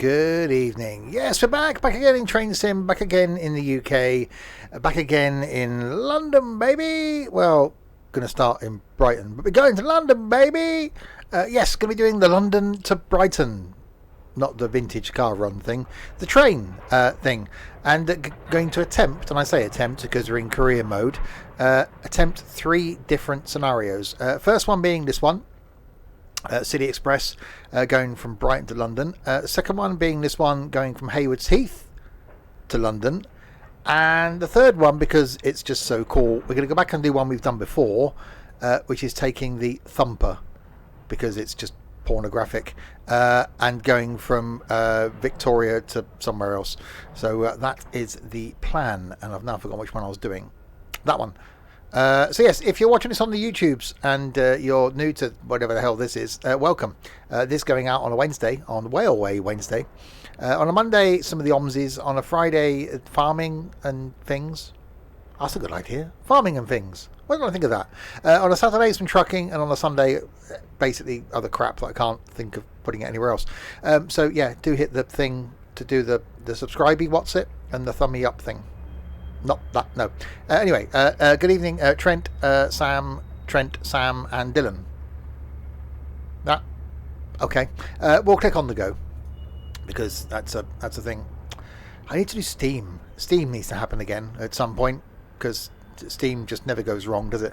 Good evening. Yes, we're back again in Train Sim, back again in the UK, back again in London, baby. Well, going to start in Brighton, but we're going to London, baby. Yes, going to be doing the London to Brighton, not the vintage car run thing, the train thing, and going to attempt, and I say attempt because we're in career mode, attempt 3 different scenarios. First one being this one. City Express going from Brighton to London. Second one being this one going from Haywards Heath to London. And the third one, because it's just so cool, we're going to go back and do one we've done before, which is taking the Thumper, because it's just pornographic, and going from Victoria to somewhere else. So that is the plan, and I've now forgotten which one I was doing. That one. So yes, if you're watching this on the YouTubes and you're new to whatever the hell this is, welcome. This going out on a Wednesday, on Whaleway Wednesday. On a Monday, some of the OMSs. On a Friday, farming and things. That's a good idea. Farming and things. What did I think of that? On a Saturday, some trucking, and on a Sunday, basically other crap that I can't think of putting it anywhere else. So yeah, do hit the thing to do the subscribey, what's it, and the thumbie up thing. Not that, no. Anyway, good evening, Trent, Sam, and Dylan. That, okay. We'll click on the go, because that's a thing. I need to do Steam. Steam needs to happen again at some point, because Steam just never goes wrong, does it?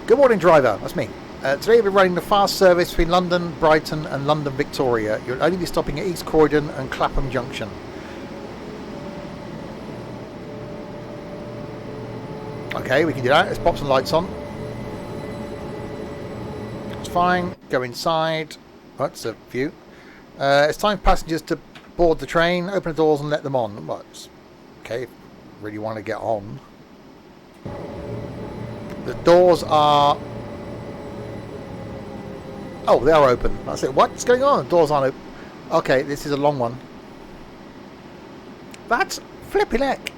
Good morning, driver. That's me. Today we're running the fast service between London, Brighton and London Victoria. You'll only be stopping at East Croydon and Clapham Junction. Okay, we can do that. Let's pop some lights on. It's fine. Go inside. Oh, that's a view. It's time for passengers to board the train, open the doors and let them on. Well, okay, really want to get on. The doors are... Oh, they are open. That's it. What's going on? The doors aren't open. Okay, this is a long one. That's flipping heck.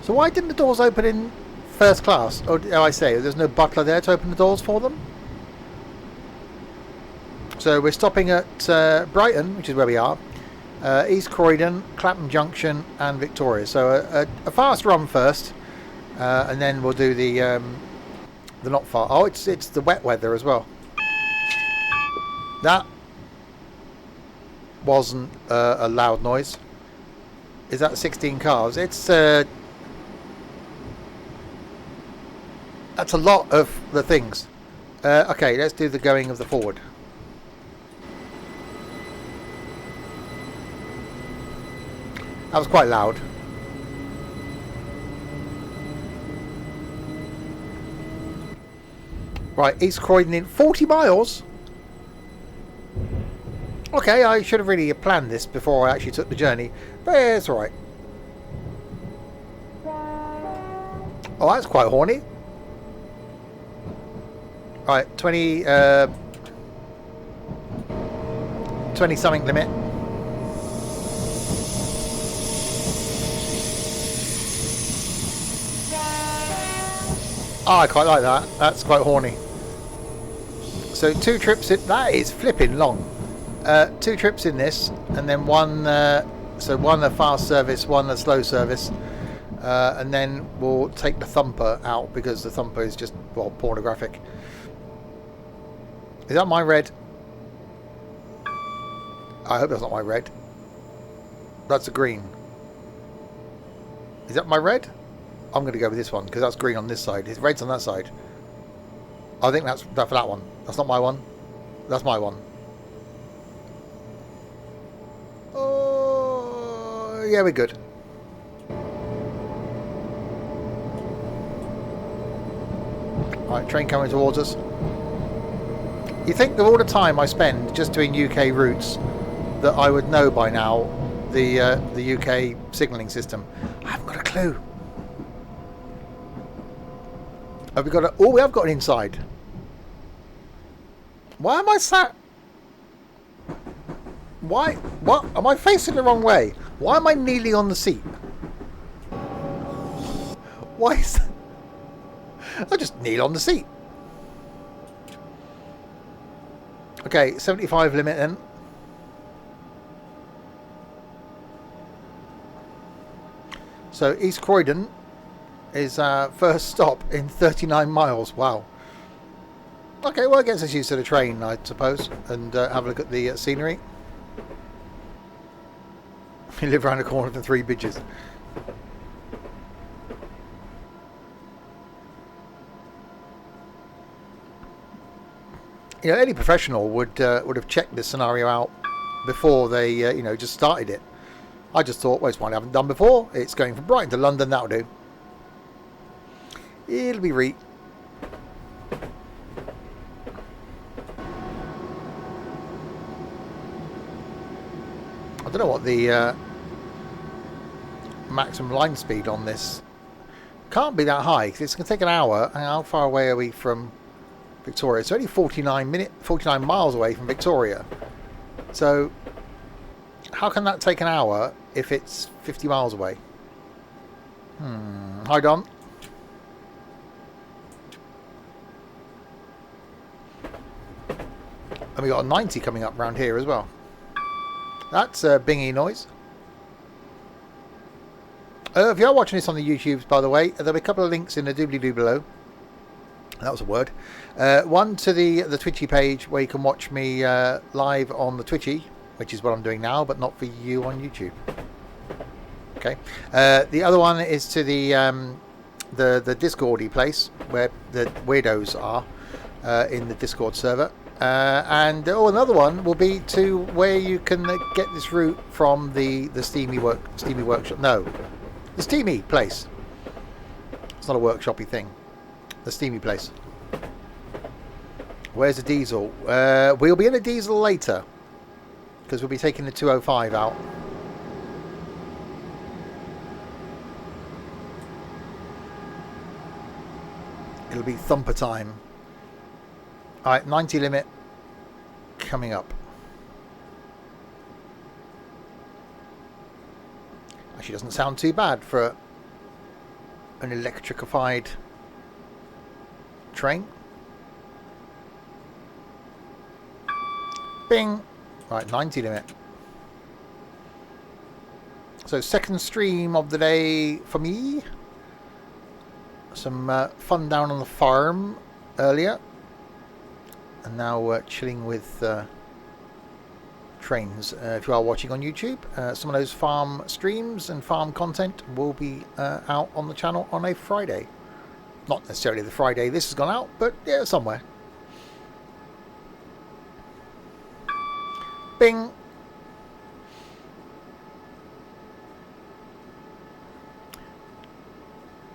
So why didn't the doors open in first class? Oh, I say, there's no butler there to open the doors for them? So we're stopping at Brighton, which is where we are. East Croydon, Clapham Junction and Victoria. So a fast run first. And then we'll do the not far. Oh, it's the wet weather as well. That wasn't a loud noise. Is that 16 cars? It's that's a lot of the things. Okay, let's do the going of the forward. That was quite loud. Right, East Croydon in 40 miles. Okay, I should have really planned this before I actually took the journey, but yeah, it's alright. Oh, that's quite horny. Right, 20 something limit. Oh, I quite like that. That's quite horny. So 2 trips in, that is flipping long. 2 trips in this, and then one a fast service, one a slow service, and then we'll take the Thumper out because the Thumper is just, well, pornographic. Is that my red? I hope that's not my red. That's a green. Is that my red? I'm going to go with this one because that's green on this side. It's red's on that side. I think that's for that one. That's not my one. That's my one. Oh, yeah, we're good. Right, train coming towards us. You think of all the time I spend just doing UK routes that I would know by now the UK signalling system. I haven't got a clue. Have we got a... Oh, we have got an inside. Why am I sat... Why? What? Am I facing the wrong way? Why am I kneeling on the seat? Why is... I'll just kneel on the seat. Okay, 75 limit then. So East Croydon is our first stop in 39 miles. Wow. Okay, well, it gets us used to the train, I suppose, and have a look at the scenery. You live around the corner from Three Bridges. You know, any professional would have checked this scenario out before they, you know, just started it. I just thought, well, it's one I haven't done before. It's going from Brighton to London. That'll do. It'll be re. I don't know what the maximum line speed on this. Can't be that high because it's going to take an hour. And how far away are we from Victoria? It's only 49 miles away from Victoria. So how can that take an hour if it's 50 miles away? Hi, Don. And we got a 90 coming up round here as well. That's a bingy noise. If you are watching this on the YouTubes, by the way, there'll be a couple of links in the doobly-doo below. That was a word. One to the Twitchy page where you can watch me live on the Twitchy, which is what I'm doing now, but not for you on YouTube. Okay. The other one is to the Discordy place where the weirdos are in the Discord server. And another one will be to where you can get this route from the Steamy workshop. No, the Steamy place. It's not a workshopy thing. The Steamy place. Where's the diesel? We'll be in a diesel later because we'll be taking the 205 out. It'll be Thumper time. Alright, 90 limit coming up. Actually doesn't sound too bad for an electrified train. Bing! Right, 90 limit. So second stream of the day for me. Some fun down on the farm earlier. And now chilling with trains. If you are watching on YouTube, some of those farm streams and farm content will be out on the channel on a Friday. Not necessarily the Friday this has gone out, but yeah, somewhere. Bing!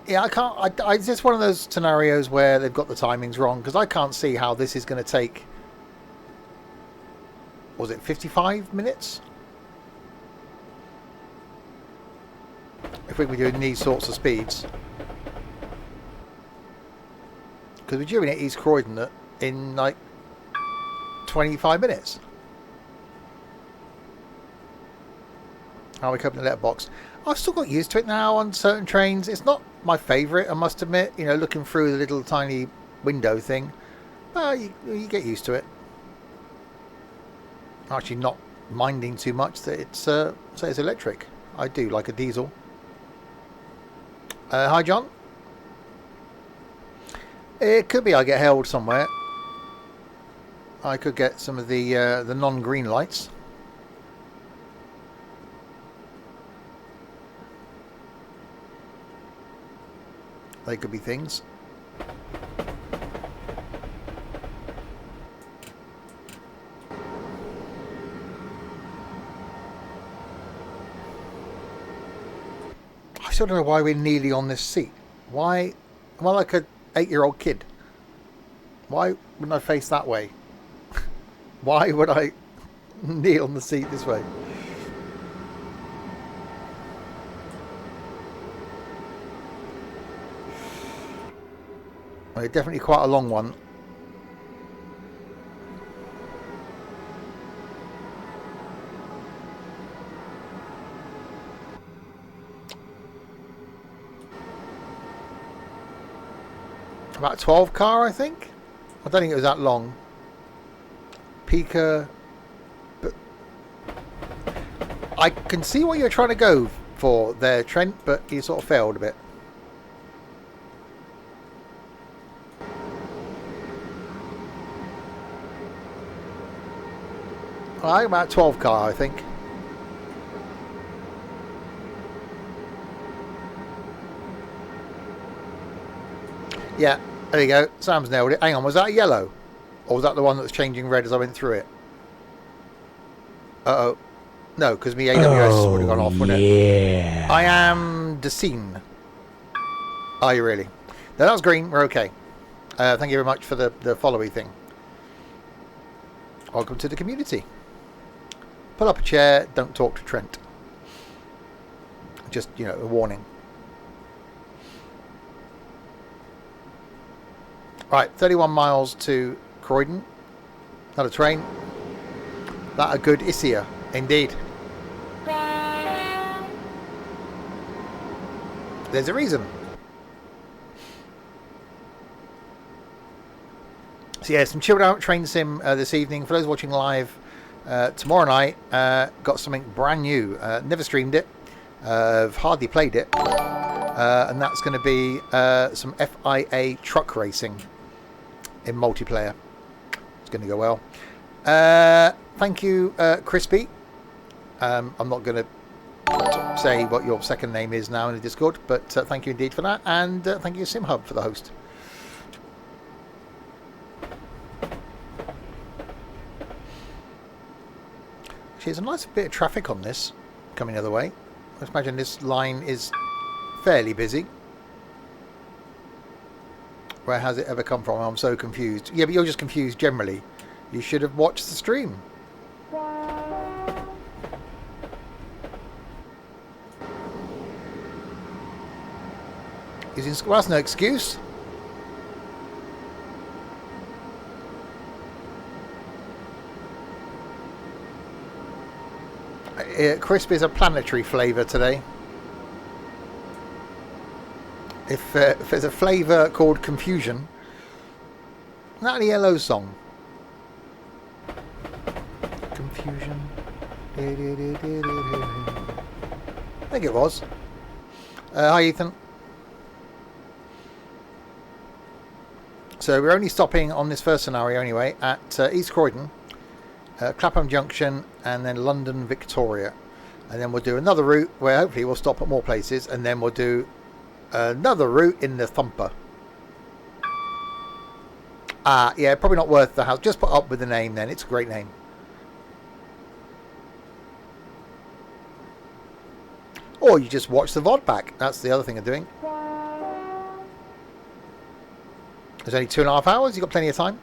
Yeah, I can't. It's just one of those scenarios where they've got the timings wrong because I can't see how this is going to take. Was it 55 minutes? If we were doing these sorts of speeds, because we're doing it East Croydon in like 25 minutes. How we open the letterbox? I've still got used to it now on certain trains. It's not my favourite, I must admit. You know, looking through the little tiny window thing. You get used to it. Actually, not minding too much that it's say it's electric. I do like a diesel. Hi, John. It could be I get held somewhere. I could get some of the non-green lights. They could be things. I still don't know why we're nearly on this seat. Why? Am I like a 8-year-old kid? Why wouldn't I face that way? Why would I kneel on the seat this way? Well, definitely quite a long one. About 12 car, I think. I don't think it was that long. Pika. But I can see what you're trying to go for there, Trent, but you sort of failed a bit. Alright, about 12 car, I think. Yeah, there you go. Sam's nailed it. Hang on, was that a yellow? Or was that the one that was changing red as I went through it? Uh-oh. No, because my AWS would have gone off, wouldn't it? I am Decine. Are you really? No, that was green. We're okay. Thank you very much for the followy thing. Welcome to the community. Pull up a chair. Don't talk to Trent. Just, you know, a warning. Right, 31 miles to Croydon. Not a train. That a good Isia, indeed. There's a reason. So yeah, some chilled out train sim this evening. For those watching live, tomorrow night, got something brand new. Never streamed it. Hardly played it. And that's going to be some FIA truck racing in multiplayer. It's going to go well. Thank you, Crispy. I'm not going to say what your second name is now in the Discord, but thank you indeed for that. And thank you, SimHub, for the host. Actually, there's a nice bit of traffic on this coming the other way. I imagine this line is fairly busy. Where has it ever come from? I'm so confused. Yeah, but you're just confused generally. You should have watched the stream. Well, that's no excuse. Crisp is a planetary flavour today. If there's a flavour called confusion, Natalie Yellow's song. Confusion. I think it was. Hi, Ethan. So we're only stopping on this first scenario anyway at East Croydon, Clapham Junction, and then London Victoria. And then we'll do another route where hopefully we'll stop at more places, and then we'll do another route in the Thumper. Yeah, probably not worth the house. Just put up with the name then. It's a great name. Or you just watch the VOD back. That's the other thing of doing. There's only 2.5 hours. You've got plenty of time.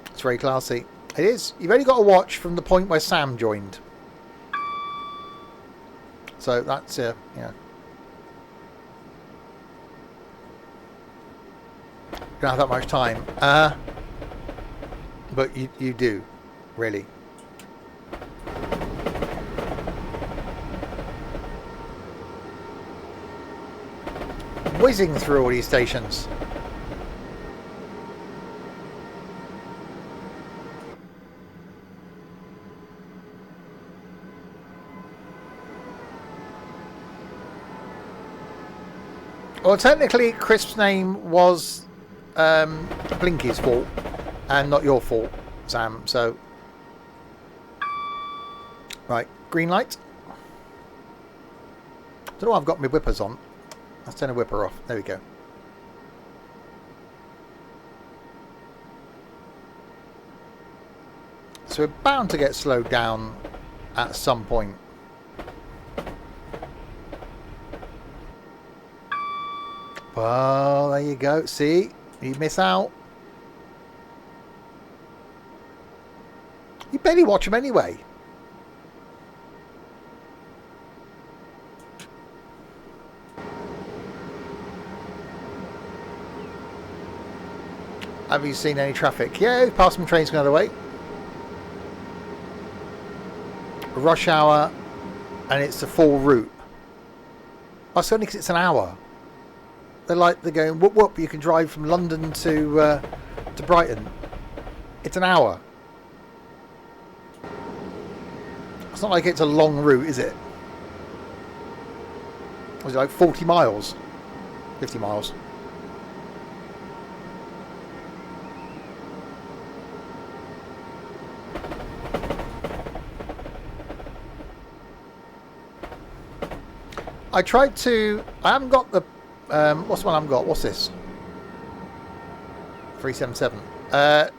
It's very classy. It is. You've only got to watch from the point where Sam joined. So that's, yeah. Don't have that much time. But you do, really. Whizzing through all these stations. Well, technically, Crisp's name was Blinky's fault, and not your fault, Sam. So, right, green light. Don't know why I've got my whippers on. Let's turn the whipper off. There we go. So we're bound to get slowed down at some point. Well, there you go. See? You miss out. You barely watch them anyway. Have you seen any traffic? Yeah, past some trains going the other way. Rush hour and it's the full route. Oh, it's only because it's an hour. They're going whoop whoop. You can drive from London to Brighton. It's an hour. It's not like it's a long route, is it? Was it like 40 miles? 50 miles? I tried to... I haven't got the... what's the one I've got? What's this? 377.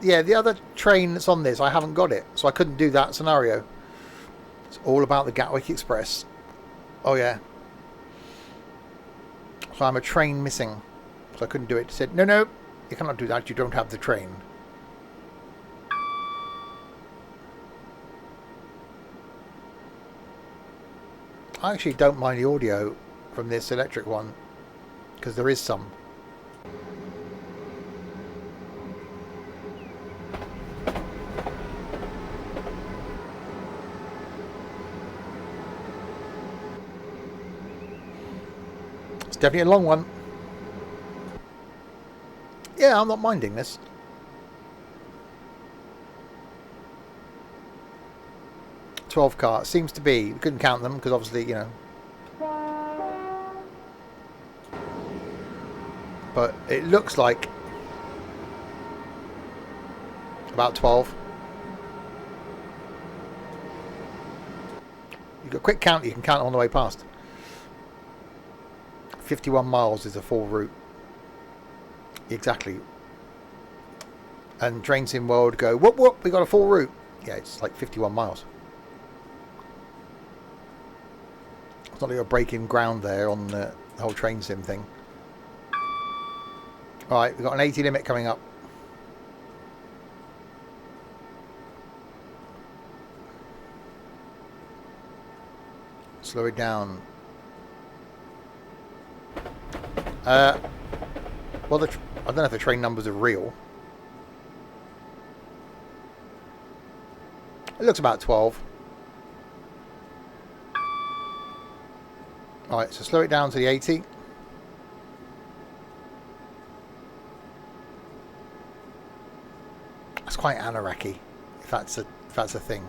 Yeah, the other train that's on this, I haven't got it. So I couldn't do that scenario. It's all about the Gatwick Express. Oh, yeah. So I'm a train missing. So I couldn't do it. It said, no, you cannot do that. You don't have the train. I actually don't mind the audio from this electric one, because there is some. It's definitely a long one. Yeah, I'm not minding this. Cars seems to be. We couldn't count them because obviously, you know. But it looks like about 12. You've got a quick count, you can count on the way past. 51 miles is a full route. Exactly. And Train Sim World go, whoop whoop, we got a full route. Yeah, it's like 51 miles. It's not like you're breaking ground there on the whole train sim thing. Alright, we've got an 80 limit coming up. Slow it down. Well, I don't know if the train numbers are real. It looks about 12. Alright, so slow it down to the 80. That's quite Anaraki, if that's a thing.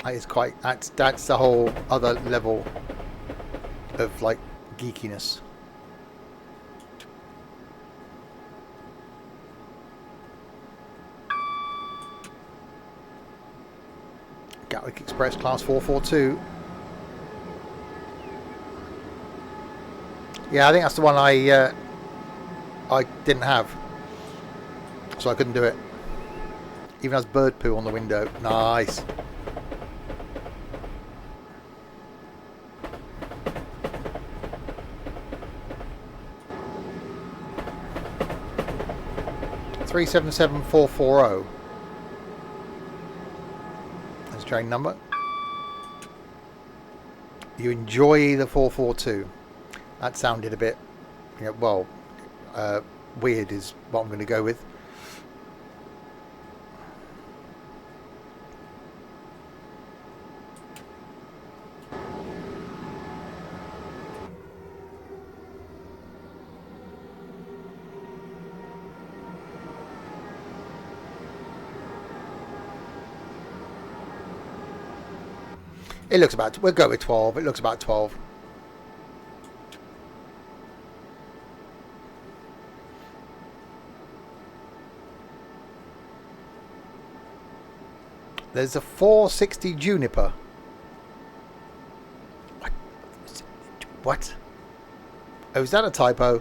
That is quite, that's the whole other level of like geekiness. Gatwick Express Class 442. Yeah, I think that's the one I didn't have, so I couldn't do it. Even has bird poo on the window. Nice. Three 77440. That's train number. You enjoy the 442. That sounded a bit, you know, well, weird is what I'm going to go with. It looks about, we'll go with 12. It looks about 12. There's a 460 Juniper. What? Oh, is that a typo?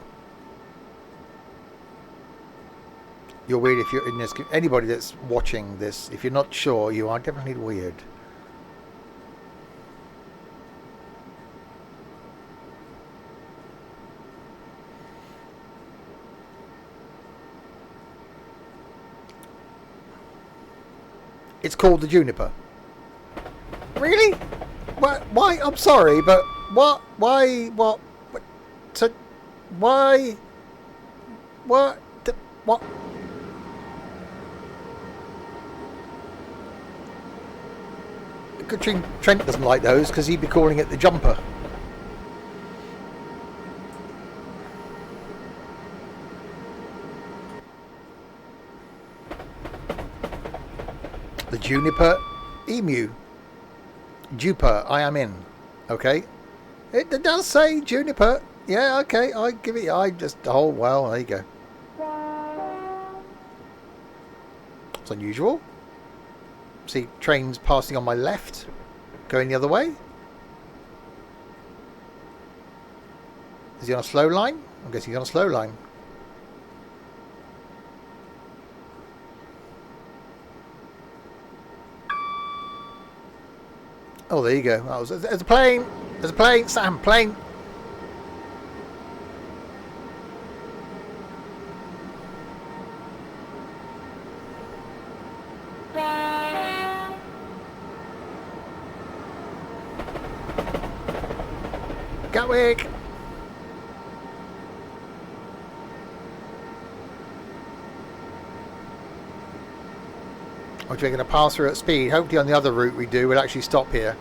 You're weird if you're in this. Anybody that's watching this, if you're not sure, you are definitely weird. It's called the Juniper. Really? Why? I'm sorry, but what? Why? What? So, why? What? What? Good thing Trent doesn't like those because he'd be calling it the jumper. The Juniper Emu. Juniper, I am in. Okay. It does say Juniper. Yeah, okay. I give it. I just. Oh, well, there you go. It's unusual. See trains passing on my left, going the other way. Is he on a slow line? I guess he's on a slow line. Oh, there you go. There's a plane. There's a plane. Sam, plane. Gatwick. Which we're going to pass through at speed. Hopefully on the other route we do, we'll actually stop here.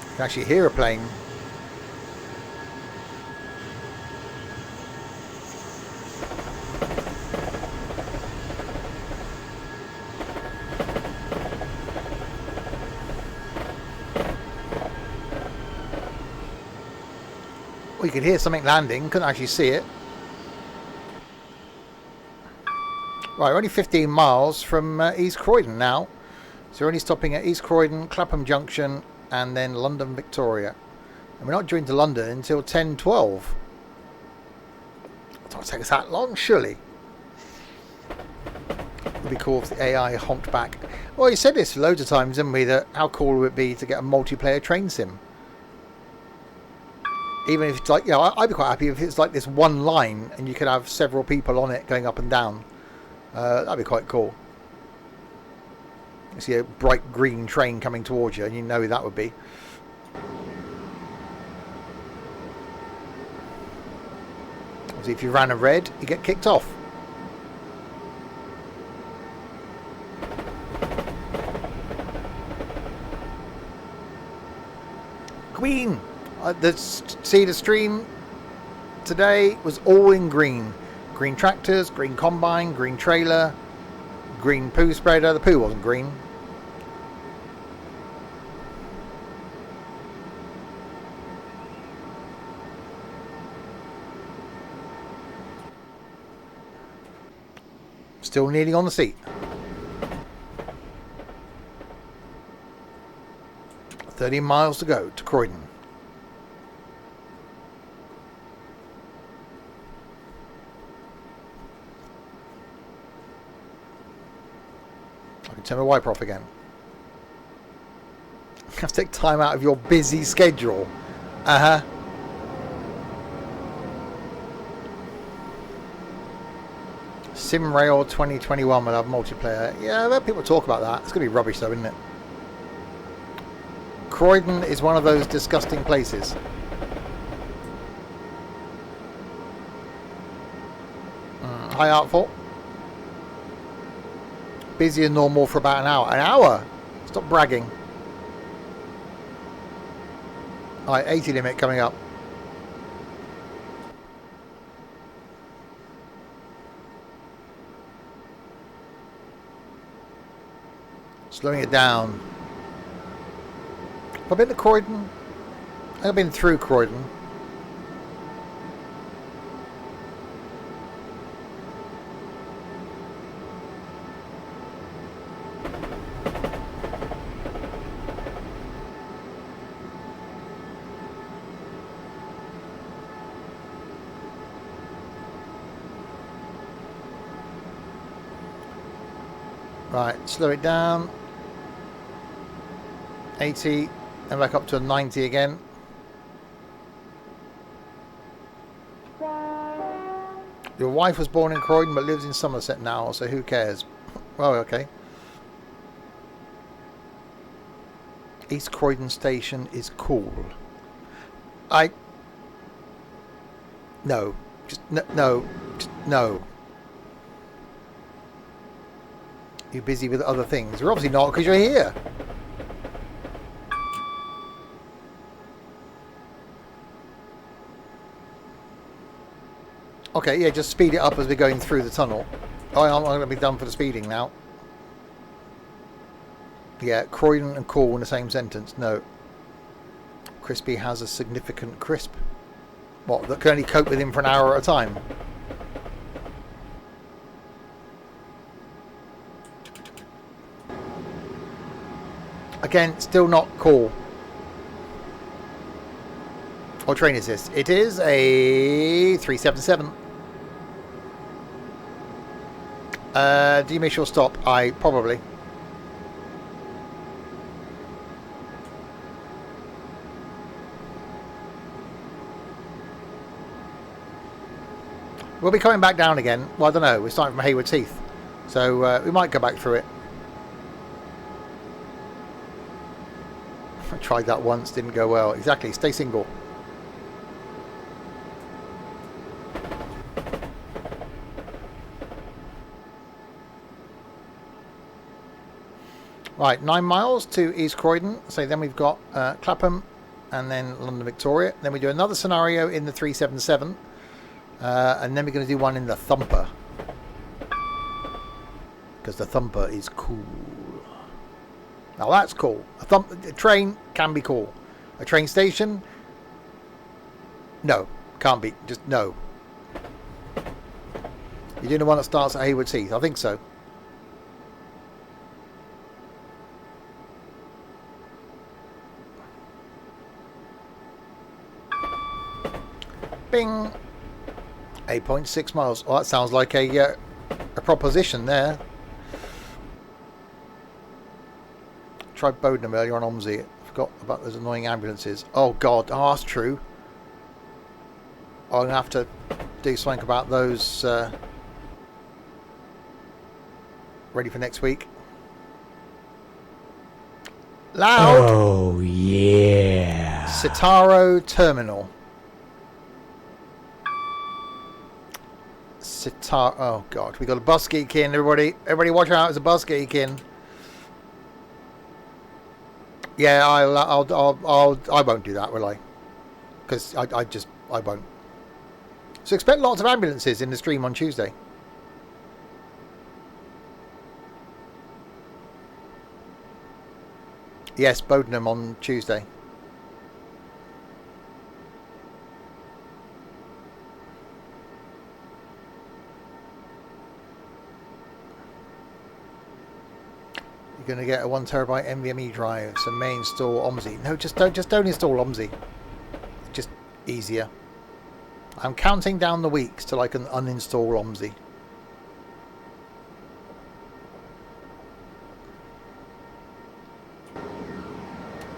You can actually hear a plane. Well, you could hear something landing, couldn't actually see it. Right, we're only 15 miles from East Croydon now. So we're only stopping at East Croydon, Clapham Junction, and then London Victoria. And we're not due into London until 10:12. It won't take us that long, surely. It would be cool if the AI honked back. Well, you said this loads of times, didn't we, that how cool would it be to get a multiplayer train sim? Even if it's like, I'd be quite happy if it's like this one line and you could have several people on it going up and down. That'd be quite cool. You see a bright green train coming towards you and you know who that would be. Obviously, if you ran a red, you get kicked off. Green! The stream today was all in green. Green tractors, green combine, green trailer, green poo spreader. The poo wasn't green. Still kneeling on the seat. 30 miles to go to Croydon. I can turn my wiper off again. You have to take time out of your busy schedule. SimRail 2021 will have multiplayer. Yeah, I've heard people talk about that. It's going to be rubbish though, isn't it? Croydon is one of those disgusting places. Hi, Artful. Busier than normal for about an hour. An hour? Stop bragging. Alright, 80 limit coming up. Slowing it down. Have I been to Croydon? I've been through Croydon. Right, slow it down. 80. And back up to a 90 again. Your wife was born in Croydon but lives in Somerset now, so who cares? Well, okay. East Croydon Station is cool. No. Just no. Just no. You're busy with other things. You're obviously not, because you're here. Okay, yeah, just speed it up as we're going through the tunnel. Oh, I'm going to be done for the speeding now. Yeah, Croydon and cool in the same sentence. No. Crispy has a significant crisp. What, that can only cope with him for an hour at a time? Again, still not cool. What train is this? It is a 377. Do you miss your stop? Probably. We'll be coming back down again. Well, I don't know. We're starting from Hayward Heath. So we might go back through it. I tried that once. Didn't go well. Exactly. Stay single. Right, 9 miles to East Croydon. So then we've got Clapham and then London Victoria. Then we do another scenario in the 377. And then we're going to do one in the Thumper. Because the Thumper is cool. Now that's cool. A train can be cool. A train station? No, can't be. Just no. You're doing the one that starts at Hayward Heath? I think so. Bing. 8.6 miles. Oh, that sounds like a proposition there. Tried Bodenham earlier on Omsey. Forgot about those annoying ambulances. Oh God, oh, that's true. I'm going to have to do something about those ready for next week. Loud! Oh, yeah. Citaro Terminal. Oh God, we got a bus geek in, everybody. Everybody watch out, there's a bus geek in. Yeah, I won't do that, will I? Because I won't. So expect lots of ambulances in the stream on Tuesday. Yes, Bodenham on Tuesday. You're going to get a 1 terabyte NVMe drive, so may install OMSI. No, just don't install OMSI. It's just easier. I'm counting down the weeks till I can uninstall OMSI.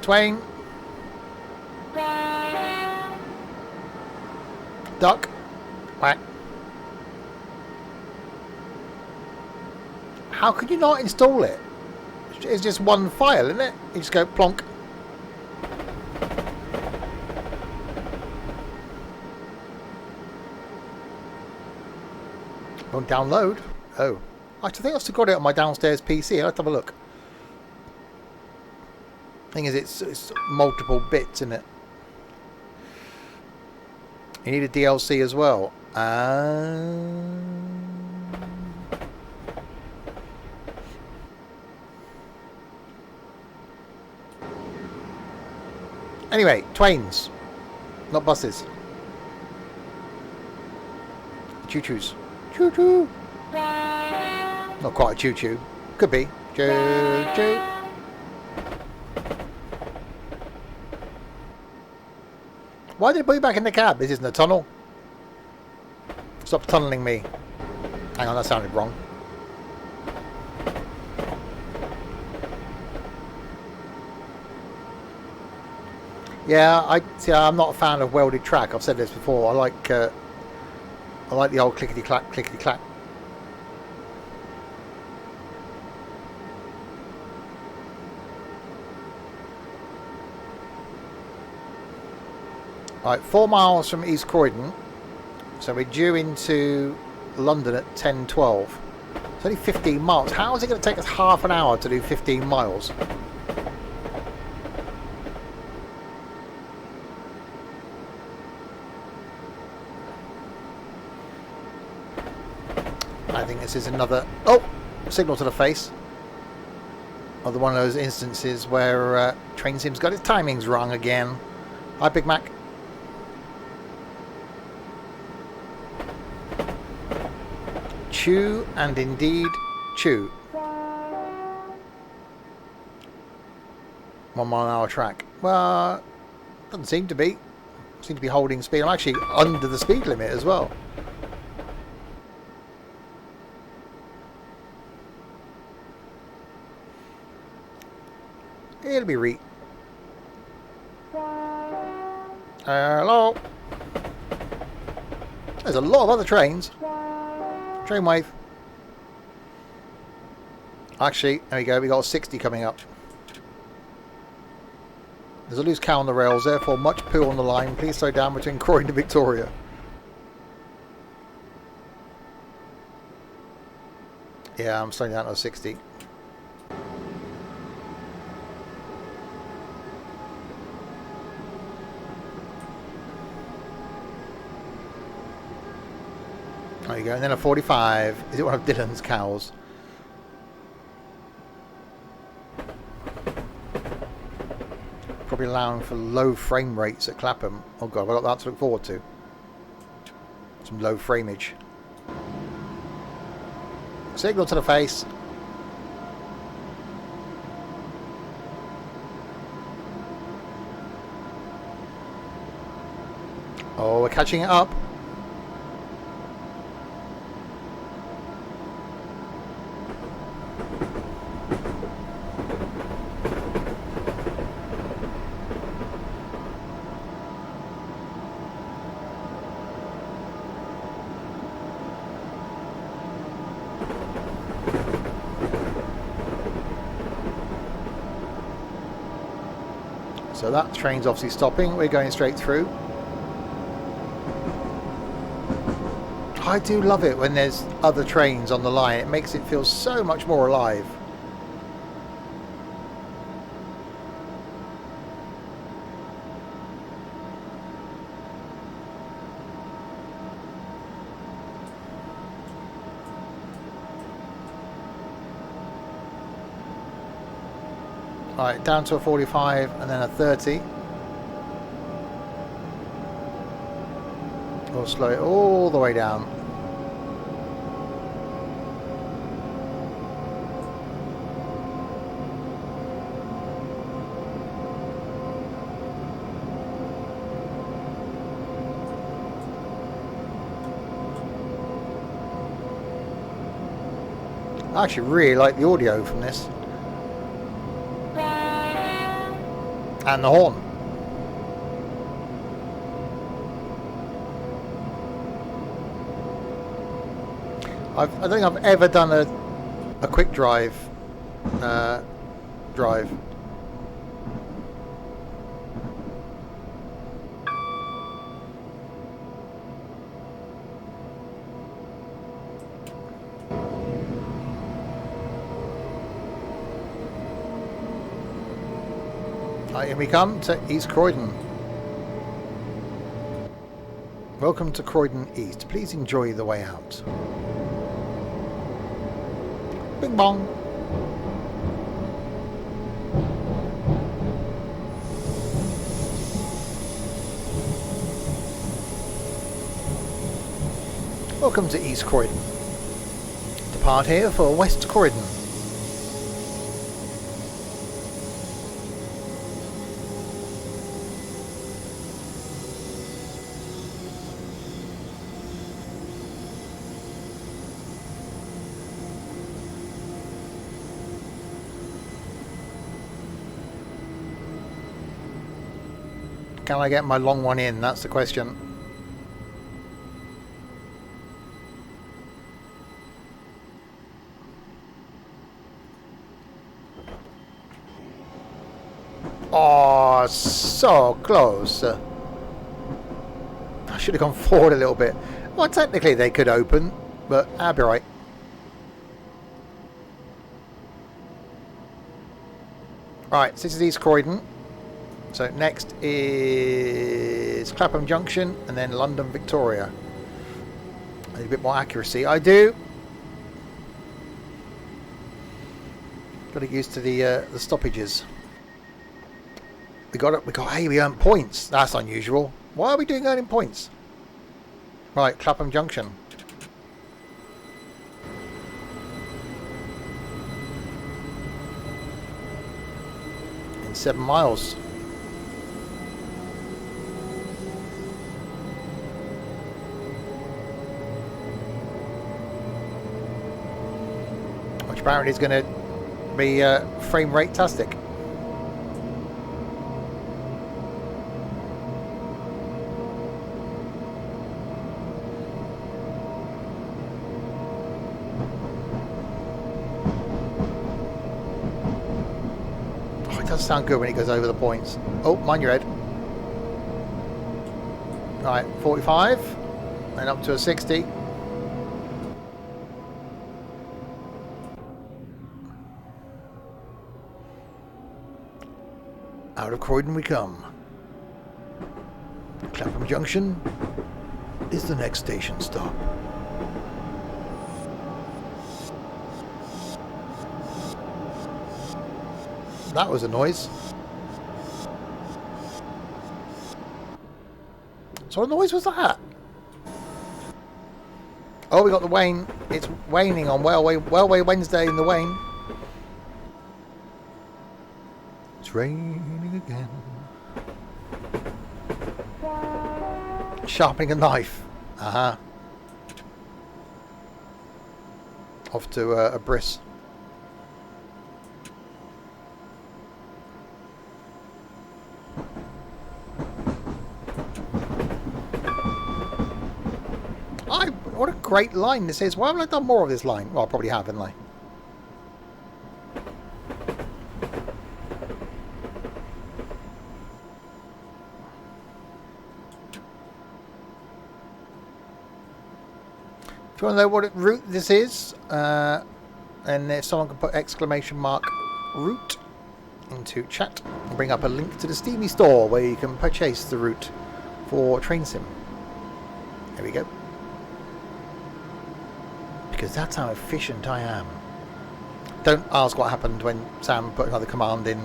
Twain. Duck. Quack. How could you not install it? It's just one file, isn't it? You just go plonk. Won't download. Oh. I think I've still got it on my downstairs PC. I'll have to have a look. Thing is, it's multiple bits, isn't it? You need a DLC as well. Anyway, Twains, not buses. Choo-choos. Choo-choo. Not quite a choo-choo. Could be. Choo-choo. Why did it put you back in the cab? This isn't a tunnel. Stop tunneling me. Hang on, that sounded wrong. Yeah, I'm not a fan of welded track. I've said this before. I like I like the old clickety-clack, clickety-clack. Right, 4 miles from East Croydon. So we're due into London at 10:12. It's only 15 miles. How is it going to take us half an hour to do 15 miles? I think this is another signal to the face of one of those instances where Train Sim's got its timings wrong again. Hi, Big Mac. Chew and indeed chew. 1 mile an hour track. Well, doesn't seem to be. Seem to be holding speed. I'm actually under the speed limit as well. It'll be hello. There's a lot of other trains. Train wave. Actually, there we go. We got a 60 coming up. There's a loose cow on the rails, therefore much poo on the line. Please slow down between Croydon and Victoria. Yeah, I'm slowing down to a 60. There you go, and then a 45. Is it one of Dylan's cows? Probably allowing for low frame rates at Clapham. Oh god, I've got that to look forward to. Some low frameage. Signal to the face. Oh, we're catching it up. So that train's obviously stopping. We're going straight through. I do love it when there's other trains on the line. It makes it feel so much more alive. Right, down to a 45 and then a 30. We'll slow it all the way down. I actually really like the audio from this. And the horn. I don't think I've ever done a quick drive drive. Here we come to East Croydon. Welcome to Croydon East. Please enjoy the way out. Bing bong. Welcome to East Croydon. Depart here for West Croydon. Can I get my long one in? That's the question. so close. I should have gone forward a little bit. Well, technically they could open, but I'll be right. Right, so this is East Croydon. So next is Clapham Junction and then London Victoria. A bit more accuracy. I do. Got to get used to the stoppages. We got it. Hey, we earned points. That's unusual. Why are we doing earning points? Right, Clapham Junction. In 7 miles. Which apparently is going to be frame rate tastic. Oh, it does sound good when it goes over the points. Oh, mind your head. Right, 45, and up to a 60. Out of Croydon we come. Clapham Junction is the next station stop. That was a noise. So what noise was that? Oh, we got the wane. It's waning on Wellway Wednesday in the wane. It's raining again. Sharpening a knife. Off to a bris. What a great line this is. Why haven't I done more of this line? Well, I probably have, haven't I? If you want to know what route this is, and if someone can put exclamation mark route into chat and bring up a link to the Steamy store where you can purchase the route for Train Sim. There we go. Because that's how efficient I am. Don't ask what happened when Sam put another command in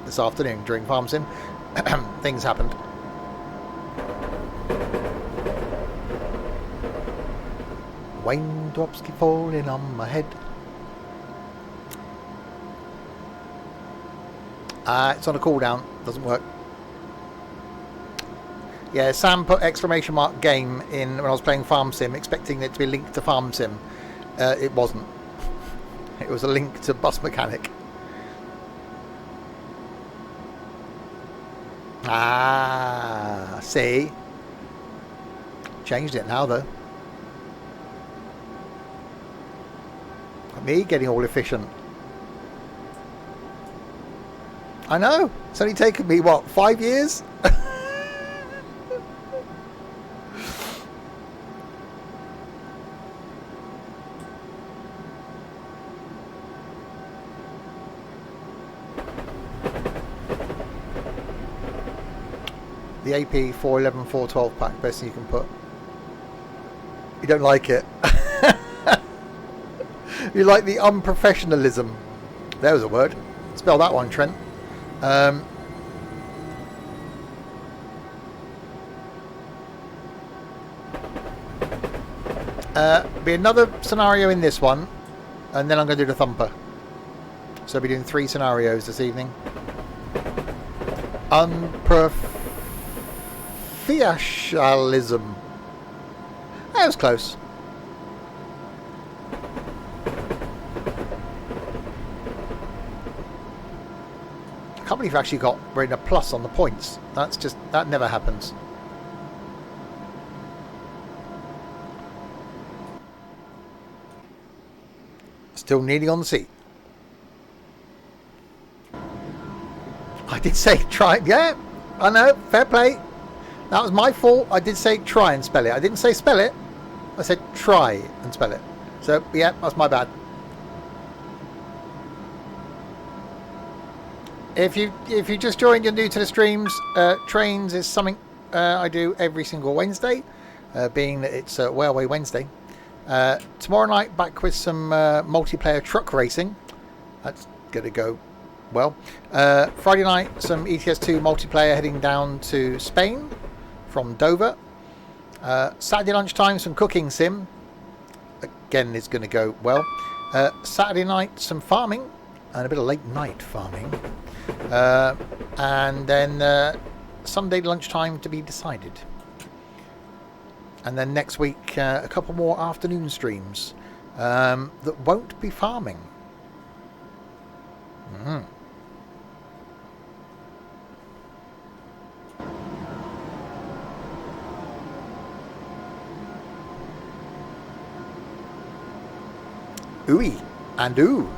this afternoon during Farm Sim. Things happened. Raindrops keep falling on my head. It's on a cooldown. Doesn't work. Yeah, Sam put exclamation mark game in when I was playing Farm Sim, expecting it to be linked to Farm Sim. It wasn't. It was a link to Bus Mechanic. See? Changed it now, though. Me getting all efficient. I know. It's only taken me, what, 5 years? The AP 411 412 pack, best thing you can put. You don't like it. You like the unprofessionalism. There was a word. Spell that one, Trent. Be another scenario in this one, and then I'm going to do the Thumper. So I'll be doing 3 scenarios this evening. Unprofessionalism. That was close. I can't believe I've actually we're in a plus on the points. That never happens. Still kneeling on the seat. I did say try. Yeah, I know. Fair play. That was my fault. I did say try and spell it. I didn't say spell it. I said try and spell it. So yeah, that's my bad. If you just joined, you're new to the streams. Trains is something I do every single Wednesday, being that it's Railway Wednesday. Tomorrow night back with some multiplayer truck racing. That's going to go well. Friday night some ETS2 multiplayer heading down to Spain from Dover. Saturday lunchtime some cooking sim. Again, is going to go well. Saturday night some farming and a bit of late night farming. And then Sunday lunchtime to be decided. And then next week a couple more afternoon streams that won't be farming. Ooey and ooh.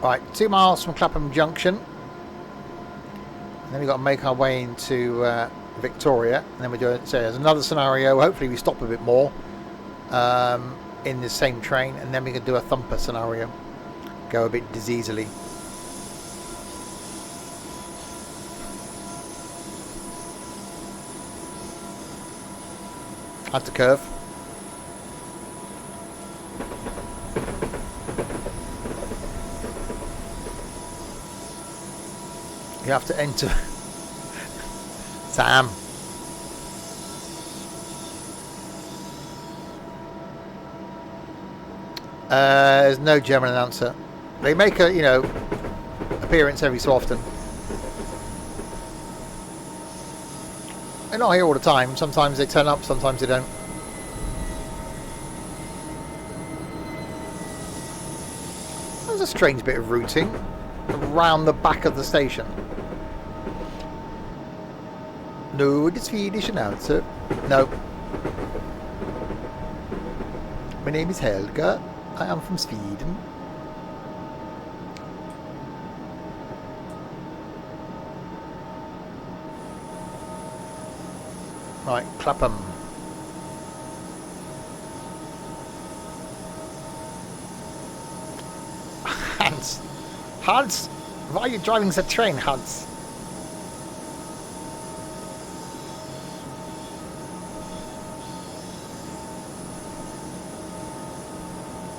Right, 2 miles from Clapham Junction. And then we've got to make our way into Victoria. And then we're doing, so there's another scenario. Hopefully we stop a bit more in the same train. And then we can do a Thumper scenario. Go a bit diseasily. Had to curve. You have to enter. Sam. There's no German announcer. They make a, appearance every so often. They're not here all the time. Sometimes they turn up, sometimes they don't. There's a strange bit of routing around the back of the station. No, the Swedish announcer. No. My name is Helga. I am from Sweden. Right, Clapham. Hans, why are you driving the train, Hans?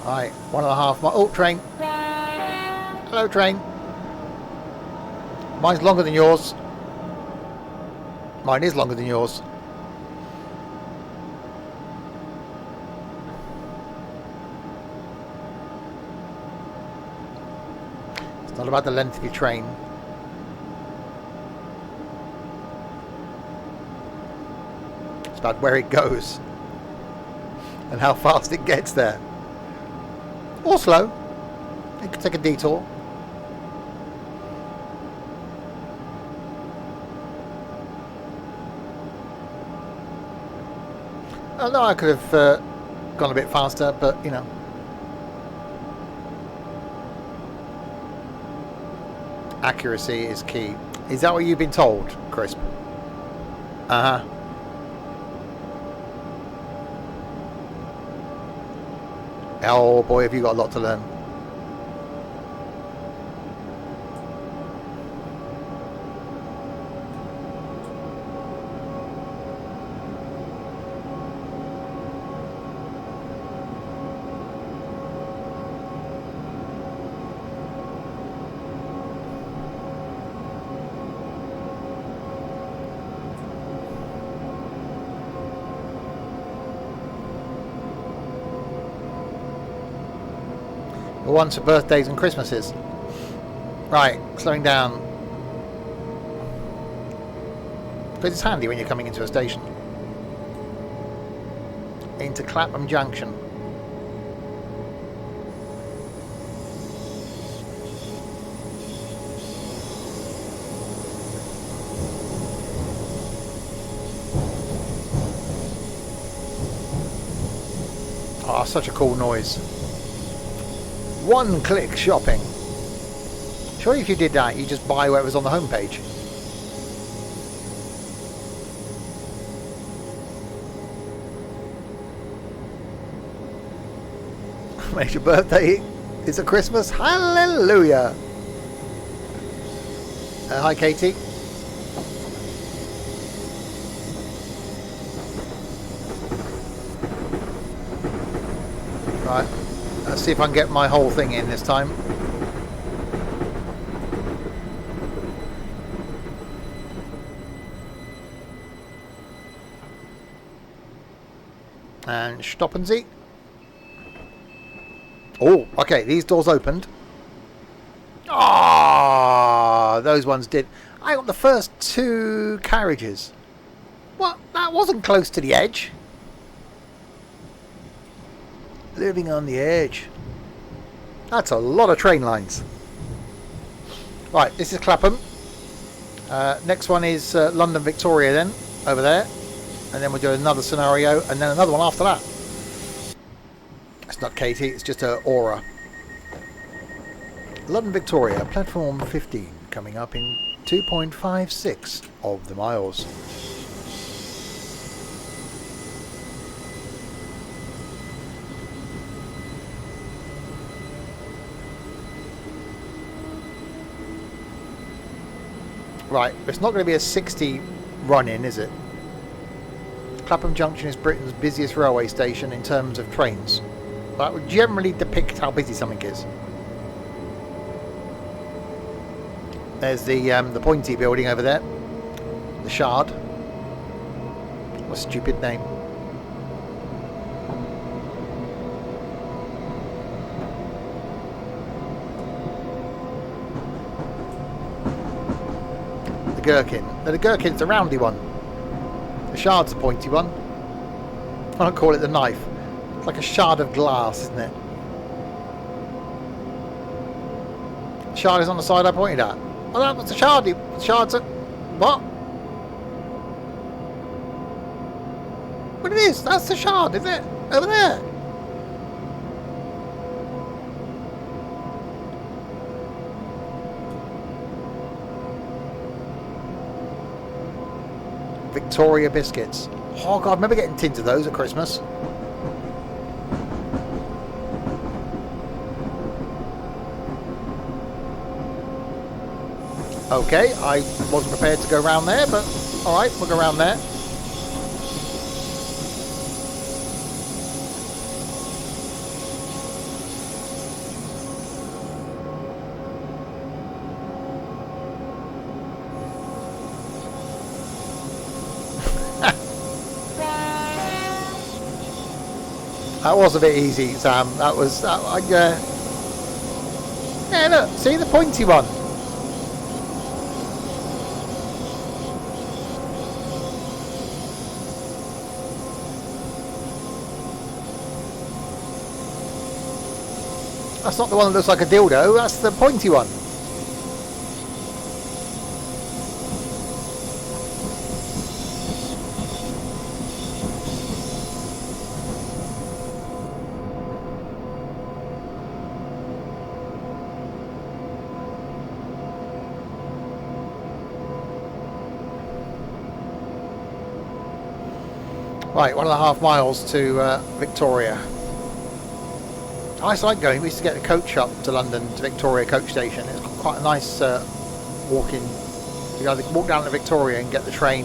Right, 1.5 mile. Oh, train. Hello, train. Mine's longer than yours. Mine is longer than yours. It's not about the length of your train. It's about where it goes and how fast it gets there. Or slow. You can take a detour. I know I could have gone a bit faster, but accuracy is key. Is that what you've been told, Crisp? Uh-huh. Oh boy, have you got a lot to learn. One for birthdays and Christmases. Right, slowing down. Because it's handy when you're coming into a station. Into Clapham Junction. Oh, such a cool noise. One-click shopping. Surely if you did that, you just buy whatever's on the homepage. Major birthday is it Christmas? Hallelujah! Hi, Katie. Right, let's see if I can get my whole thing in this time. And stop and see. Oh, okay, these doors opened. Ah, those ones did. I got the first two carriages. What? That wasn't close to the edge. Living on the edge. That's a lot of train lines. Right, this is Clapham. Next one is London Victoria then, over there. And then we'll do another scenario, and then another one after that. It's not Katie, it's just her aura. London Victoria, platform 15, coming up in 2.56 of the miles. Right, it's not going to be a 60 run-in, is it? Clapham Junction is Britain's busiest railway station in terms of trains. That would generally depict how busy something is. There's the pointy building over there. The Shard. What a stupid name. The Gherkin. No, the Gherkin's the roundy one. The Shard's the pointy one. I don't call it the knife. It's like a shard of glass, isn't it? The Shard is on the side I pointed at. Oh, that was the Shard. The Shard's at... What? What it is? That's the Shard, isn't it? Over there. Victoria biscuits. Oh God, I remember getting tins of those at Christmas. Okay, I wasn't prepared to go around there, but alright, we'll go around there. That was a bit easy, Sam. That was... yeah, look, see the pointy one? That's not the one that looks like a dildo, that's the pointy one. Right, 1.5 miles to Victoria. I used to like going. We used to get the coach up to London to Victoria coach station. It's quite a nice walk-in. You either walk down to Victoria and get the train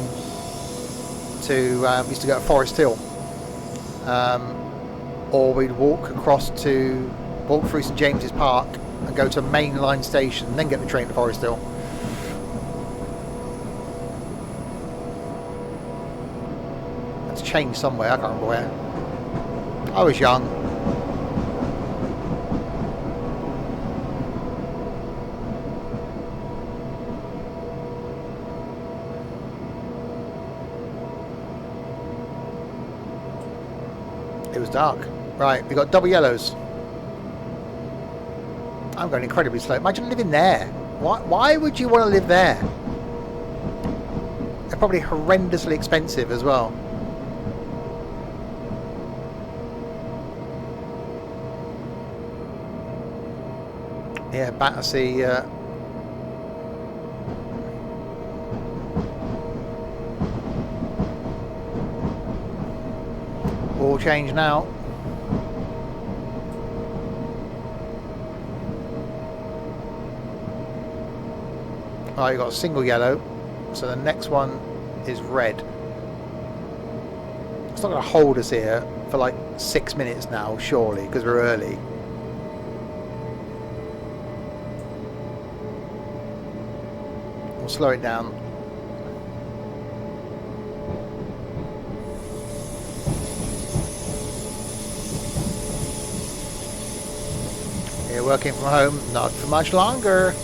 to. We used to go to Forest Hill, or we'd walk through St James's Park and go to a main line station, and then get the train to Forest Hill. That's changed somewhere. I can't remember where. I was young. It was dark. Right, we got double yellows. I'm going incredibly slow. Imagine living there. Why would you want to live there? They're probably horrendously expensive as well. Yeah, Battersea. All change now. Oh, you got a single yellow, so the next one is red. It's not going to hold us here for like 6 minutes now, surely, because we're early. We'll slow it down. Here, working from home, not for much longer.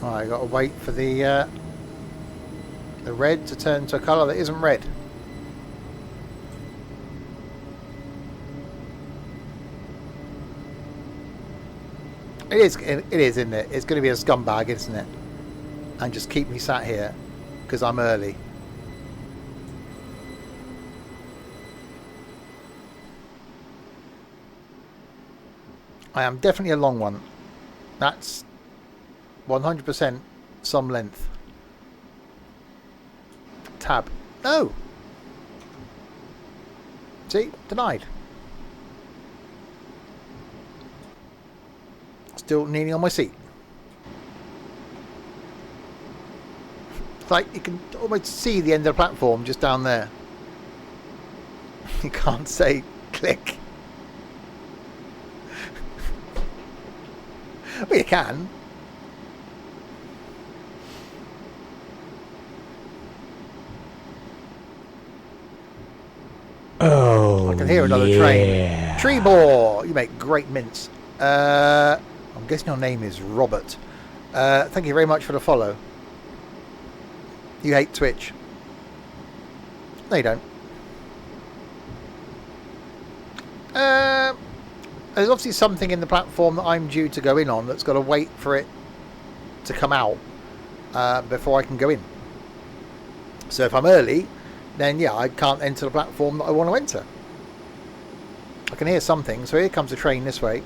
I got to wait for the red to turn to a colour that isn't red. It is, isn't it? It's going to be a scumbag, isn't it? And just keep me sat here because I'm early. I am definitely a long one. That's 100% some length. Tab. No! See? Denied. Still kneeling on my seat. It's like you can almost see the end of the platform just down there. You can't say click. Well, you can. Oh, I can hear another train. Treebor, you make great mince. I'm guessing your name is Robert. Thank you very much for the follow. You hate Twitch. No, you don't. There's obviously something in the platform that I'm due to go in on that's got to wait for it to come out before I can go in. So if I'm early, then yeah, I can't enter the platform that I want to enter. I can hear something, so here comes a train this way.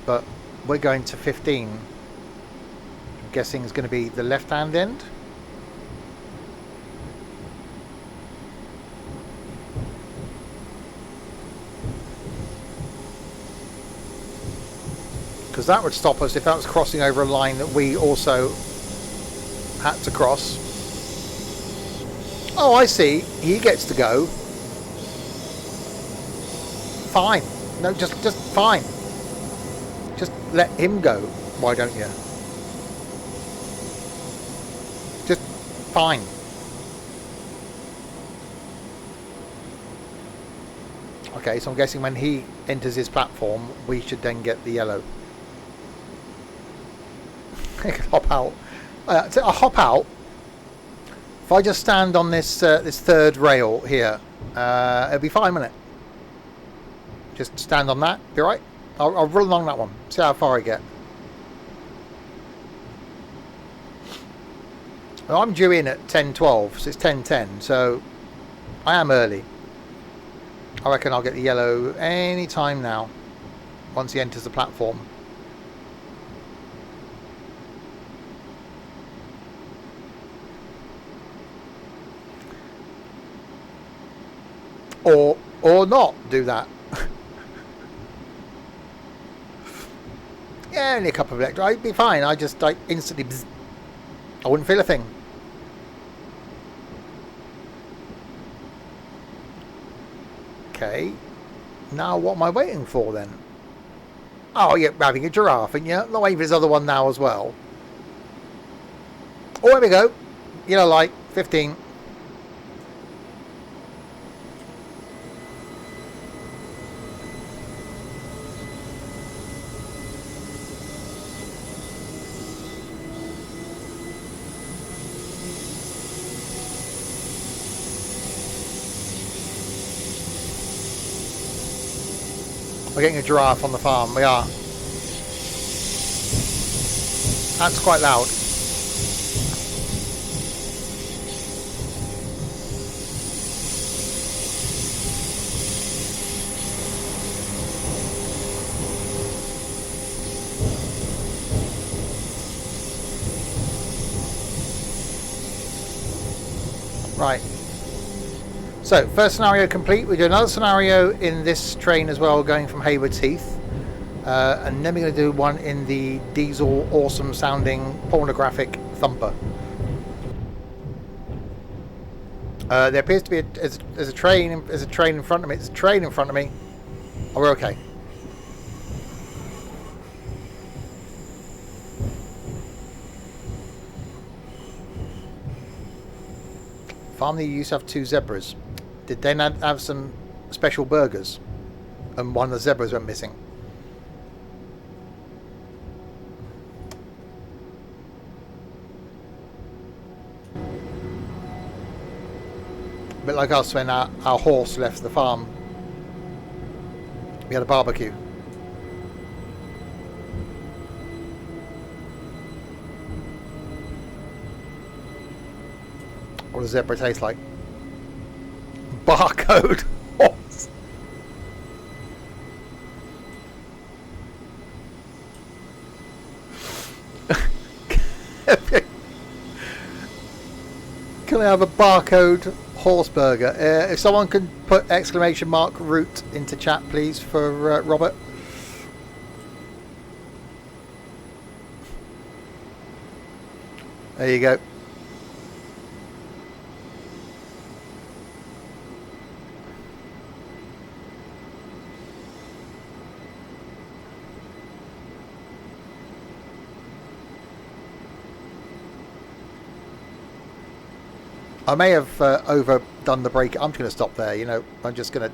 But we're going to 15. I'm guessing it's going to be the left-hand end. Because that would stop us if that was crossing over a line that we also had to cross. Oh, I see. He gets to go. Fine. No, just fine. Just let him go. Why don't you? Just fine. Okay, so I'm guessing when he enters his platform, we should then get the yellow. I can hop out. I'll hop out. If I just stand on this this third rail here, it'll be fine, won't it? Just stand on that. Be alright? I'll run along that one. See how far I get. Well, I'm due in at 10:12, so it's 10:10. So I am early. I reckon I'll get the yellow any time now. Once he enters the platform. Or not do that. Yeah, only a couple of electric. I'd be fine. I just like instantly. Bzz. I wouldn't feel a thing. Okay. Now what am I waiting for then? Oh, yeah, having a giraffe, and yeah, not waiting for this other one now as well. Oh, there we go. Yellow light, 15. We're getting a giraffe on the farm. We are. That's quite loud. Right. So, first scenario complete. We do another scenario in this train as well, going from Haywards Heath. And then we're going to do one in the diesel, awesome sounding, pornographic Thumper. There appears to be there's a train in front of me. There's a train in front of me. Oh, we're okay. Farm that used to have 2 zebras. Did they not have some special burgers? And one of the zebras went missing. A bit like us when our horse left the farm. We had a barbecue. What does zebra taste like? Barcode horse. Can I have a barcode horse burger? If someone can put exclamation mark route into chat, please, for Robert. There you go. I may have overdone the break. I'm just going to stop there, you know. I'm just going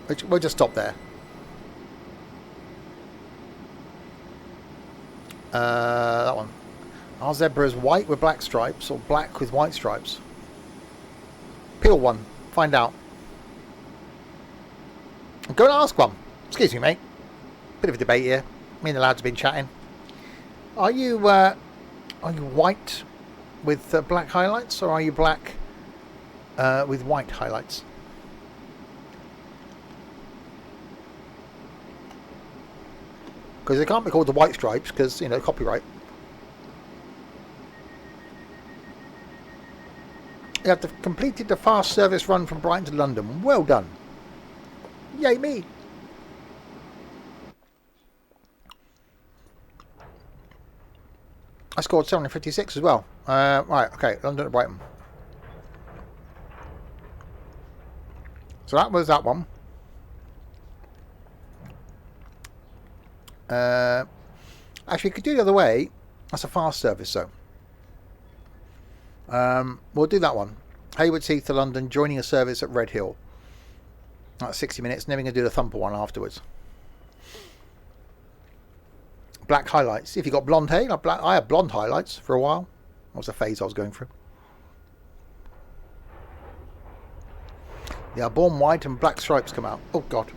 to... We'll just stop there. That one. Are zebras white with black stripes or black with white stripes? Peel one. Find out. Go and ask one. Excuse me, mate. Bit of a debate here. Me and the lads have been chatting. Are you white with black highlights, or are you black with white highlights? Because they can't be called the white stripes, because, you know, copyright. You have completed the fast service run from Brighton to London. Well done. Yay me. I scored 756 as well. Right, okay, London to Brighton. So that was that one. Actually, you could do it the other way. That's a fast service, though. We'll do that one. Haywards Heath to London, joining a service at Redhill. That's 60 minutes. And then we're going to do the Thumper one afterwards. Black highlights. If you got blonde hair, I had blonde highlights for a while. That was a phase I was going through. They are born white and black stripes come out. Oh, God.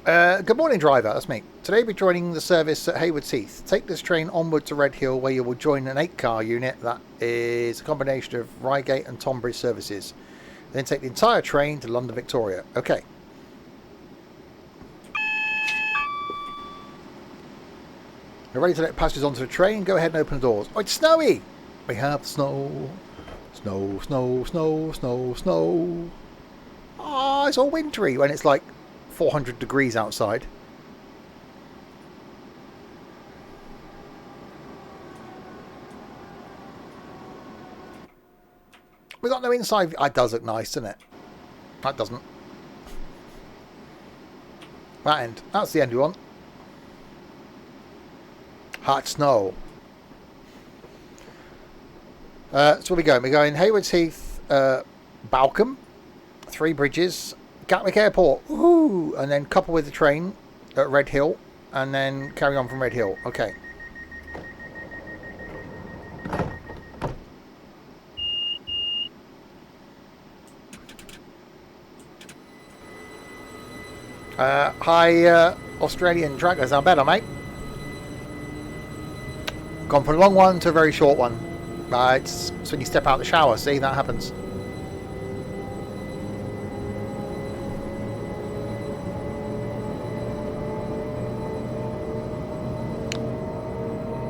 Good morning, driver. That's me. Today we're joining the service at Haywards Heath. Take this train onward to Redhill, where you will join an 8-car unit that is a combination of Reigate and Tonbridge services. Then take the entire train to London Victoria. Okay. You're ready to let passengers onto the train? Go ahead and open the doors. Oh, it's snowy! We have snow. Snow, snow, snow, snow, snow. Ah, it's all wintry when it's like 400 degrees outside. We got no inside. It does look nice, doesn't it? That doesn't. That end. That's the end we want. Hot snow. So where we going? We're going Haywards Heath, Balcombe, Three Bridges, Gatwick Airport, woohoo! And then couple with the train at Redhill, and then carry on from Redhill. Okay. Hi, Australian trackers. How better, mate? Gone from a long one to a very short one. It's when you step out the shower. See, that happens.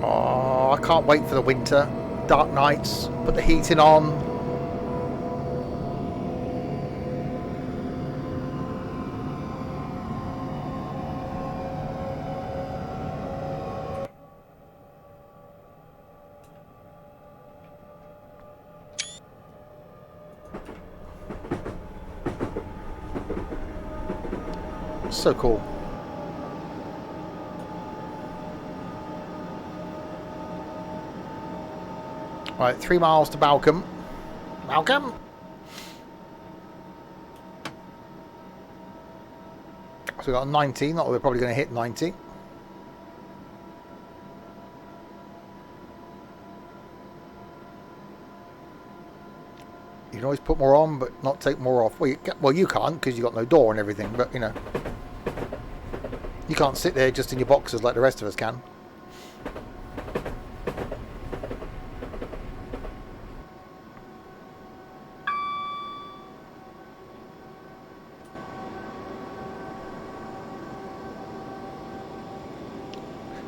Oh, I can't wait for the winter. Dark nights. Put the heating on. So cool. Right, 3 miles to Balcombe. Balcombe? So we got 90, not that we're probably going to hit 90. You can always put more on, but not take more off. Well, you can't, because you've got no door and everything, but, you know. You can't sit there just in your boxers like the rest of us can.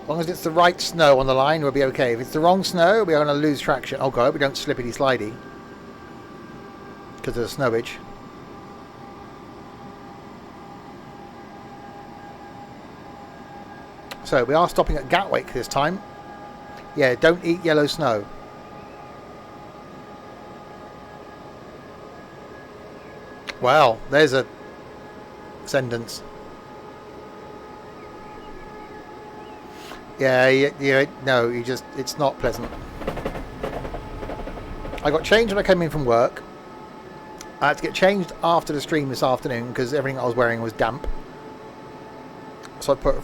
As long as it's the right snow on the line, we'll be okay. If it's the wrong snow, we're going to lose traction. Oh, God, we don't slippity slidey because of the snowage. So we are stopping at Gatwick this time. Yeah, don't eat yellow snow. Well, there's a sentence. Yeah, no, it's not pleasant. I got changed when I came in from work. I had to get changed after the stream this afternoon because everything I was wearing was damp. So I put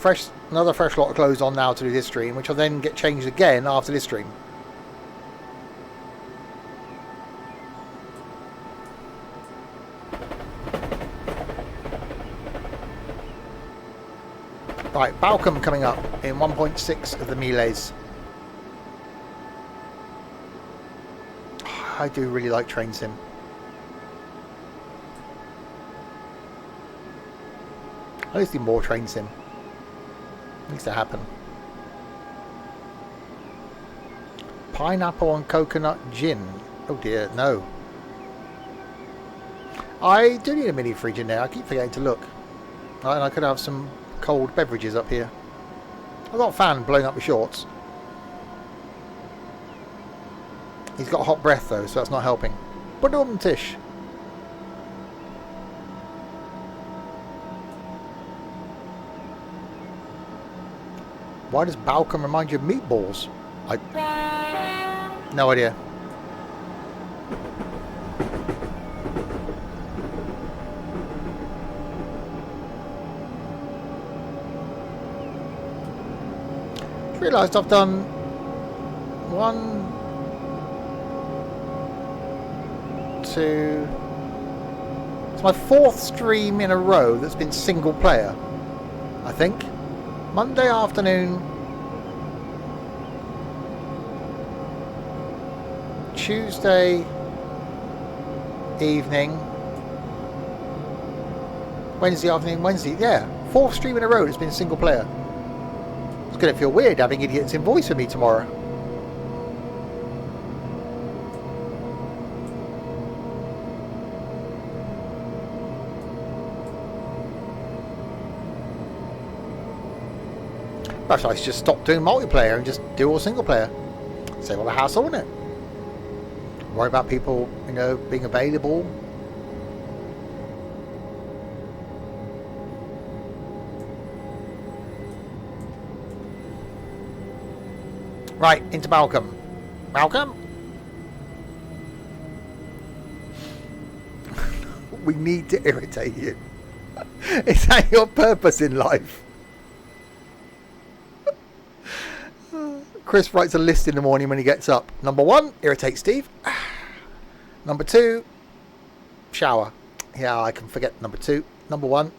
another fresh lot of clothes on now to do this stream, which I'll then get changed again after this stream. Right, Balcombe coming up in 1.6 of the melees. I do really like Train Sim. I need to do more Train Sim. Needs to happen. Pineapple and coconut gin. Oh dear, no. I do need a mini fridge in there. I keep forgetting to look. And I could have some cold beverages up here. I've got a fan blowing up my shorts. He's got hot breath though, so that's not helping. Tish. Why does Balcombe remind you of meatballs? No idea. Realised I've done 1, 2. It's my 4th stream in a row that's been single player, I think. Monday afternoon, Tuesday evening, Wednesday afternoon, yeah, 4th stream in a row that's been single player. It's going to feel weird having idiots in voice with me tomorrow. Perhaps I should just stop doing multiplayer and just do all single player. Save all the hassle, wouldn't it? Worry about people, you know, being available. Right, into Balcombe. Balcombe? We need to irritate you. Is that your purpose in life? Chris writes a list in the morning when he gets up. Number 1, irritate Steve. Number 2, shower. Yeah, I can forget number 2. Number 1,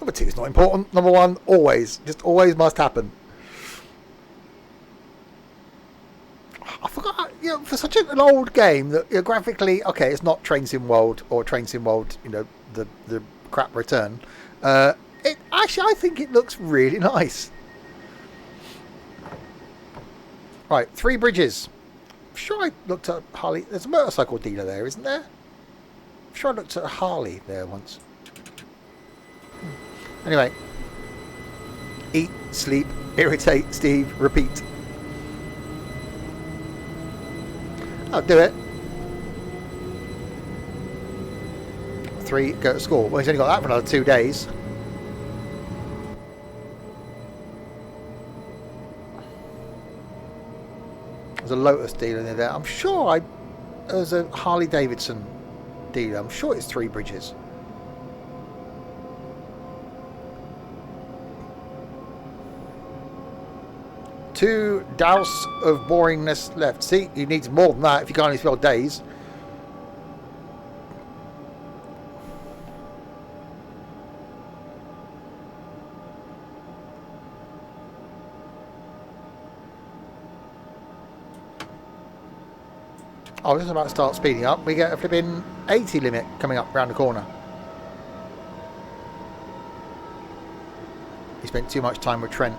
Number 2 is not important. Number 1, always. Just always must happen. I forgot, for such an old game that graphically, okay, it's not Train Sim World or Train Sim World, the crap return. I think it looks really nice. Right, 3 bridges. I'm sure I looked at Harley. There's a motorcycle dealer there, isn't there? I'm sure I looked at a Harley there once. Anyway. Eat, sleep, irritate, Steve, repeat. I'll do it. 3, go to school. Well, he's only got that for another 2 days. There's a Lotus dealer near there. I'm sure there's a Harley Davidson dealer. I'm sure it's 3 bridges. Two douse of boringness left. See, he needs more than that if you can't only spell days. I was just about to start speeding up. We get a flipping 80 limit coming up round the corner. He spent too much time with Trent.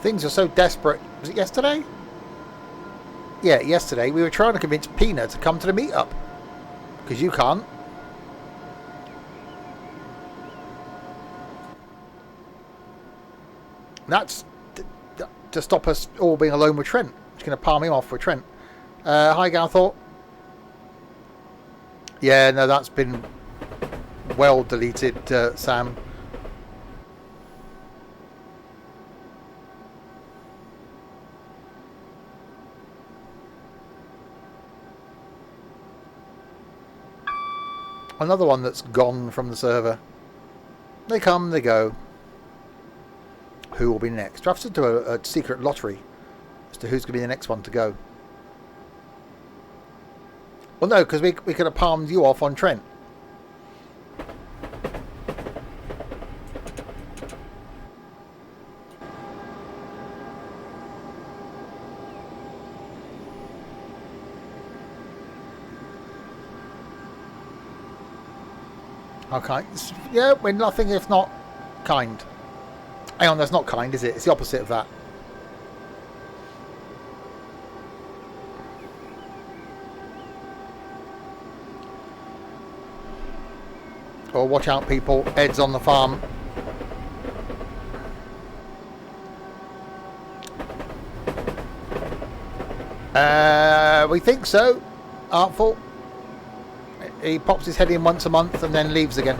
Things are so desperate. Was it yesterday? Yeah, yesterday. We were trying to convince Pina to come to the meetup. Because you can't. That's to stop us all being alone with Trent. Just going to palm him off with Trent. Hi, Galthorpe. Yeah, no, that's been well deleted, Sam. Another one that's gone from the server. They come, they go. Who will be next? Do I have to do a secret lottery as to who's going to be the next one to go? Well, no, because we could have palmed you off on Trent. Okay. Yeah, we're nothing if not kind. Hang on, that's not kind, is it? It's the opposite of that. Oh, watch out, people. Ed's on the farm. We think so. Artful. He pops his head in once a month and then leaves again.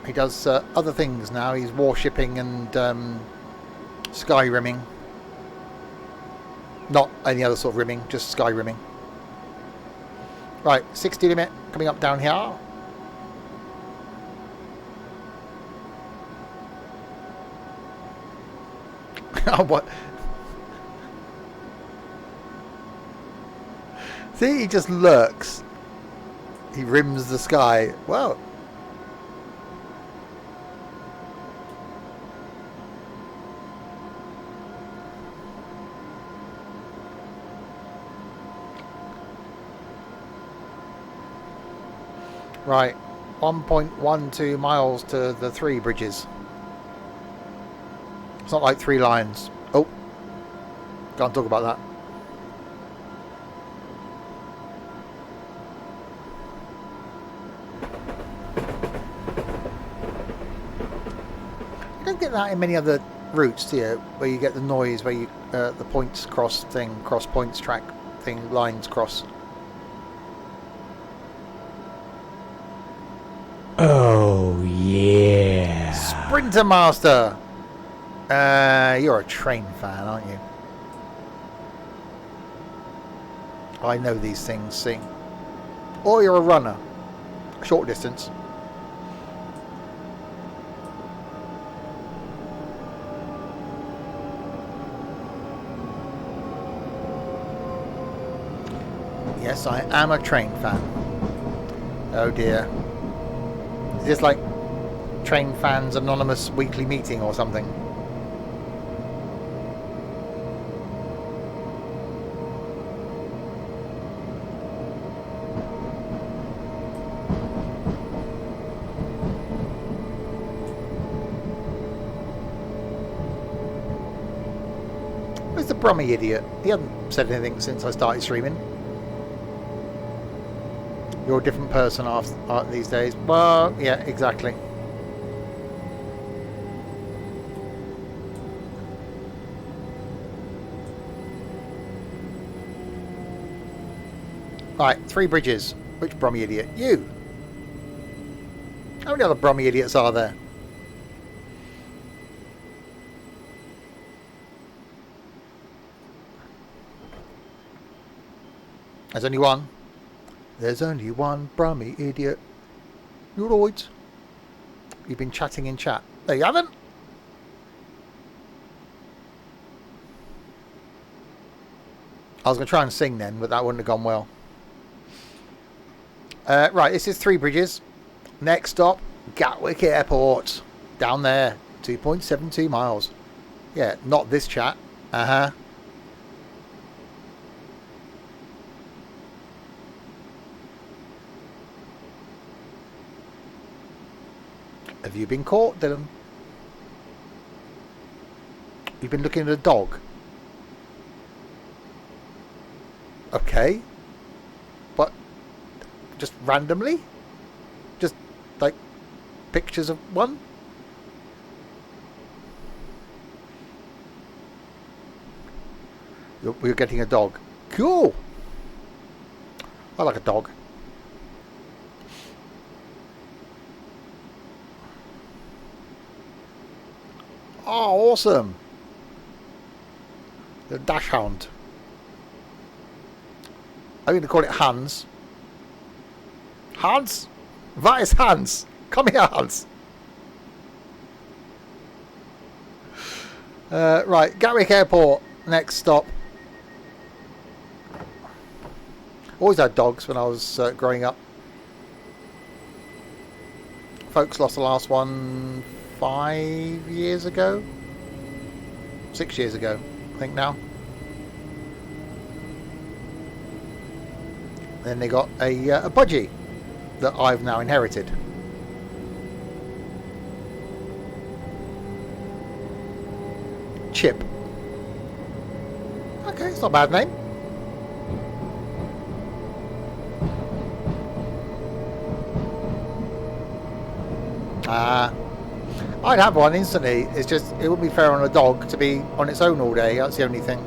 He does other things now. He's warshipping and sky rimming. Not any other sort of rimming, just sky rimming. Right, 60 limit coming up down here. Oh, what? See, he just lurks. He rims the sky. Well. Right, 1.12 miles to the 3 bridges. It's not like 3 lions. Oh, can't talk about that. You don't get that in many other routes, do you? Where you get the noise, where you the points cross thing, cross points track thing, lines cross. Oh, yeah. Sprinter Master. You're a train fan, aren't you? I know these things, see. Or you're a runner. Short distance. Yes, I am a train fan. Oh dear. Is this like Train Fans Anonymous weekly meeting or something? Where's the Brummy idiot? He hasn't said anything since I started streaming. You're a different person after these days. Well, yeah, exactly. Right, 3 bridges. Which Brummy idiot? You! How many other Brummy idiots are there? There's only one. There's only one Brummy idiot. You're right. You've been chatting in chat. No, you haven't? I was going to try and sing then, but that wouldn't have gone well. Right, this is 3 bridges. Next stop, Gatwick Airport. Down there, 2.72 miles. Yeah, not this chat. Uh-huh. Have you been caught, Dylan? You've been looking at a dog. Okay. But just randomly? Just like pictures of one? We're getting a dog. Cool. I like a dog. Oh, awesome. The dash hound. I'm going to call it Hans. Hans? That is Hans. Come here, Hans. Right, Gatwick Airport. Next stop. Always had dogs when I was growing up. Folks lost the last one 5 years ago. 6 years ago, I think now. Then they got a budgie that I've now inherited. Chip. Okay, it's not a bad name. I'd have one instantly. It's just, it wouldn't be fair on a dog to be on its own all day. That's the only thing.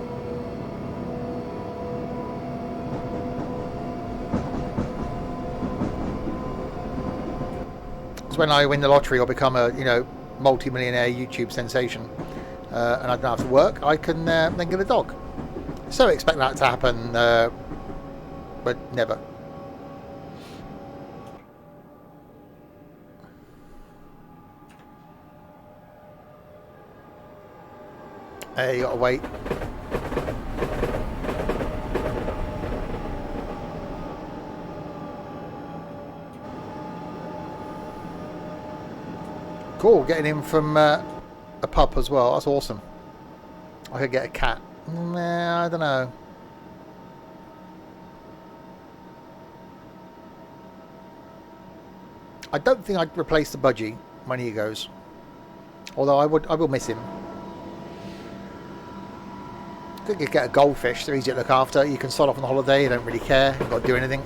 When I win the lottery or become a multi-millionaire YouTube sensation, and I don't have to work, I can then get a dog. So expect that to happen, but never. You gotta wait. Cool, getting him from a pup as well. That's awesome. I could get a cat. Nah, I don't know. I don't think I'd replace the budgie when he goes. Although I will miss him. Could get a goldfish. They're easy to look after. You can start off on the holiday. You don't really care. You've got to do anything.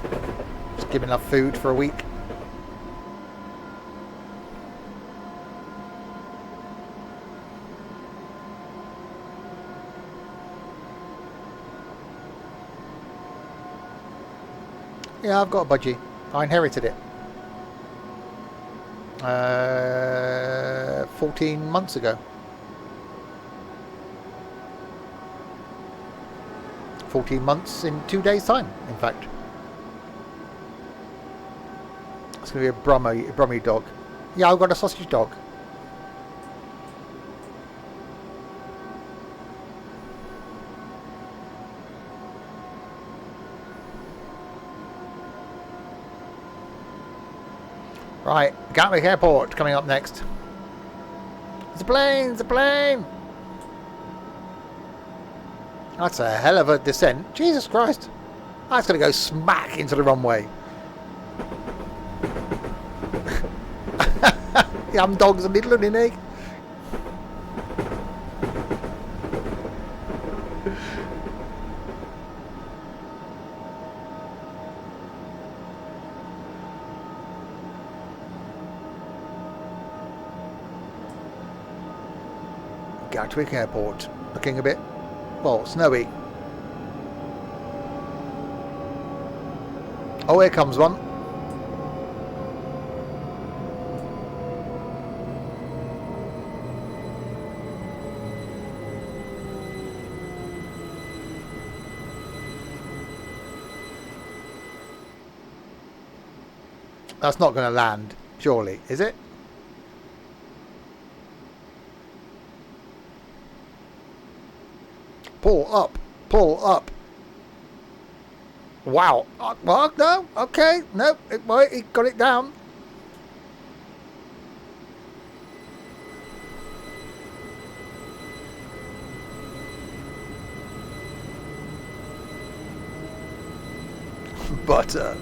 Just give him enough food for a week. Yeah, I've got a budgie. I inherited it 14 months ago. 14 months in 2 days' time, in fact. It's going to be a Brummy dog. Yeah, I've got a sausage dog. Right, Gatwick Airport coming up next. It's a plane, it's a plane! That's a hell of a descent. Jesus Christ. That's going to go smack into the runway. Yum dog's a little isn't he? Gatwick Airport. Looking a bit, well, snowy. Oh, here comes one. That's not going to land, surely, is it? Pull up, pull up. Wow. Well, no, okay, no, it got it down. Butter.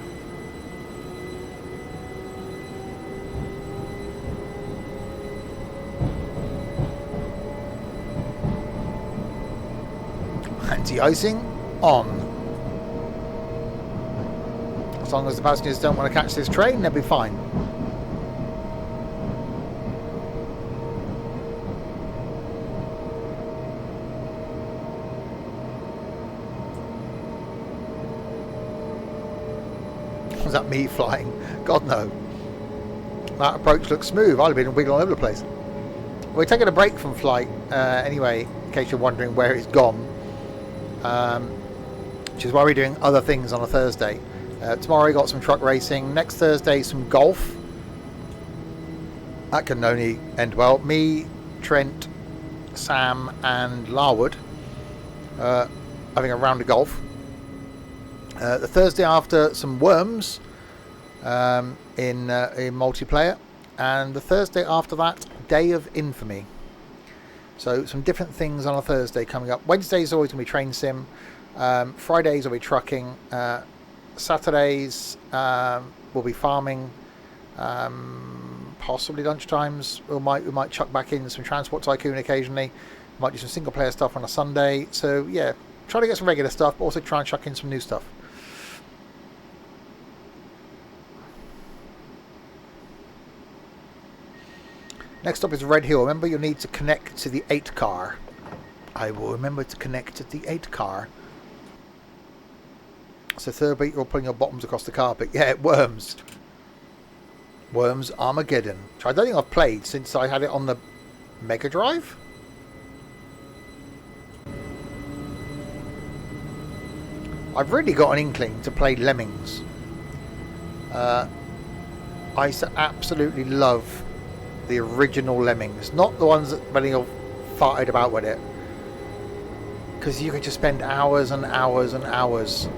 Anti-icing on. As long as the passengers don't want to catch this train, they'll be fine. Was that me flying? God no. That approach looks smooth. I'd have been wiggling all over the place. We're taking a break from flight anyway, in case you're wondering where it's gone. Which is why we're doing other things on a Thursday. Tomorrow we got some truck racing. Next Thursday some golf. That can only end well. Me, Trent, Sam and Larwood having a round of golf. The Thursday after some worms in multiplayer. And the Thursday after that, Day of Infamy. So some different things on a Thursday coming up. Wednesday's always going to be train sim. Fridays will be trucking. Saturdays will be farming. Possibly lunchtimes. We might chuck back in some Transport Tycoon occasionally. Might do some single player stuff on a Sunday. So yeah, try to get some regular stuff, but also try and chuck in some new stuff. Next up is Red Hill. Remember, you'll need to connect to the 8 car. I will remember to connect to the 8 car. So third beat, you're putting your bottoms across the carpet. Yeah, Worms. Worms Armageddon. Which I don't think I've played since I had it on the Mega Drive. I've really got an inkling to play Lemmings. I used to absolutely love the original Lemmings, not the ones that many have farted about with it, because you could just spend hours and hours and hours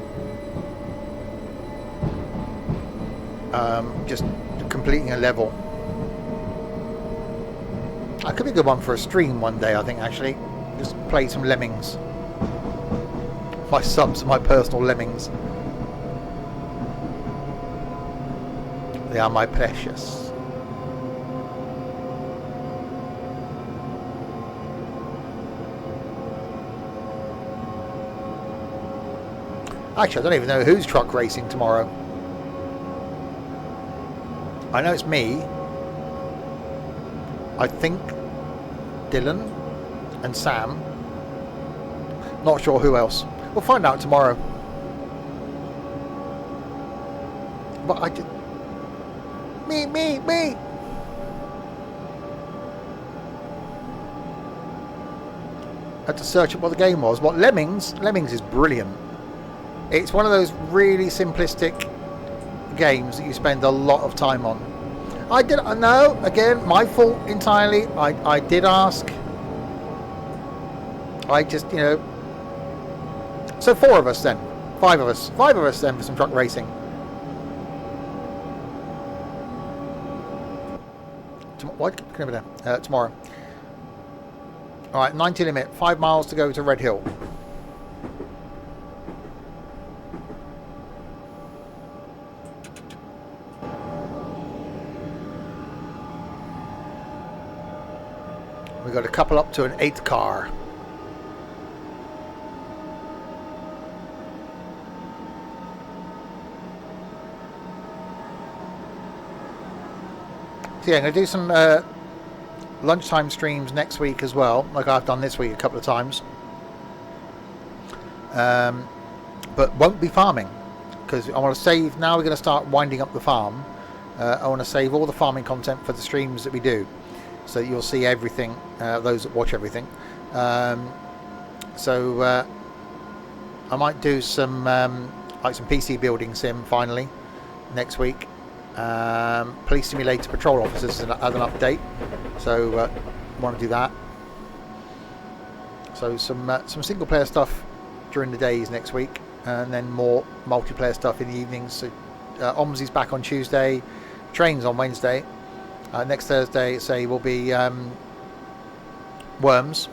just completing a level. That could be a good one for a stream one day, I think, actually. Just play some Lemmings. My subs, my personal Lemmings. They are my precious. Actually, I don't even know who's truck racing tomorrow. I know it's me. I think Dylan and Sam. Not sure who else. We'll find out tomorrow. But I just... Me! Had to search up what the game was. What, Lemmings? Lemmings is brilliant. It's one of those really simplistic games that you spend a lot of time on. I did, no, again, my fault entirely. I did ask. I just, you know. So 4 of us then. 5 of us. 5 of us then for some truck racing. What? Can I be there? Tomorrow. Alright, 90 limit. 5 miles to go to Red Hill. We got a couple up to an 8th car. So yeah, I'm going to do some lunchtime streams next week as well, like I've done this week a couple of times. But won't be farming, because I want to save. Now we're going to start winding up the farm. I want to save all the farming content for the streams that we do, so you'll see everything, those that watch everything. So I might do some like some PC building sim finally next week. Police simulator patrol officers as an update, so want to do that. So some single player stuff during the days next week, and then more multiplayer stuff in the evenings. So OMSI's back on Tuesday, trains on Wednesday. Next Thursday, say, will be Worms.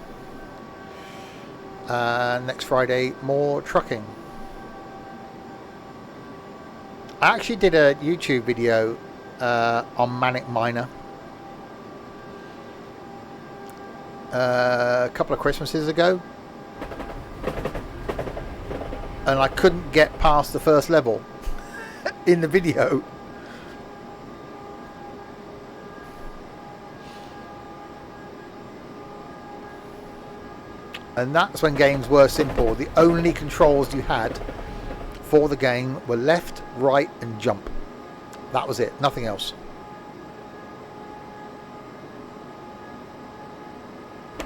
Next Friday, more trucking. I actually did a YouTube video on Manic Miner a couple of Christmases ago, and I couldn't get past the first level in the video. And that's when games were simple. The only controls you had for the game were left, right and jump. That was it, nothing else.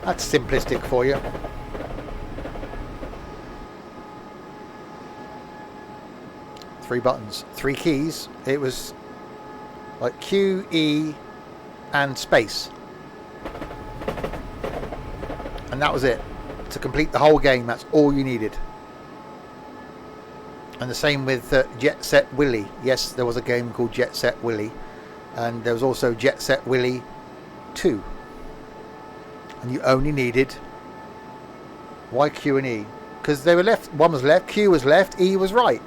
That's simplistic for you. Three buttons, 3 keys. It was like Q, E and space, and that was it. To complete the whole game, that's all you needed. And the same with Jet Set Willy. Yes, there was a game called Jet Set Willy, and there was also Jet Set Willy 2. And you only needed Y, Q and E, because they were left. One was left, Q was left, E was right.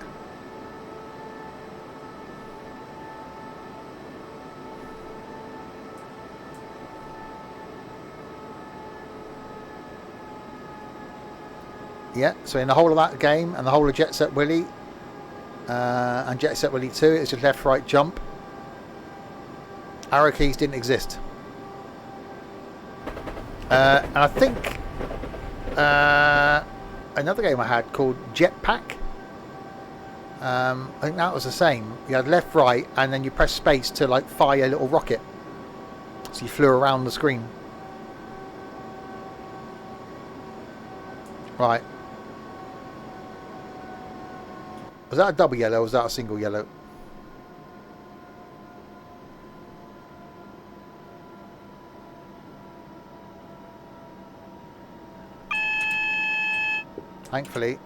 Yeah, so in the whole of that game and the whole of Jet Set Willy and Jet Set Willy 2, it's just left, right, jump. Arrow keys didn't exist. And I think another game I had called Jetpack, I think that was the same. You had left, right, and then you press space to like fire a little rocket. So you flew around the screen. Right. Was that a double yellow or was that a single yellow? Thankfully,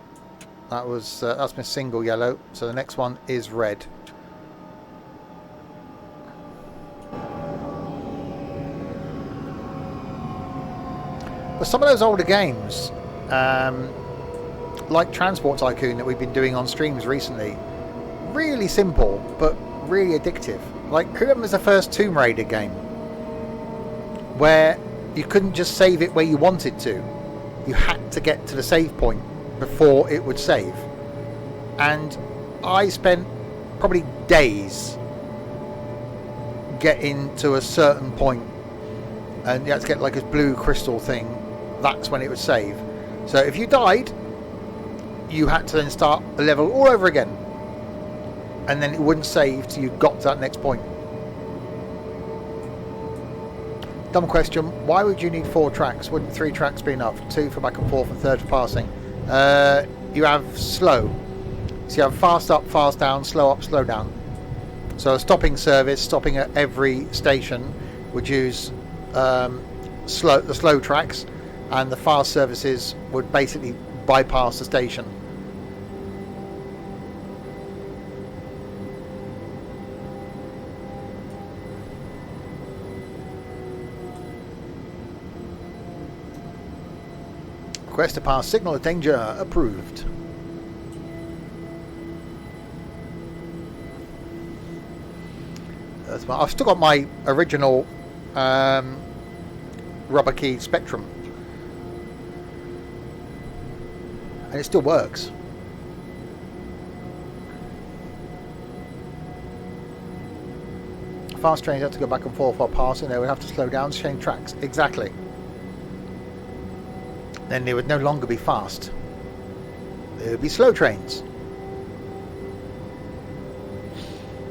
that's my single yellow. So the next one is red. But some of those older games, like Transport Tycoon that we've been doing on streams recently, really simple but really addictive. Like, who remembers the first Tomb Raider game where you couldn't just save it where you wanted to? You had to get to the save point before it would save. And I spent probably days getting to a certain point, and you had to get like a blue crystal thing. That's when it would save. So if you died, you had to then start a level all over again, and then it wouldn't save till you got to that next point. Dumb question, why would you need 4 tracks? Wouldn't 3 tracks be enough? 2 for back and forth and 3rd for passing. You have slow, so you have fast up, fast down, slow up, slow down. So a stopping service stopping at every station would use the slow tracks, and the fast services would basically bypass the station. Request to pass signal of danger approved. I've still got my original rubber keyed Spectrum, and it still works. Fast trains have to go back and forth while passing. They would have to slow down to change tracks. Exactly. Then they would no longer be fast. They would be slow trains.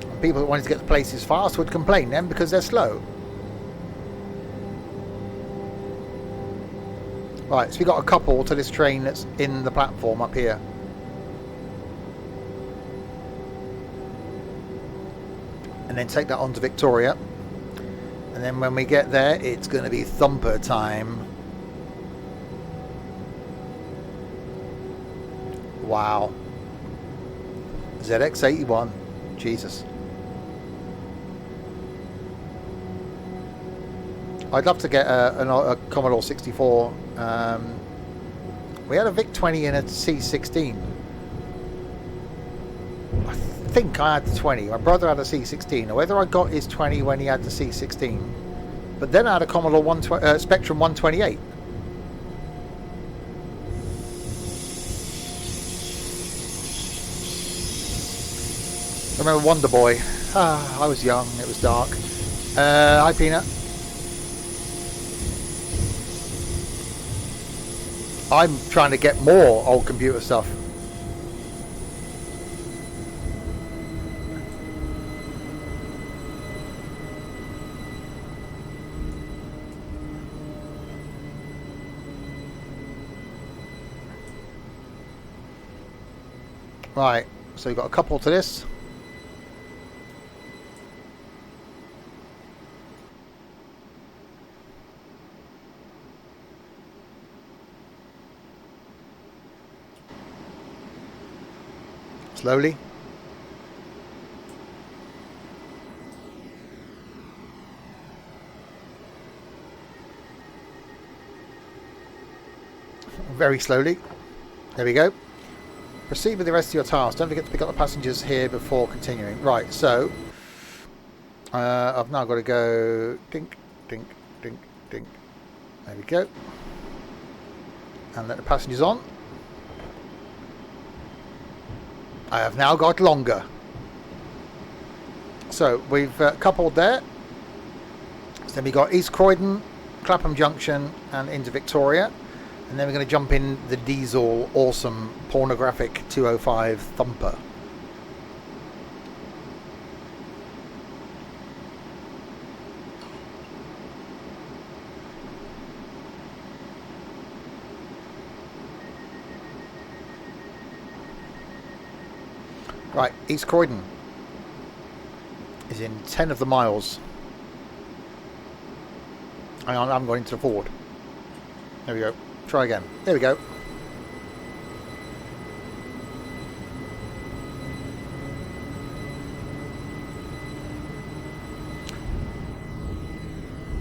And people that wanted to get to places fast would complain then because they're slow. Right, so we got a couple to this train that's in the platform up here. And then take that on to Victoria. And then when we get there, it's going to be Thumper time. Wow. ZX81. Jesus. I'd love to get a Commodore 64. We had a VIC-20 and a C16. I think I had the 20. My brother had a C16. Whether I got his 20 when he had the C16. But then I had a Commodore Spectrum 128. I remember Wonder Boy. I was young. It was dark. Hi, Peanut. I'm trying to get more old computer stuff. Right, so you've got a couple to this. Slowly. Very slowly. There we go. Proceed with the rest of your task. Don't forget to pick up the passengers here before continuing. Right, so I've now got to go dink, dink, dink, dink. There we go. And let the passengers on. I have now got longer. So we've coupled there. So then we got East Croydon, Clapham Junction, and into Victoria. And then we're going to jump in the diesel, awesome, pornographic 205 Thumper. Right, East Croydon is in 10 of the miles. Hang on, I haven't got into the forward. There we go. Try again. There we go.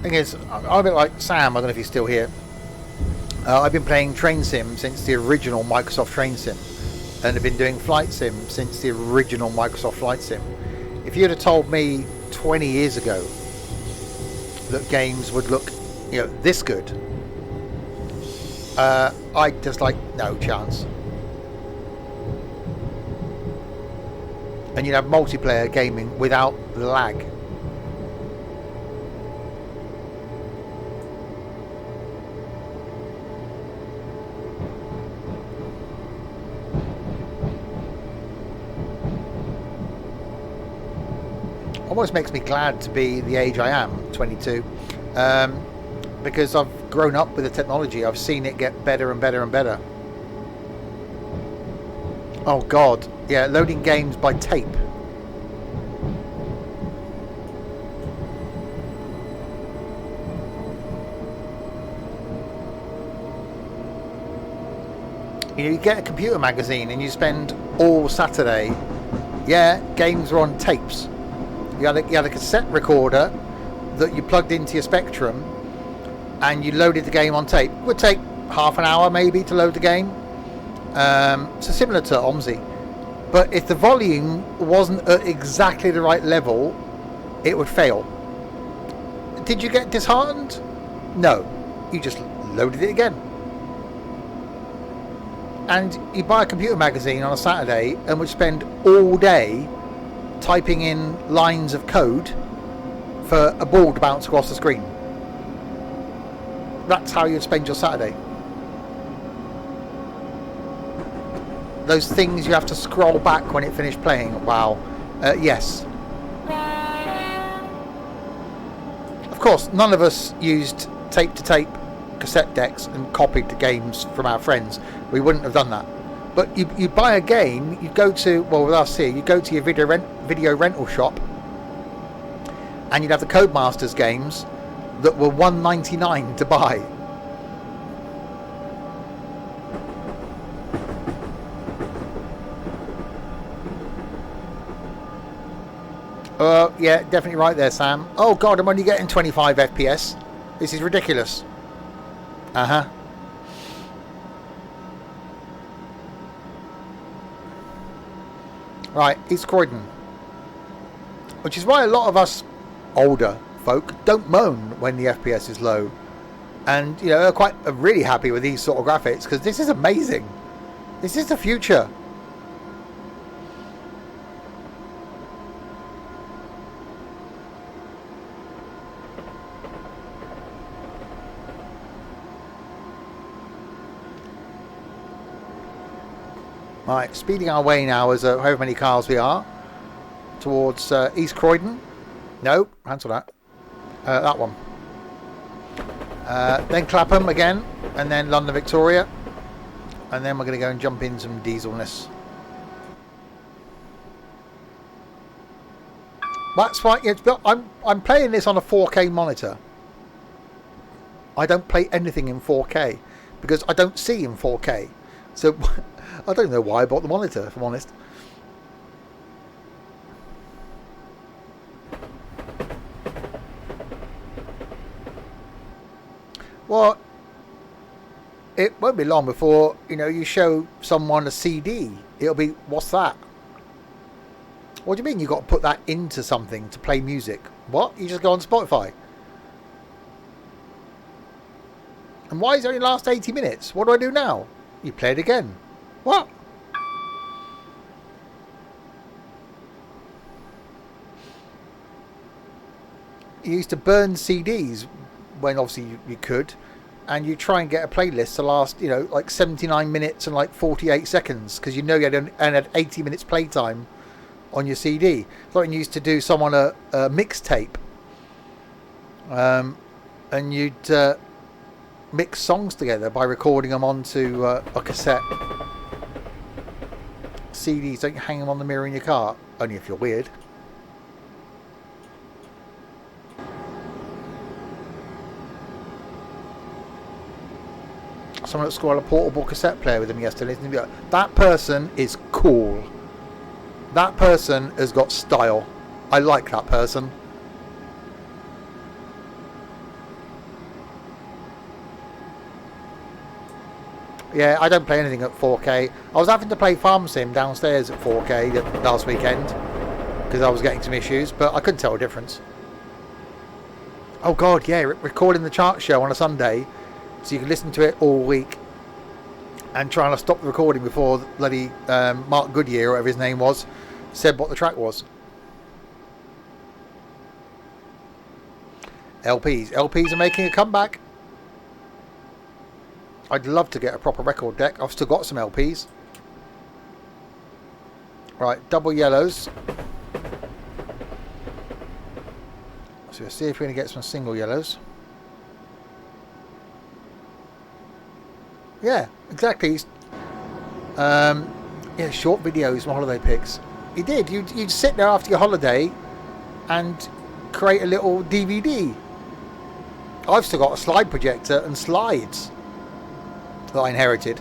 Thing is, I'm a bit like Sam. I don't know if he's still here. I've been playing Train Sim since the original Microsoft Train Sim. And have been doing Flight Sim since the original Microsoft Flight Sim. If you'd have told me 20 years ago that games would look, this good, I'd just like, no chance. And you'd have multiplayer gaming without lag. Almost makes me glad to be the age I am, 22, because I've grown up with the technology. I've seen it get better and better and better. Oh God, yeah, loading games by tape. You get a computer magazine and you spend all Saturday, games are on tapes. You had a cassette recorder that you plugged into your Spectrum and you loaded the game on tape. It would take half an hour maybe to load the game. So similar to OMSI. But if the volume wasn't at exactly the right level, it would fail. Did you get disheartened? No. You just loaded it again. And you buy a computer magazine on a Saturday and would spend all day typing in lines of code for a ball to bounce across the screen. That's how you'd spend your Saturday. Those things you have to scroll back when it finished playing. Wow. Yes. Of course, none of us used tape-to-tape cassette decks and copied the games from our friends. We wouldn't have done that. But you buy a game, you go to, well, with us here, you go to your video rental shop, and you'd have the Codemasters games that were $1.99 to buy. Yeah, definitely right there, Sam. Oh God, I'm only getting 25 FPS. This is ridiculous. Uh-huh. Right, East Croydon. Which is why a lot of us older folk don't moan when the FPS is low. And, you know, are really happy with these sort of graphics, because this is amazing. This is the future. Right, speeding our way now as however many cars we are towards East Croydon. No, cancel that. That one. Then Clapham again, and then London Victoria, and then we're going to go and jump in some dieselness. That's fine. I'm playing this on a 4K monitor. I don't play anything in 4K because I don't see in 4K. So I don't know why I bought the monitor, if I'm honest. Well, it won't be long before, you know, you show someone a CD. It'll be, what's that? What do you mean you got to put that into something to play music? What? You just go on Spotify. And why does it only last 80 minutes? What do I do now? You play it again. What? You used to burn CDs when obviously you could, and you try and get a playlist to last, you know, like 79 minutes and like 48 seconds, because you know you had 80 minutes playtime on your CD. It's like you used to do someone a mixtape, and you'd mix songs together by recording them onto a cassette. CDs, don't you hang them on the mirror in your car? Only if you're weird. Someone at school had a portable cassette player with them yesterday. That person is cool. That person has got style. I like that person. Yeah, I don't play anything at 4K. I was having to play Farm Sim downstairs at 4K last weekend because I was getting some issues, but I couldn't tell the difference. Oh God, yeah, recording the chart show on a Sunday so you can listen to it all week and trying to stop the recording before bloody Mark Goodyear, or whatever his name was, said what the track was. LPs are making a comeback. I'd love to get a proper record deck. I've still got some LPs. Right, double yellows. So we'll see if we're going to get some single yellows. Yeah, exactly. Yeah, short videos, my holiday pics. You did. You'd sit there after your holiday and create a little DVD. I've still got a slide projector and slides that I inherited.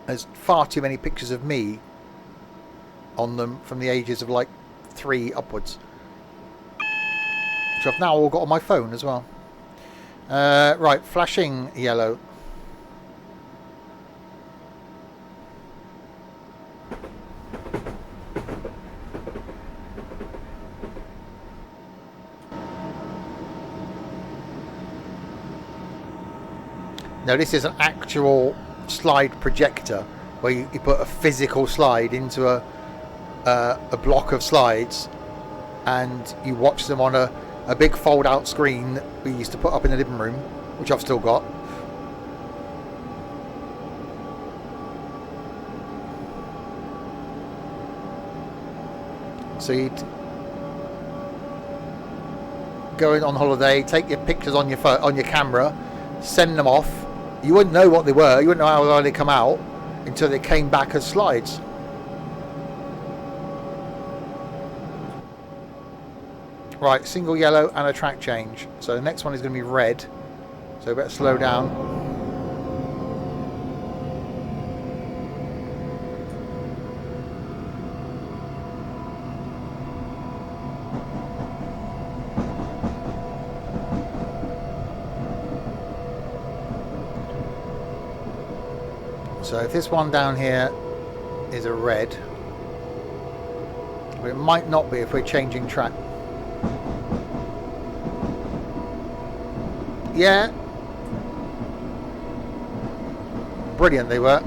There's far too many pictures of me on them from the ages of like 3 upwards. which I've now all got on my phone as well. Right, flashing yellow. Now this is an actual slide projector where you put a physical slide into a block of slides and you watch them on a big fold out screen that we used to put up in the living room, which I've still got. So you'd go in on holiday, take your pictures on your phone, on your camera, send them off. You wouldn't know what they were, you wouldn't know how they come out until they came back as slides. Right, single yellow and a track change. So the next one is going to be red. So better slow down. So if this one down here is a red, but it might not be if we're changing track. Yeah. Brilliant they were.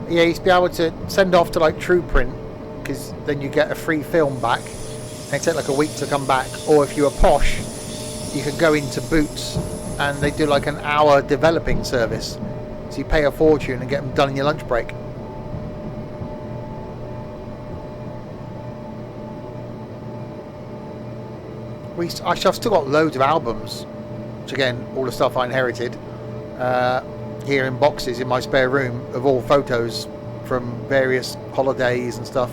Yeah, you used to be able to send off to like TruePrint, because then you get a free film back and it take like a week to come back. Or if you were posh, you could go into Boots and they do like an hour developing service, so you pay a fortune and get them done in your lunch break. I've still got loads of albums, which again, all the stuff I inherited, here in boxes in my spare room of all photos from various holidays and stuff.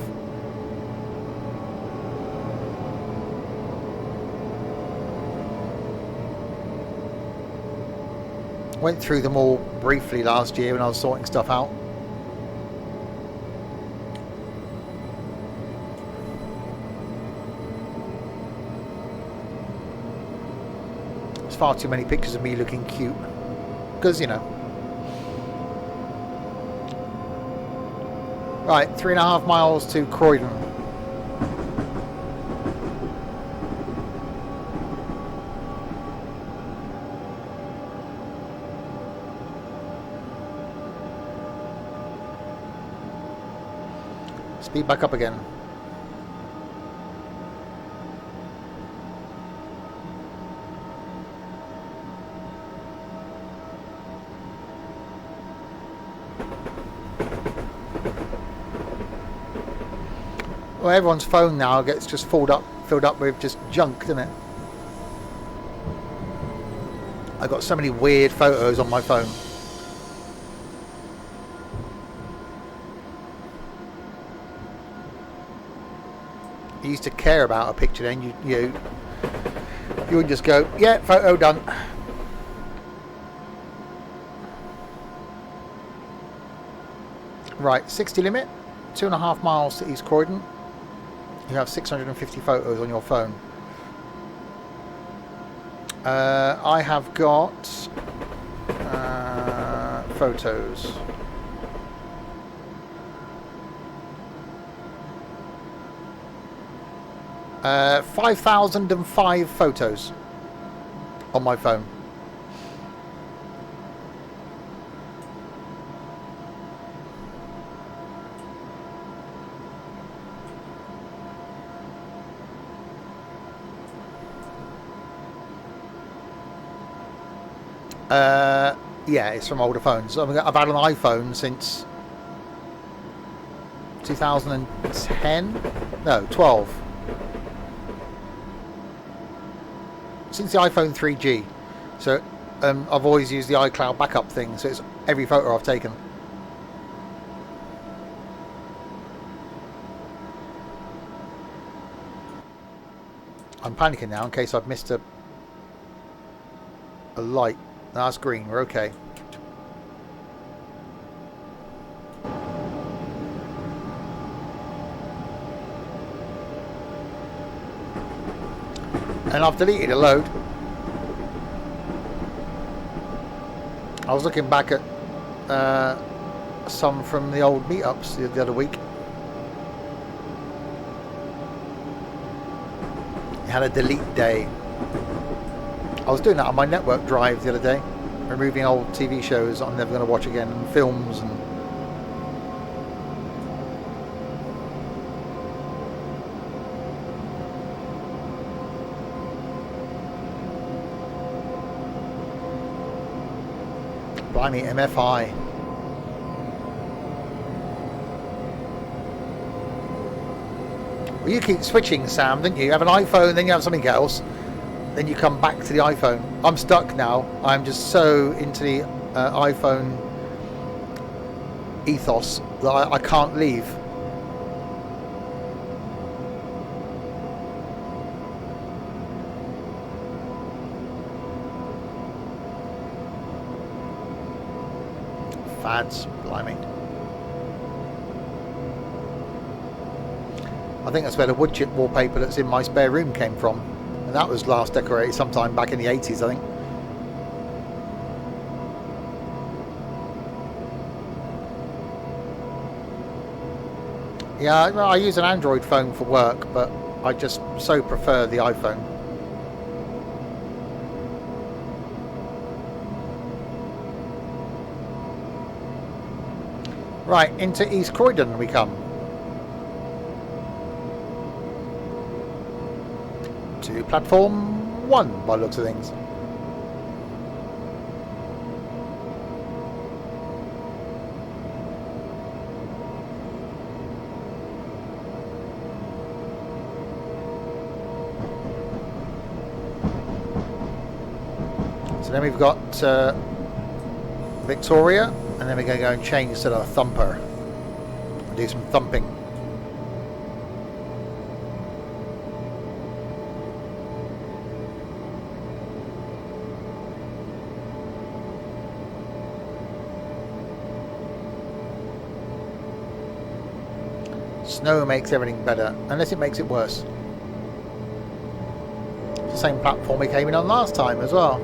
Went through them all briefly last year when I was sorting stuff out. There's far too many pictures of me looking cute, because you know. Right, 3.5 miles to Croydon. Speed back up again. Well, everyone's phone now gets just filled up with just junk, doesn't it? I've got so many weird photos on my phone. You used to care about a picture, then you would just go, yeah, photo done. Right, 60 limit, 2.5 miles to East Croydon. You have 650 photos on your phone. I have got photos. Uh, 5,005 photos on my phone. Yeah, it's from older phones. I've had an iPhone since 2010? No, 12. Since the iPhone 3G. So I've always used the iCloud backup thing, so it's every photo I've taken. I'm panicking now in case I've missed a a light. No, that's green. We're okay. And I've deleted a load. I was looking back at some from the old meetups the other week. You had a delete day. I was doing that on my network drive the other day, removing old TV shows I'm never going to watch again, and films and blimey, MFI. Well, you keep switching, Sam, don't you? You have an iPhone, then you have something else, then you come back to the iPhone. I'm stuck now. I'm just so into the iPhone ethos that I can't leave. Fads, blimey. I think that's where the wood chip wallpaper that's in my spare room came from. And that was last decorated sometime back in the 80s, I think. Yeah, I use an Android phone for work, but I just so prefer the iPhone. Right, into East Croydon we come. To platform 1 by the looks of things. So then we've got Victoria, and then we're going to go and change to the Thumper and do some thumping. Snow makes everything better, unless it makes it worse. It's the same platform we came in on last time as well.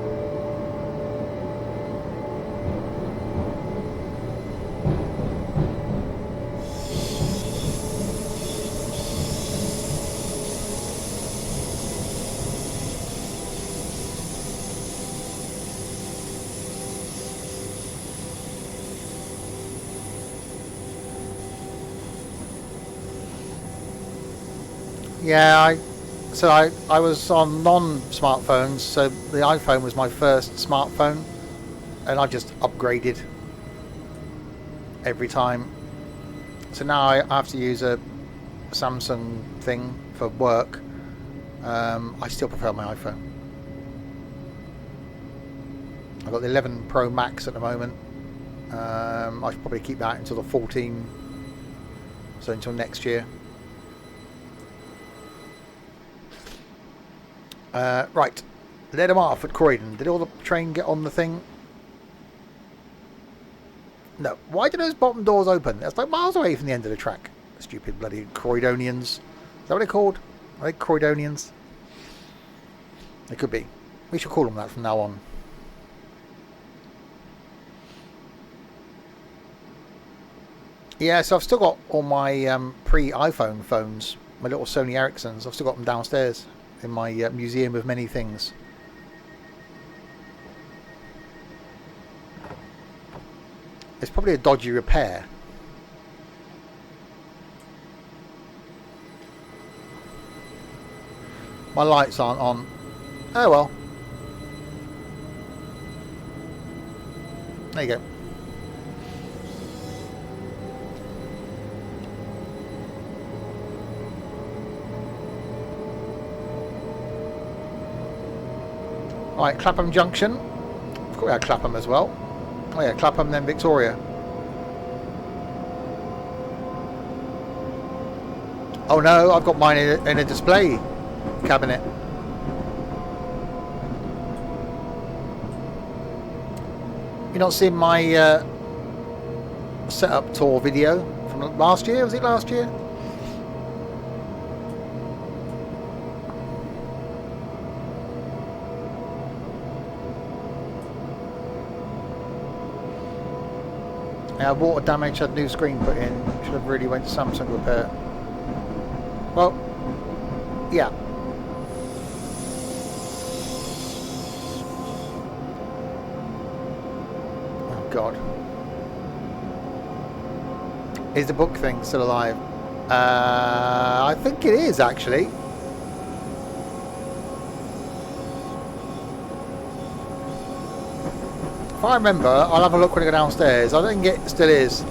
Yeah, I was on non-smartphones, so the iPhone was my first smartphone, and I just upgraded every time. So now I have to use a Samsung thing for work. I still prefer my iPhone. I've got the 11 Pro Max at the moment. I should probably keep that until the 14, so until next year. Right, let them off at Croydon. Did all the train get on the thing? No. Why do those bottom doors open? That's like miles away from the end of the track. Stupid bloody Croydonians. Is that what they're called? Are they Croydonians? They could be. We should call them that from now on. Yeah, so I've still got all my pre-iPhone phones, my little Sony Ericssons. I've still got them downstairs in my museum of many things. It's probably a dodgy repair. My lights aren't on. Oh well. There you go. Right, Clapham Junction. Of course we had Clapham as well. Oh yeah, Clapham, then Victoria. Oh no, I've got mine in a display cabinet. You not seen my setup tour video from last year? Was it last year? Yeah, water damage, had new screen put in. Should have really went to Samsung repair. Well, yeah. Oh God. Is the book thing still alive? I think it is actually. If I remember, I'll have a look when I go downstairs. I think it still is.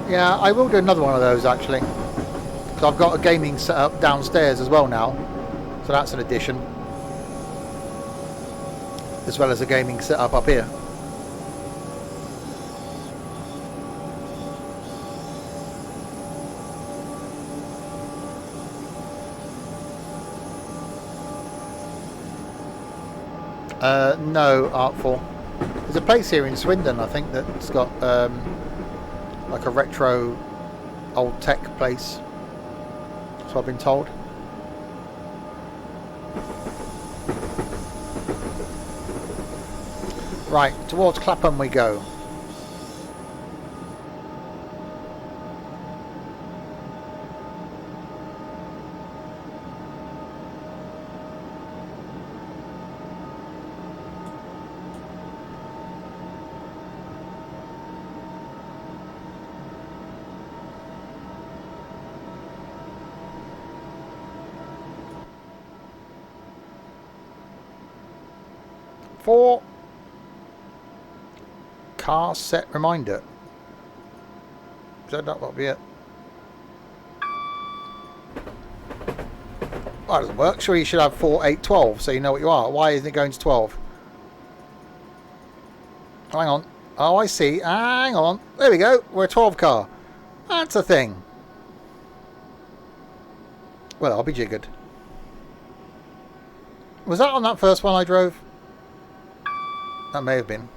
Yeah, I will do another one of those actually. Because I've got a gaming setup downstairs as well now. So that's an addition. As well as a gaming setup up here. No, Artful. There's a place here in Swindon, I think, that's got like a retro old tech place. That's what I've been told. Right, towards Clapham we go. For car set reminder. Is that not what we it? That doesn't work. Sure, you should have 4, 8, 12 so you know what you are. Why isn't it going to 12? Hang on. Oh, I see. Hang on. There we go. We're a 12 car. That's a thing. Well, I'll be jiggered. Was that on that first one I drove? That may have been.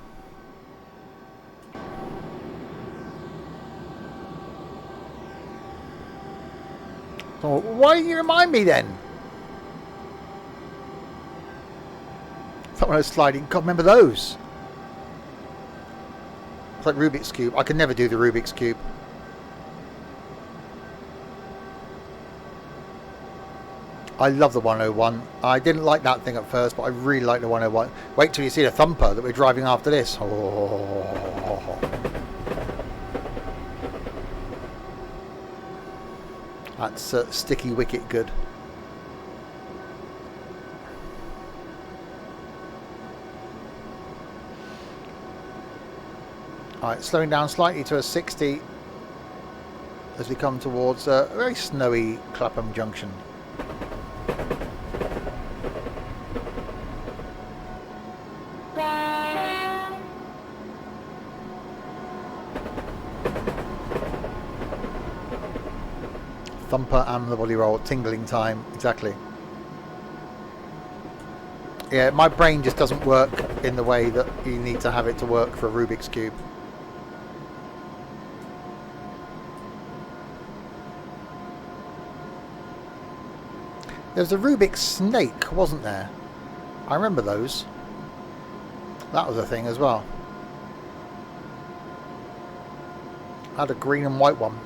So why didn't you remind me then? Thought I was sliding. God, remember those? It's like Rubik's Cube. I can never do the Rubik's Cube. I love the 101. I didn't like that thing at first, but I really like the 101. Wait till you see the Thumper that we're driving after this. Oh. That's sticky wicket good. Alright, slowing down slightly to a 60 as we come towards a very snowy Clapham Junction. Thumper and the body roll, tingling time, exactly. Yeah, my brain just doesn't work in the way that you need to have it to work for a Rubik's Cube. There was a Rubik's snake, wasn't there? I remember those. That was a thing as well. I had a green and white one.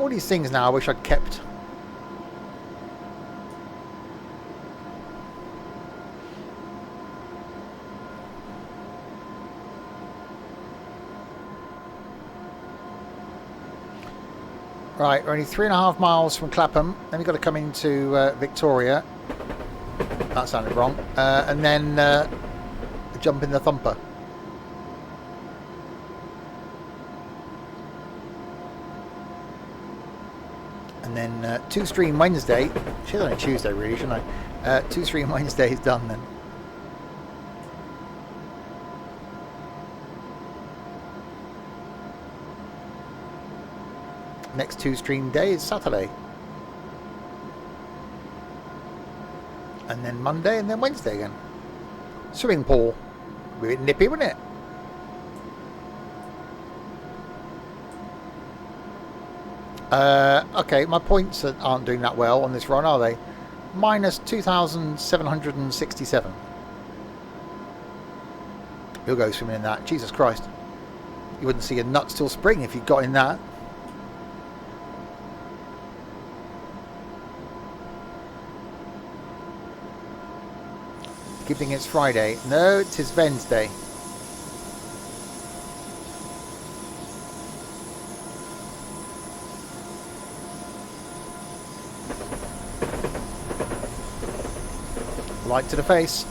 All these things now I wish I'd kept. Right, we're only 3.5 miles from Clapham. Then we've got to come into Victoria. That sounded wrong. And then jump in the Thumper. And then Two Stream Wednesday. She's on a Tuesday, really, shouldn't I? Two Stream Wednesday is done then. Next 2 stream day is Saturday. And then Monday and then Wednesday again. Swimming pool. Be a bit nippy, wouldn't it? Okay, my points aren't doing that well on this run, are they? Minus 2,767. You'll go swimming in that. Jesus Christ. You wouldn't see a nut till spring if you got in that. Keep thinking it's Friday. No, it is Wednesday. Light to the face.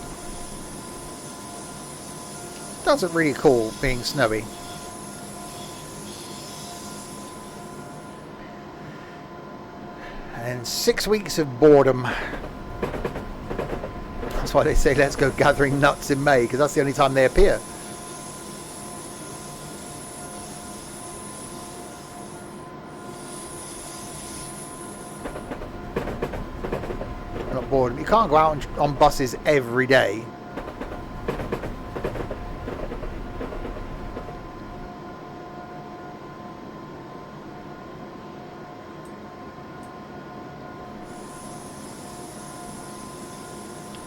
Doesn't really cool being snowy. And 6 weeks of boredom. That's why they say let's go gathering nuts in May, because that's the only time they appear. I'm not bored. You can't go out on buses every day.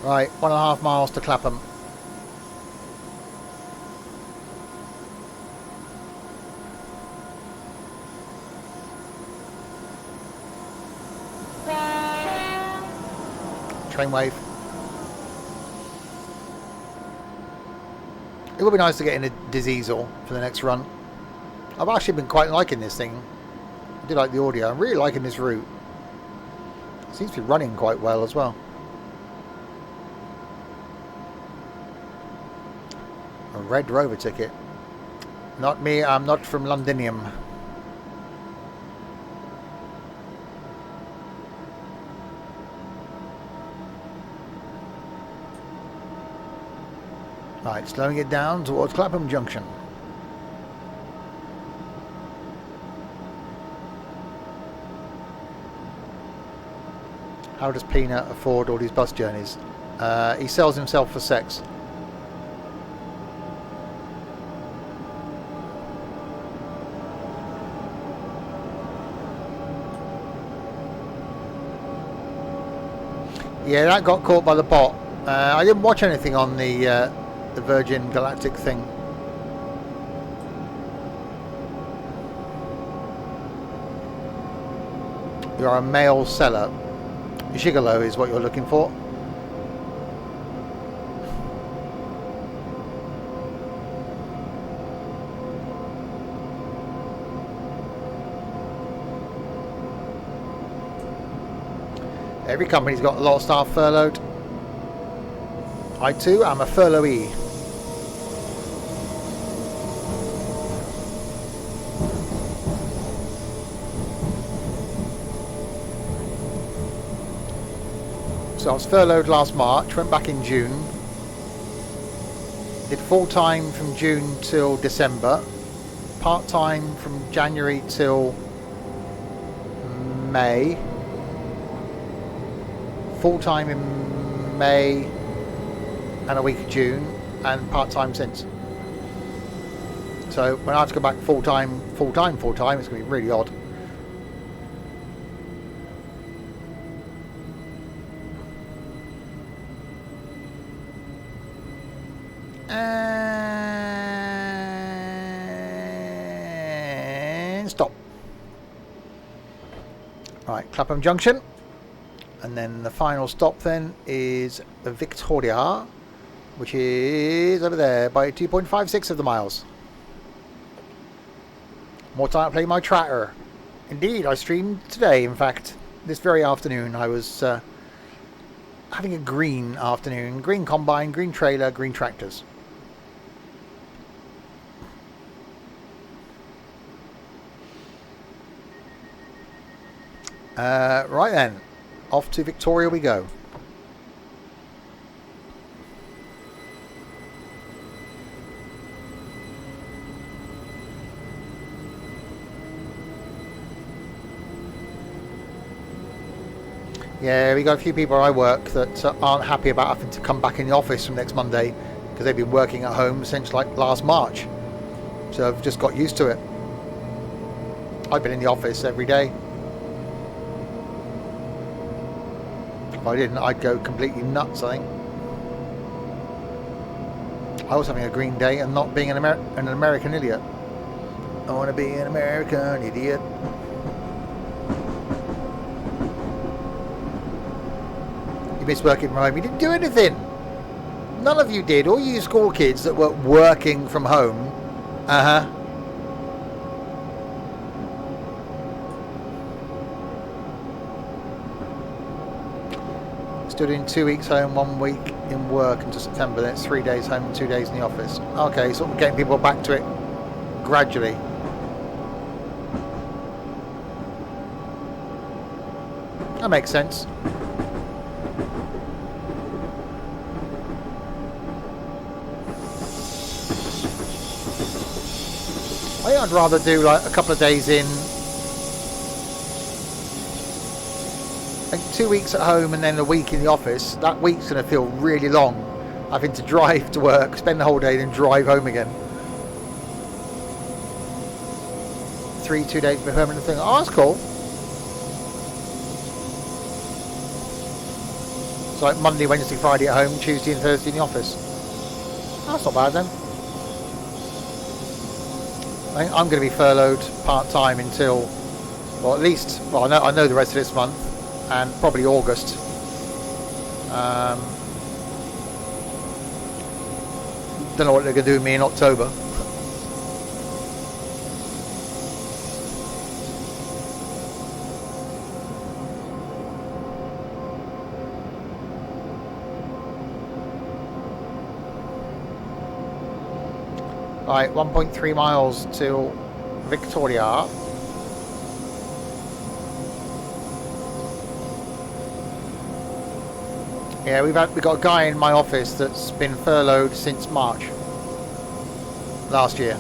Right, 1.5 miles to Clapham. Train wave. It would be nice to get in a diesel for the next run. I've actually been quite liking this thing. I do like the audio. I'm really liking this route. It seems to be running quite well as well. A Red Rover ticket. Not me, I'm not from Londinium. Right, slowing it down towards Clapham Junction. How does Peanut afford all these bus journeys? He sells himself for sex. Yeah, that got caught by the bot. I didn't watch anything on the Virgin Galactic thing. You are a male seller. Gigolo is what you're looking for. Every company's got a lot of staff furloughed. I too am a furloughed. So I was furloughed last March, went back in June. Did full time from June till December. Part time from January till May. Full time in May and a week of June, and part time since. So when I have to go back full time, it's going to be really odd. And stop. Right, Clapham Junction. And then the final stop then is Victoria, which is over there by 2.56 of the miles. More time to play my tractor. Indeed, I streamed today, in fact. This very afternoon I was having a green afternoon. Green combine, green trailer, green tractors. Right then. Off to Victoria we go. Yeah, we got a few people I work that aren't happy about having to come back in the office from next Monday because they've been working at home since like last March. So I've just got used to it. I've been in the office every day. If I didn't, I'd go completely nuts, I think. I was having a green day and not being an American idiot. I want to be an American idiot. You missed working from home. You didn't do anything. None of you did. All you school kids that were working from home. Still doing 2 weeks home, 1 week in work until September. Then it's 3 days home and 2 days in the office. Okay, sort of getting people back to it gradually. That makes sense. I think I'd rather do like a couple of days in, like 2 weeks at home and then a week in the office. That week's going to feel really long, having to drive to work, spend the whole day, then drive home again. 2 days for a permanent thing. Oh, that's cool. So like Monday, Wednesday, Friday at home, Tuesday and Thursday in the office. That's not bad then. I think I'm going to be furloughed part-time until, well, at least, well, I know the rest of this month and probably August. Don't know what they're going to do with me in October. Right, 1.3 miles to Victoria. Yeah, we've got a guy in my office that's been furloughed since March last year,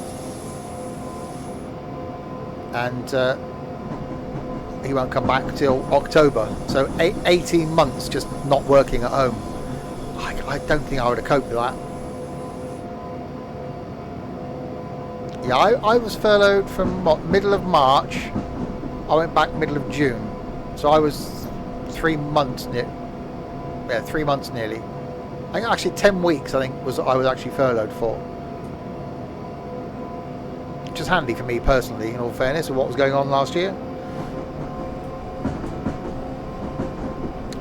and he won't come back till October. So 18 months just not working at home. I don't think I would have coped with that. Yeah, I was furloughed from middle of March. I went back middle of June, so I was 3 months nearly. I think actually 10 weeks. I was actually furloughed for, which is handy for me personally. In all fairness, with what was going on last year,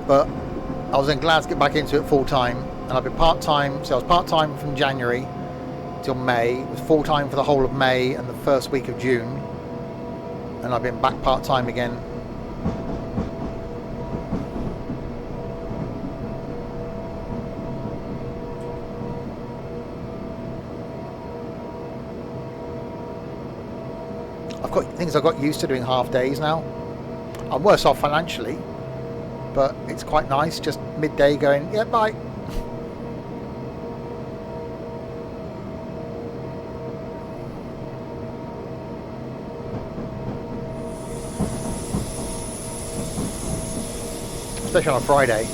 but I was then glad to get back into it full time, and I've been part time. So I was part time from January till May. It was full time for the whole of May and the first week of June, and I've been back part time again. I've got things I got used to doing half days now. I'm worse off financially, but it's quite nice just midday going, yeah, bye. Especially on a Friday.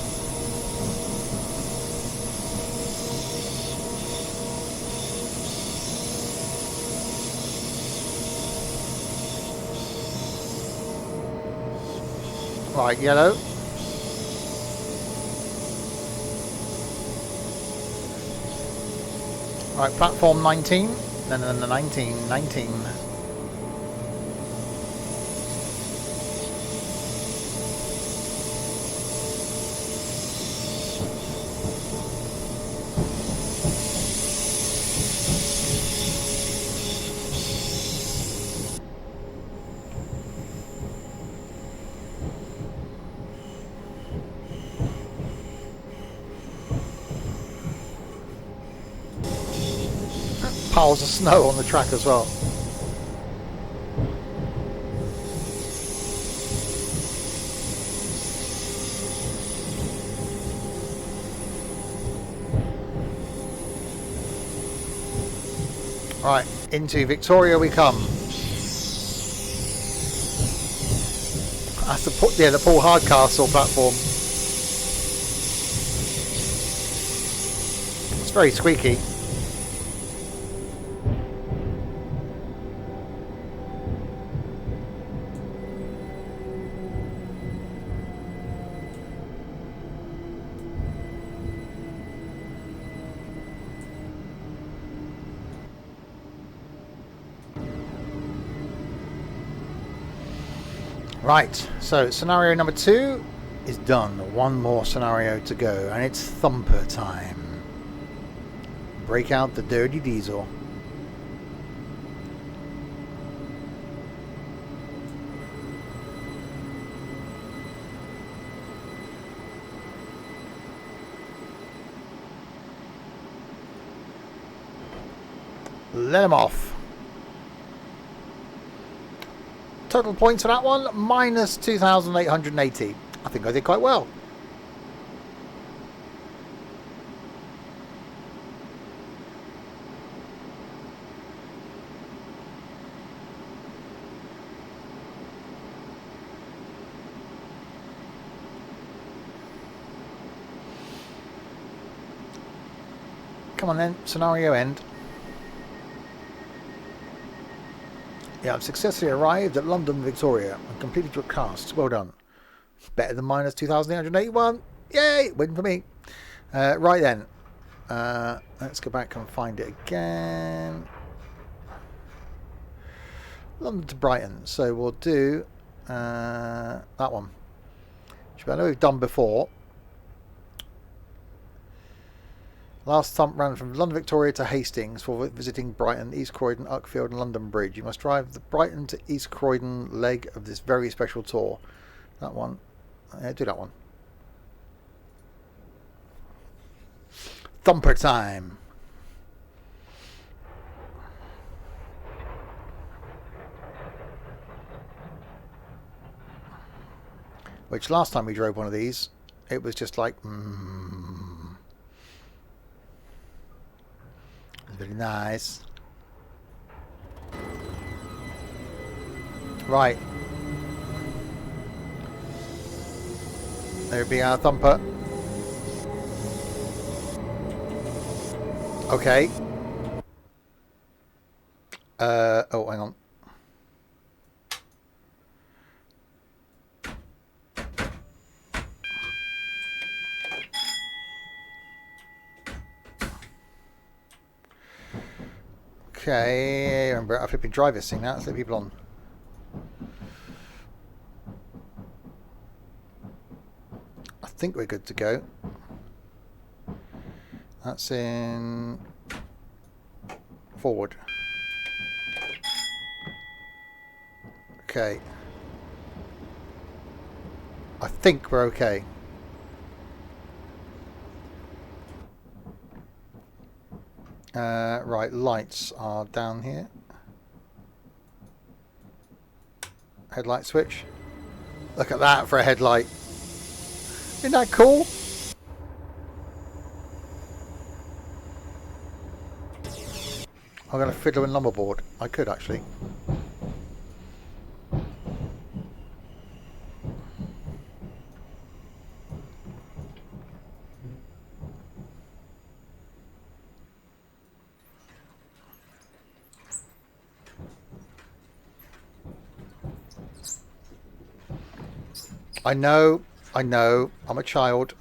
Right, yellow. Right, platform 19. Then the 19. Piles of snow on the track as well. Right, into Victoria we come. That's the Paul Hardcastle platform. It's very squeaky. Right, so scenario number 2 is done. One more scenario to go, and it's Thumper time. Break out the dirty diesel. Let him off. Total points for that one, minus 2,880. I think I did quite well. Come on then, scenario end. Yeah, I've successfully arrived at London Victoria and completed your cast. Well done. Better than minus 2,881. Yay! Win for me. Right then. Let's go back and find it again. London to Brighton. So we'll do that one. Which I know we've done before. Last Thump ran from London Victoria to Hastings for visiting Brighton, East Croydon, Uckfield and London Bridge. You must drive the Brighton to East Croydon leg of this very special tour. That one. Yeah, do that one. Thumper time. Which last time we drove one of these, it was just like... Very nice. Right. There be our Thumper. Okay. Oh, hang on. Okay, remember I flipping drive this thing now. Let's let people on. I think we're good to go. That's in forward. Okay. I think we're okay. Right, lights are down here. Headlight switch. Look at that for a headlight. Isn't that cool? I'm going to fiddle in lumberboard. I could actually. I know, I'm a child.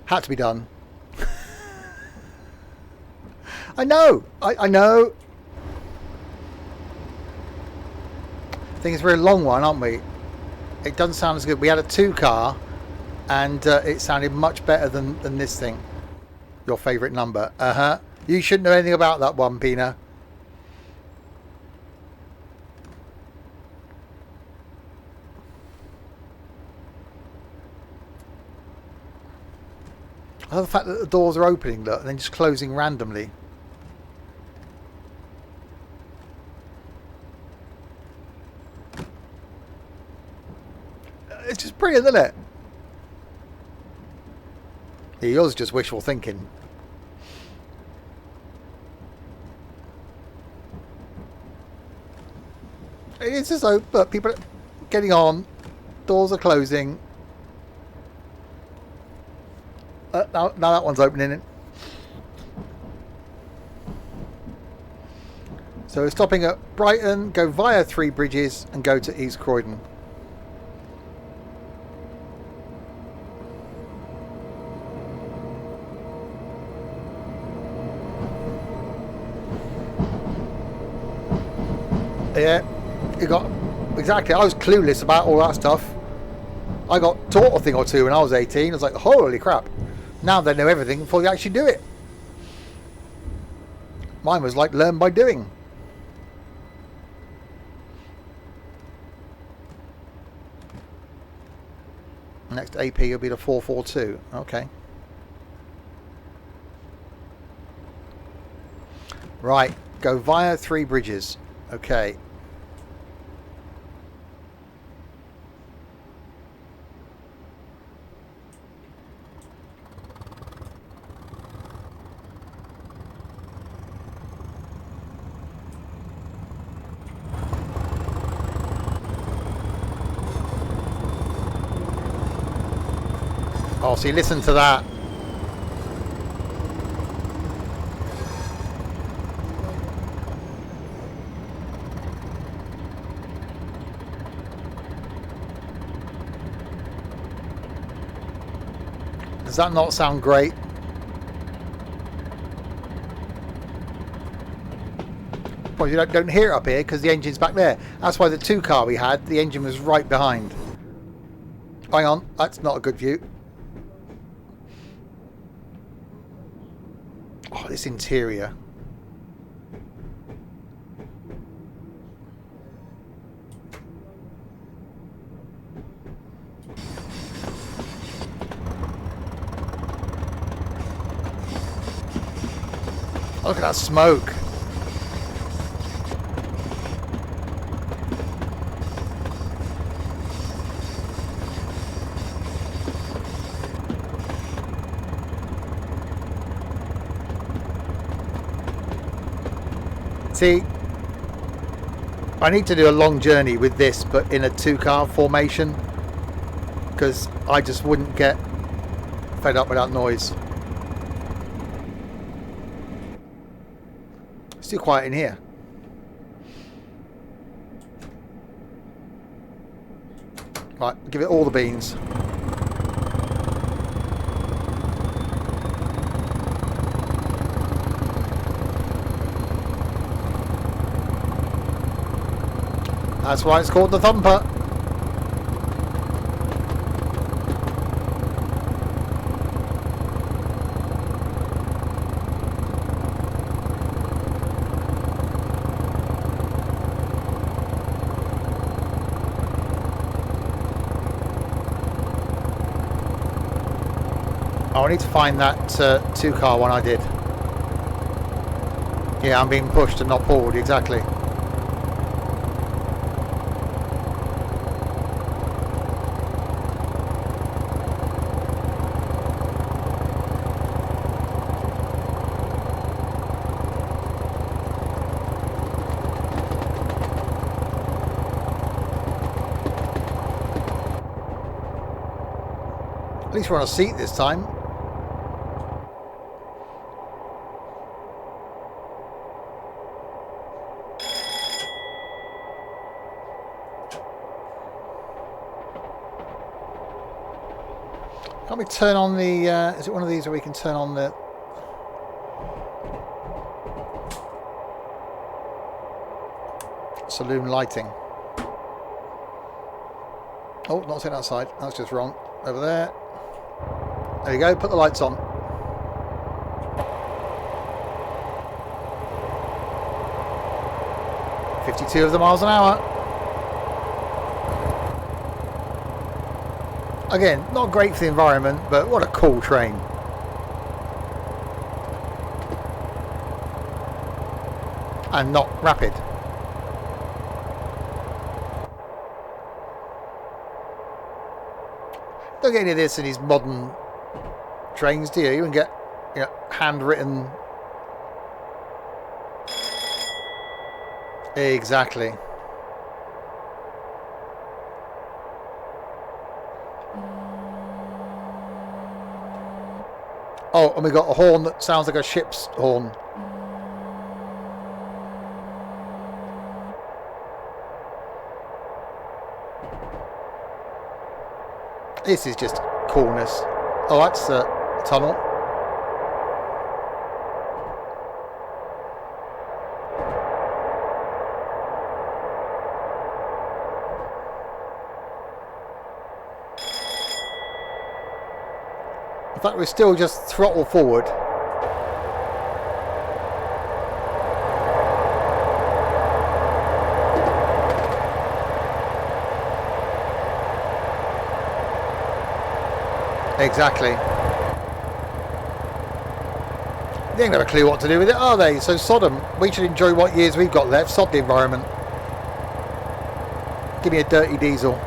Had to be done. I know, I know. I think it's a very long one, aren't we? It doesn't sound as good. We had a 2-car and it sounded much better than this thing. Your favourite number. You shouldn't know anything about that one, Pina. I love the fact that the doors are opening, look, and then just closing randomly. It's just brilliant, isn't it? Yeah, yours is just wishful thinking. It's just so, but people are getting on. Doors are closing. Now that one's opening it. So we're stopping at Brighton, go via Three Bridges and go to East Croydon. Yeah, you got exactly. I was clueless about all that stuff. I got taught a thing or two when I was 18. I was like, holy crap. Now they know everything before they actually do it. Mine was like learn by doing. Next AP will be the 442. Okay. Right, go via Three Bridges. Okay. Oh, see, listen to that. Does that not sound great? Well, you don't hear it up here because the engine's back there. That's why the 2 car we had, the engine was right behind. Hang on, that's not a good view. Oh, this interior. Look at that smoke. See, I need to do a long journey with this, but in a 2-car formation, because I just wouldn't get fed up with that noise. It's too quiet in here. Right, give it all the beans. That's why it's called the Thumper. Oh, I need to find that 2-car one I did. Yeah, I'm being pushed and not pulled, exactly. At least we're on a seat this time. Can't we turn on the... is it one of these where we can turn on the... saloon lighting? Oh, not sitting outside. That's just wrong. Over there. There you go. Put the lights on. .52 of the miles an hour. Again, not great for the environment, but what a cool train. And not rapid. Don't get any of this in these modern trains, do you? You can get, you know, handwritten. Exactly. Oh, and we got a horn that sounds like a ship's horn. This is just coolness. Oh, that's a tunnel. In fact, we're still just throttle forward. Exactly. They ain't got a clue what to do with it, are they? So sod 'em. We should enjoy what years we've got left. Sod the environment. Give me a dirty diesel.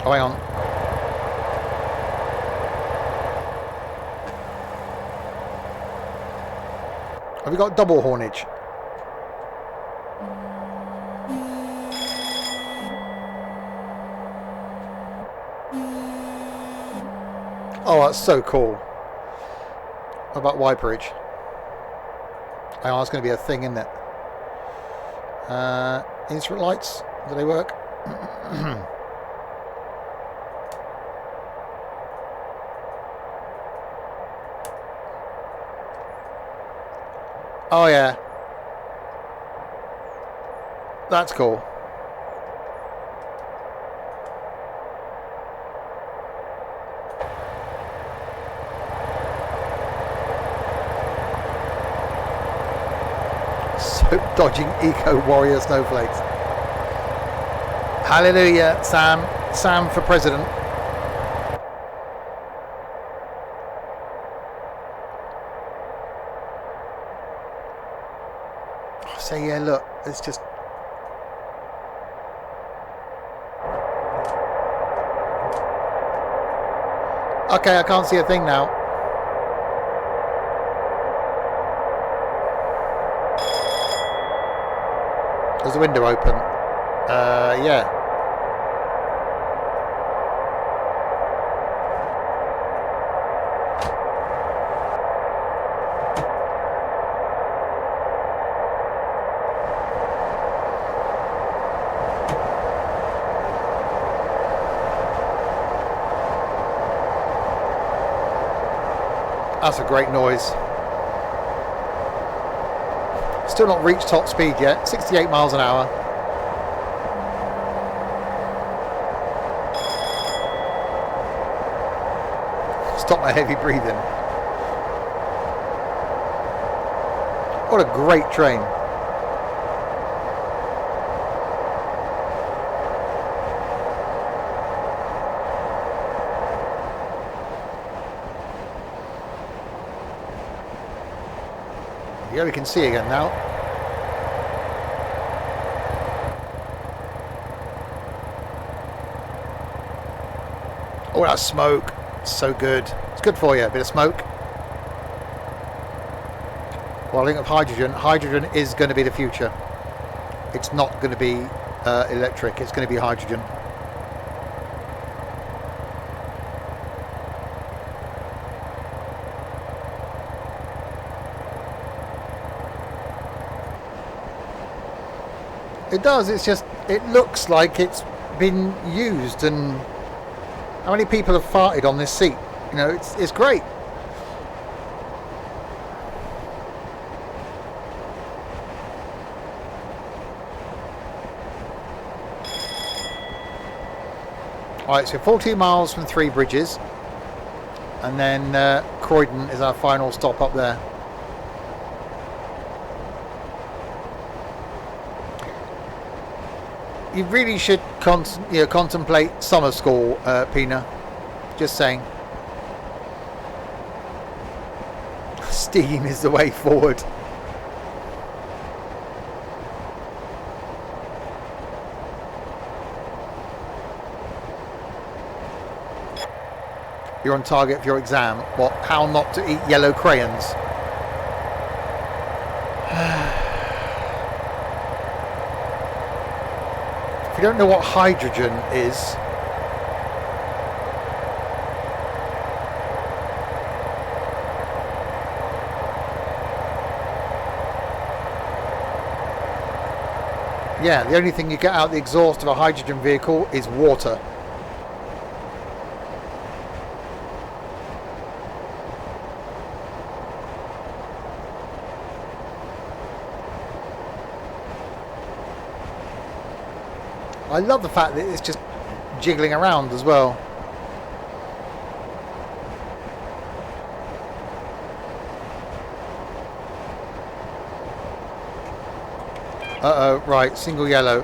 Oh, hang on. Have we got double hornage? Oh, that's so cool. What about wiperage? Hang on, that's going to be a thing, isn't it? Instrument lights, do they work? Oh yeah, that's cool. Soap dodging eco warrior snowflakes. Hallelujah, Sam. Sam for president. So yeah, look, it's just okay. I can't see a thing now. There's a window open. Yeah. That's a great noise. Still not reached top speed yet. 68 miles an hour. Stop my heavy breathing. What a great train. Yeah, we can see again now. Oh, that smoke. So good. It's good for you, a bit of smoke. Well, I think of hydrogen. Hydrogen is going to be the future. It's not going to be electric. It's going to be hydrogen. It does. It's just, it looks like it's been used, and how many people have farted on this seat? You know, it's great. Alright, so 14 miles from Three Bridges, and then Croydon is our final stop up there. You really should contemplate summer school, Pina. Just saying. Steam is the way forward. You're on target for your exam. What? How not to eat yellow crayons? If you don't know what hydrogen is, yeah, the only thing you get out the exhaust of a hydrogen vehicle is water. I love the fact that it's just jiggling around as well. Uh-oh, right, single yellow.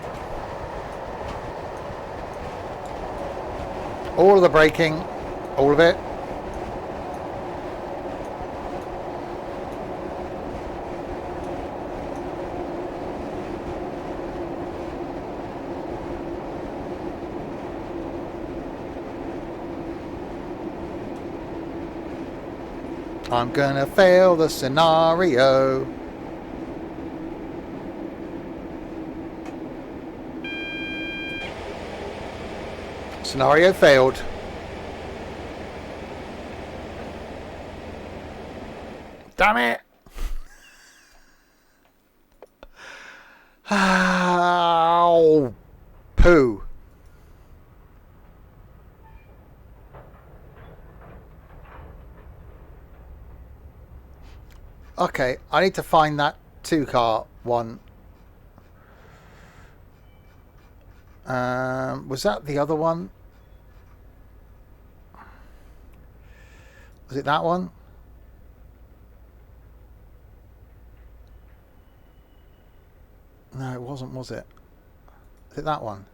All of the braking, all of it. I'm gonna fail the scenario. Scenario failed. Damn it! Ow! Poo. Okay, I need to find that 2-car one. Was that the other one? Was it that one? No, it wasn't, was it? Is it that one?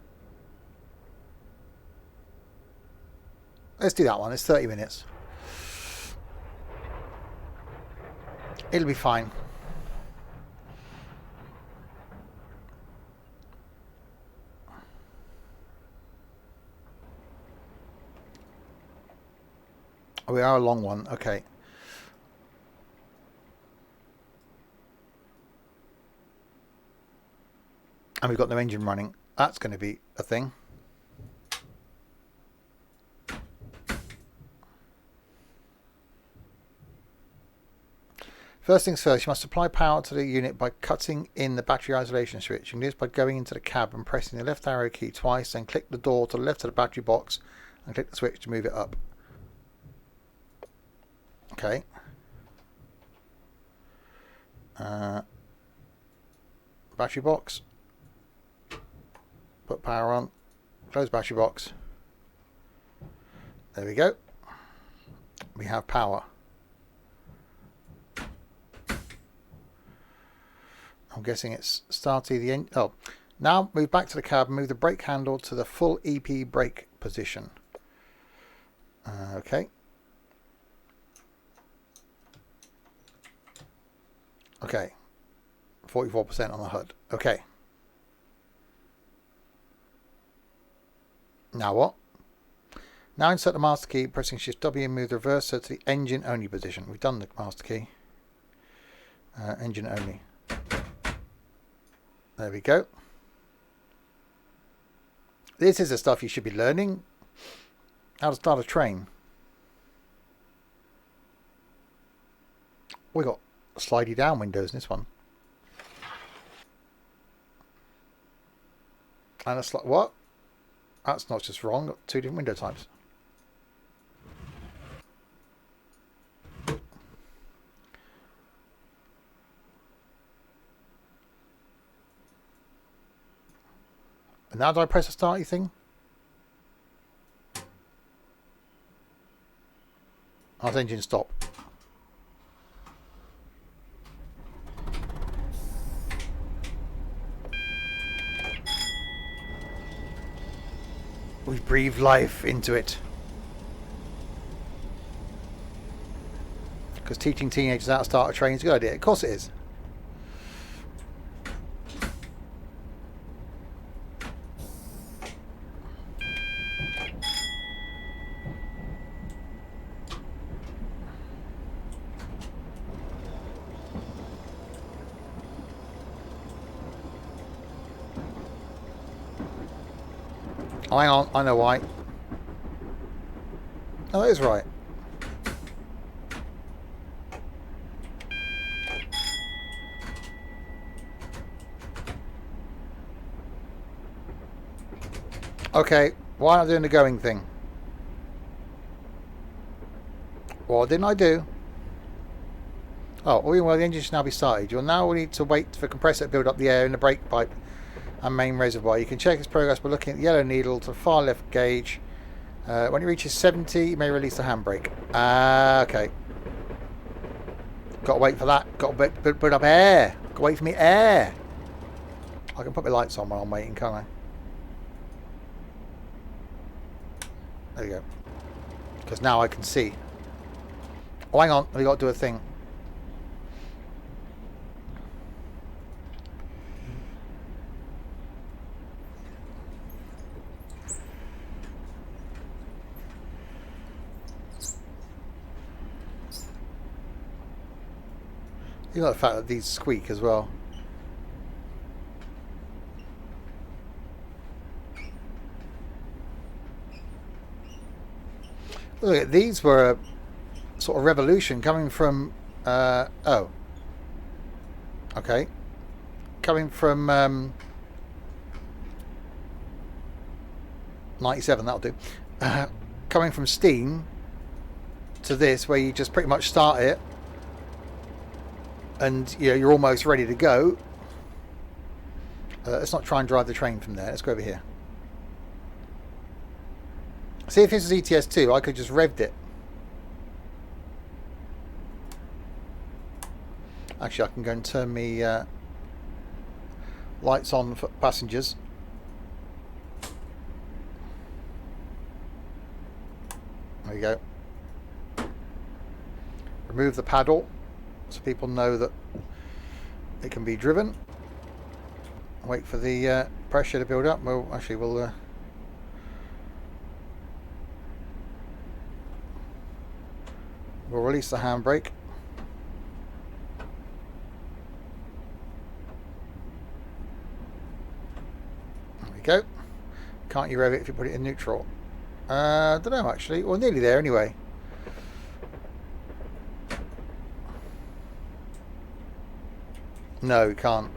Let's do that one. It's 30 minutes. It'll be fine. Oh, we are a long one. Okay. And we've got no engine running. That's going to be a thing. First things first, you must supply power to the unit by cutting in the battery isolation switch. You can do this by going into the cab and pressing the left arrow key twice, then click the door to the left of the battery box and click the switch to move it up. Okay. Battery box. Put power on. Close battery box. There we go. We have power. I'm guessing it's started the end. Oh, now move back to the cab and move the brake handle to the full EP brake position. Okay. Okay. 44% on the HUD. Okay. Now what? Now insert the master key, pressing Shift W and move the reverser to the engine only position. We've done the master key. Engine only. There we go. This is the stuff you should be learning. How to start a train. We got slidey down windows in this one. And a what? That's not just wrong. Got two different window types. And now do I press the starty thing? How's engine stop? We breathe life into it. Because teaching teenagers how to start a train is a good idea. Of course it is. Oh, hang on, I know why. Oh, that is right. Okay, why not doing the going thing? What didn't I do? Oh, well, the engine should now be started. You'll now need to wait for compressor to build up the air in the brake pipe and main reservoir. You can check its progress by looking at the yellow needle to the far left gauge. When it reaches 70, you may release the handbrake. Okay. Got to wait for that. Got to put up air. Got to wait for me air. I can put my lights on while I'm waiting, can't I? There you go. Because now I can see. Oh, hang on. We got to do a thing. You know the fact that these squeak as well. Look, these were a sort of revolution coming from. Oh. Okay. Coming from 97, that'll do. Coming from steam to this, where you just pretty much start it. And you're almost ready to go. Let's not try and drive the train from there. Let's go over here. See, if this is ETS2, I could just revved it. Actually, I can go and turn me lights on for passengers. There you go. Remove the paddle, so people know that it can be driven. Wait for the pressure to build up. Well, actually, we'll release the handbrake. There we go. Can't you rev it if you put it in neutral? I don't know, actually. Well, nearly there anyway. No, we can't.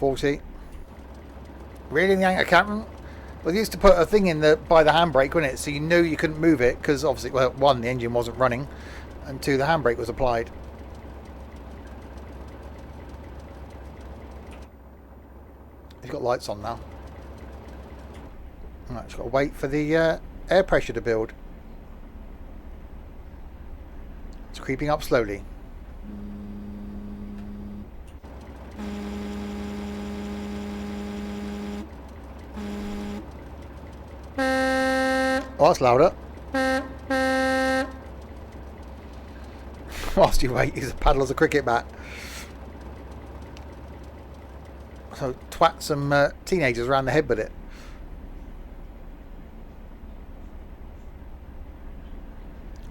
$40. Really, the anchor captain? Well, they used to put a thing in by the handbrake, wasn't it? So you knew you couldn't move it because obviously, well, one, the engine wasn't running, and two, the handbrake was applied. You've got lights on now. Right, just got to wait for the air pressure to build. It's creeping up slowly. Oh, that's louder. Whilst you wait, use a paddle as a cricket bat. So twat some teenagers around the head with it.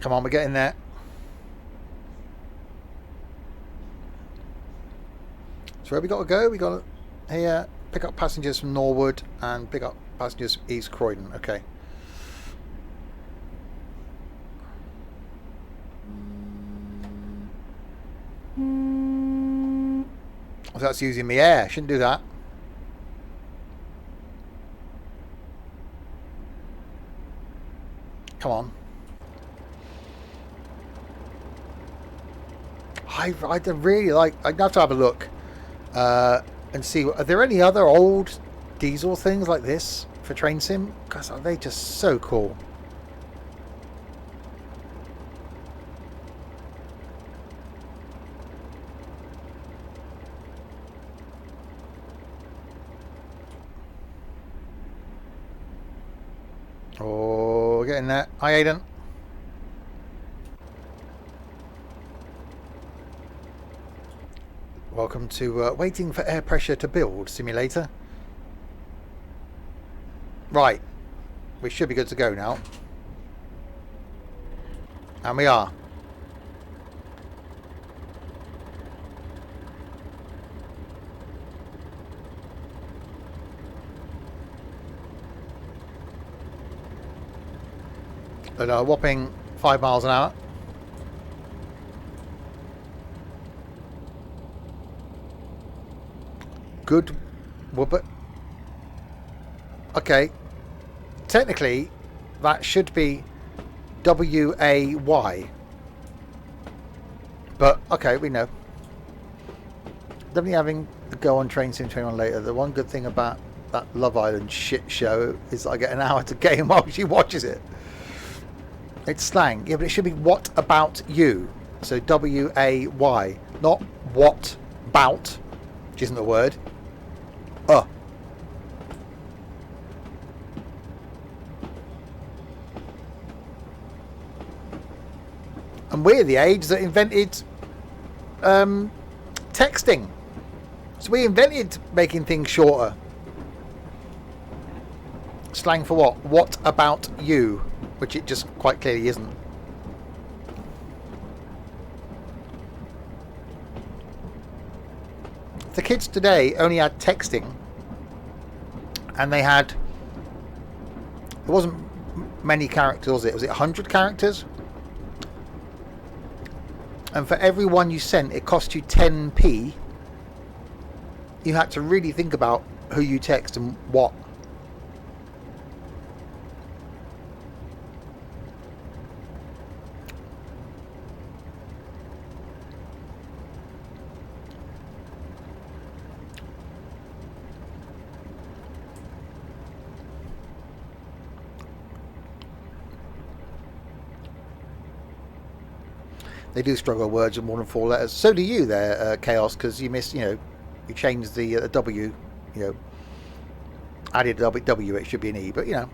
Come on, we're getting there. So where we got to go? We got to here pick up passengers from Norwood and pick up passengers from East Croydon. Okay. So that's using the air. Shouldn't do that. Come on. I'd really like. I'd have to have a look and see. Are there any other old diesel things like this for train sim? Because are they just so cool? Oh, getting there. Hi, Aidan. Welcome to waiting for air pressure to build simulator. Right, we should be good to go now. And we are. at a whopping 5 miles an hour. Good whoopet. Okay. Technically, that should be W-A-Y. But, okay, we know. Definitely having to go on Train Sim 21 later. The one good thing about that Love Island shit show is I get an hour to game while she watches it. It's slang. Yeah, but it should be what about you? So W-A-Y. Not what about, which isn't a word. And we're the age that invented texting. So we invented making things shorter. Slang for what? What about you? Which it just quite clearly isn't. The kids today only had texting, and they had, it wasn't many characters, was it? Was it 100 characters? And for every one you sent, it cost you 10p. You had to really think about who you text and what. They do struggle with words with more than 4 letters. So do you there, Chaos, because you missed, you changed the W, added a W, it should be an E, but, Alright,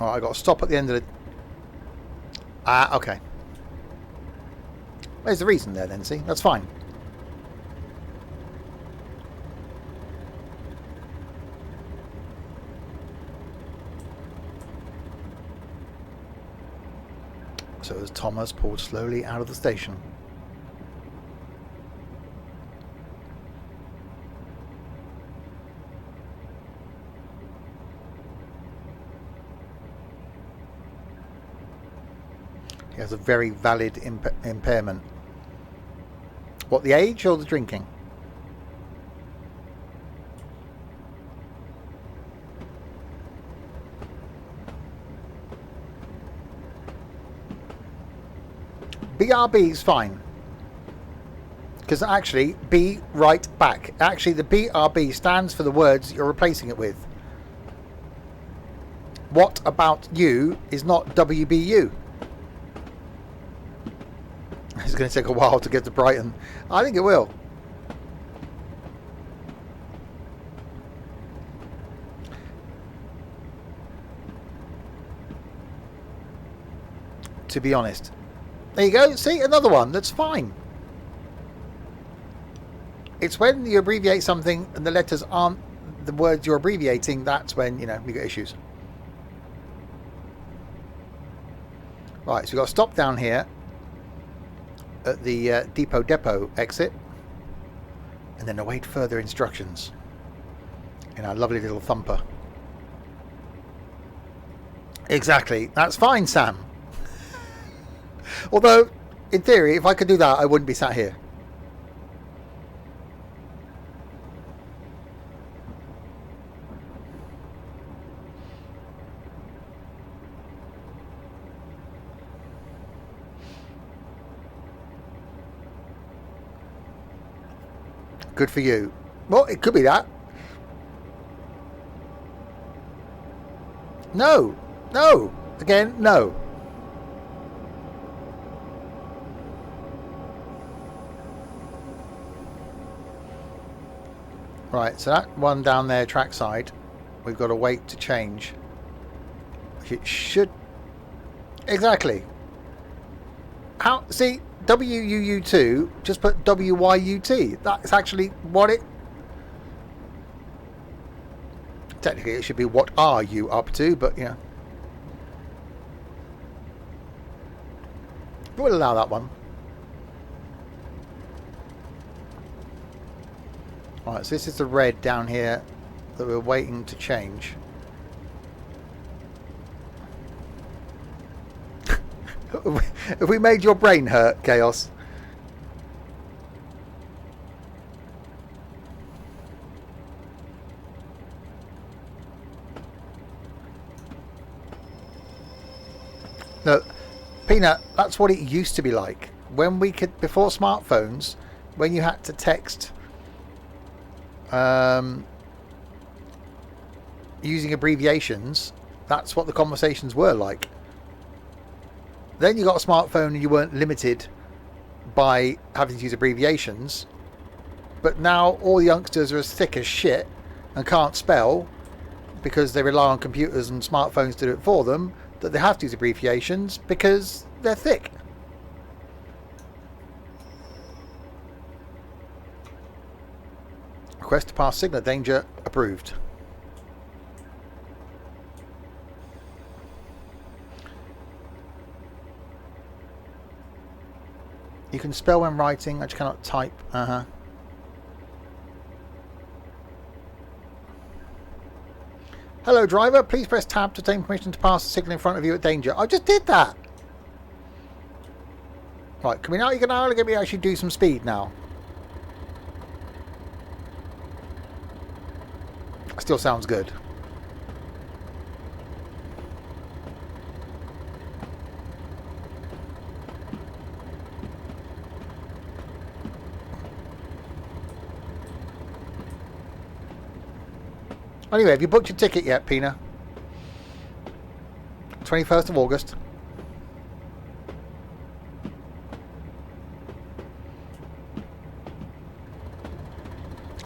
I got to stop at the end of the... okay. There's the reason there then, see? That's fine. So as Thomas pulled slowly out of the station. He has a very valid impairment. What, the age or the drinking? BRB is fine. Because actually, be right back. Actually, the BRB stands for the words you're replacing it with. What about you is not WBU. It's going to take a while to get to Brighton. I think it will. To be honest. There you go. See, another one. That's fine. It's when you abbreviate something and the letters aren't the words you're abbreviating, that's when, you get issues. Right, so we've got to stop down here at the depot exit and then await further instructions in our lovely little Thumper. Exactly. That's fine, Sam. Although, in theory, if I could do that, I wouldn't be sat here. Good for you. Well, it could be that. No. No. Again, no. Right, so that one down there, trackside, we've got to wait to change. It should... Exactly. How... See... WUU2, just put WYUT. That's actually what it... Technically it should be what are you up to, but We'll allow that one. Alright, so this is the red down here that we're waiting to change. Have we made your brain hurt, Chaos? No, Peanut, that's what it used to be like. When we could, before smartphones, when you had to text using abbreviations, that's what the conversations were like. Then you got a smartphone and you weren't limited by having to use abbreviations. But now all the youngsters are as thick as shit and can't spell because they rely on computers and smartphones to do it for them, that they have to use abbreviations because they're thick. Request to pass signal danger approved. You can spell when writing, I just cannot type. Hello driver, please press tab to obtain permission to pass the signal in front of you at danger. I just did that! Right, can we now, you can now let me actually do some speed now. Still sounds good. Anyway, have you booked your ticket yet, Pina? 21st of August.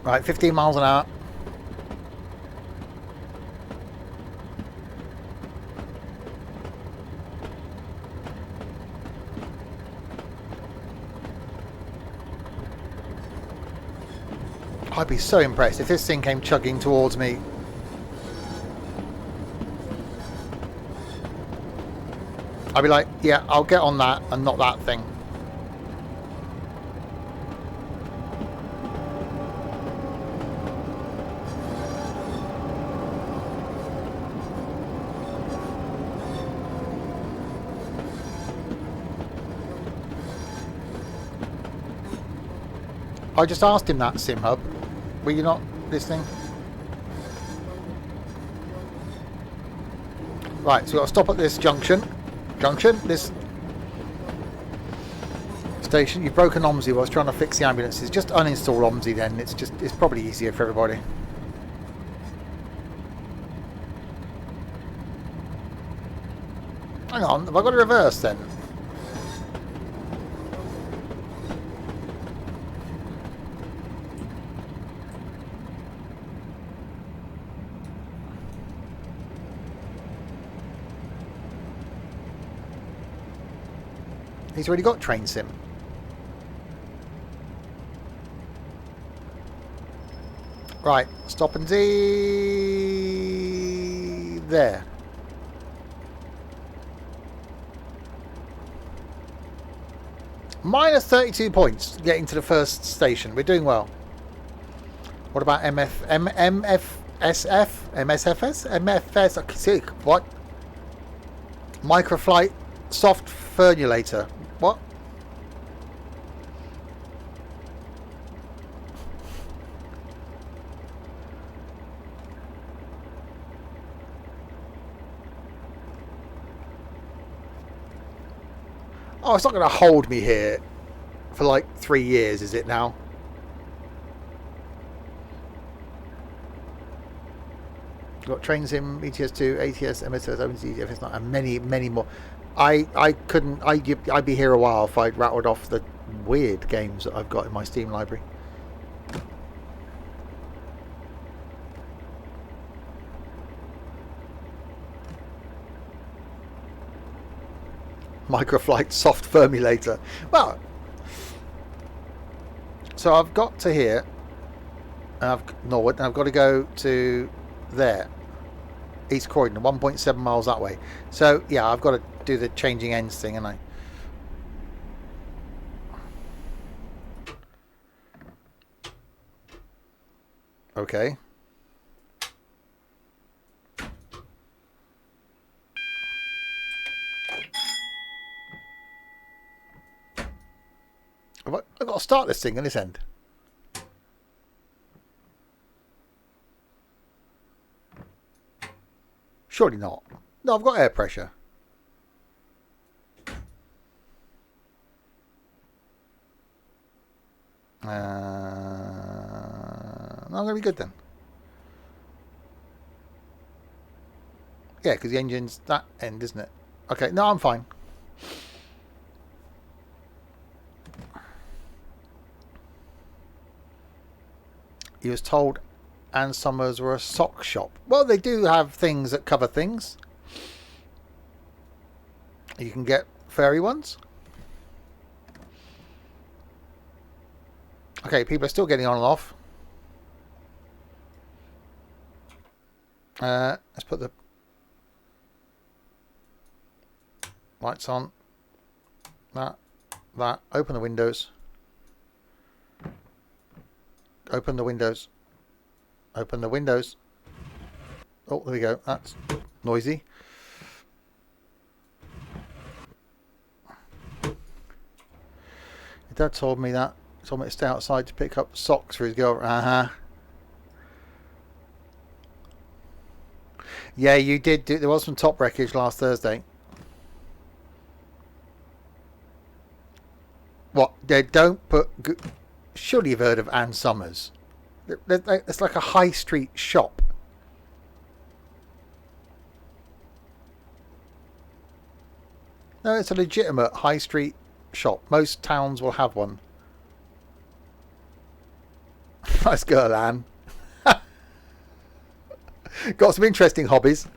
Right, 15 miles an hour. I'd be so impressed if this thing came chugging towards me. I'd be like, yeah, I'll get on that and not that thing. I just asked him that, SimHub. Were you not listening? Right, so we've got to stop at this junction. This station. You've broken OMSI. I was trying to fix the ambulances. Just uninstall OMSI then. It's probably easier for everybody. Hang on, have I got to reverse then? He's already got train sim. Right, stop and see there. Minus 32 points getting to the first station. We're doing well. What about MFS? What? Microflight soft fernulator. What? Oh, it's not going to hold me here for like 3 years, is it now? Got trains in ETS2, ATS, MSS, OpenC, FS9, and many more. I'd be here a while if I'd rattled off the weird games that I've got in my Steam library. Microflight soft fernulator. Well, so I've got to here, and Norwood, and I've got to go to there, East Croydon, 1.7 miles that way. So yeah, I've got to do the changing ends thing, and Okay. I've got to start this thing on this end. Surely not. No, I've got air pressure. I'm going to be good then. Yeah, because the engine's that end, isn't it? Okay, no, I'm fine. He was told Ann Summers were a sock shop. Well, they do have things that cover things. You can get furry ones. Okay, people are still getting on and off. Let's put the lights on. That. Open the windows. Open the windows. Open the windows. Oh, there we go. That's noisy. Your dad told me that. He told me to stay outside to pick up socks for his girl. Yeah, you did. There was some top wreckage last Thursday. What? They don't put... Surely you've heard of Ann Summers. It's like a high street shop. No, it's a legitimate high street shop. Most towns will have one. Nice girl, Anne. Got some interesting hobbies.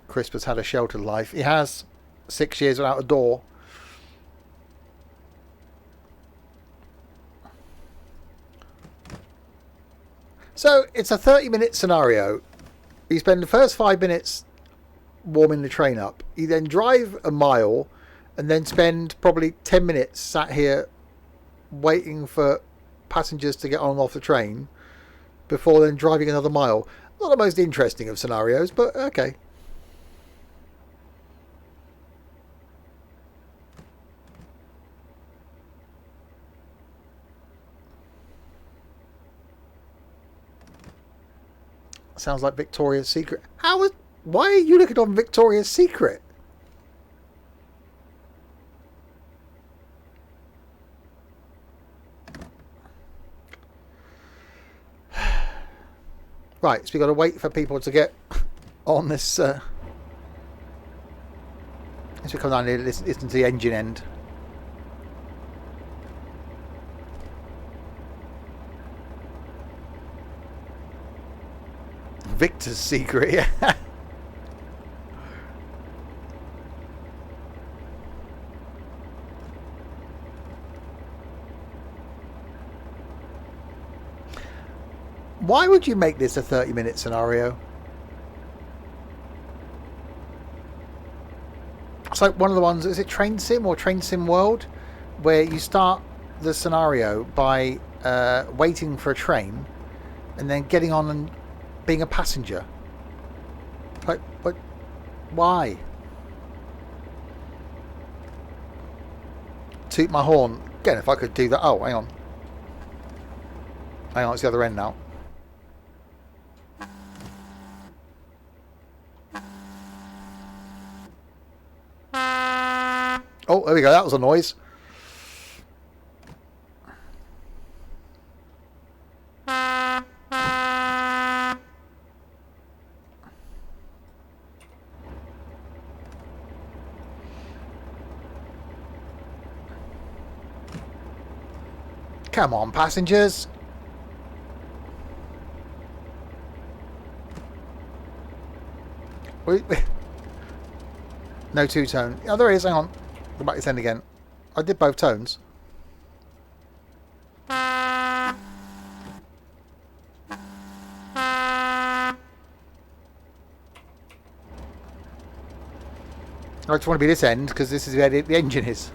Crisp has had a sheltered life. He has 6 years without a door. So it's a 30-minute scenario. You spend the first 5 minutes warming the train up. You then drive a mile and then spend probably 10 minutes sat here waiting for passengers to get on and off the train before then driving another mile. Not the most interesting of scenarios, but okay. Sounds like Victoria's Secret. Why are you looking on Victoria's Secret? Right, so we've got to wait for people to get on this. As we come down here, listen to the engine end. Victor's Secret, yeah. Why would you make this a 30-minute scenario? It's like one of the ones, is it Train Sim or Train Sim World? Where you start the scenario by waiting for a train and then getting on and being a passenger. Like, but why? Toot my horn. Again, if I could do that. Oh, hang on. Hang on, it's the other end now. Oh, there we go. That was a noise. Come on, passengers. No two-tone. Oh, there is. Hang on. Go back to this end again. I did both tones. I just want to be this end because this is where the engine is.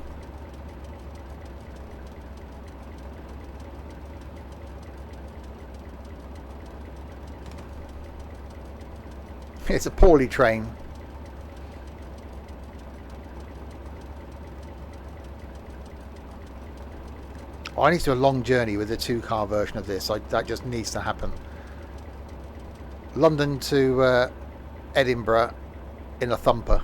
It's a poorly train. Oh, I need to do a long journey with the 2-car version of this. That just needs to happen. London to Edinburgh in a Thumper.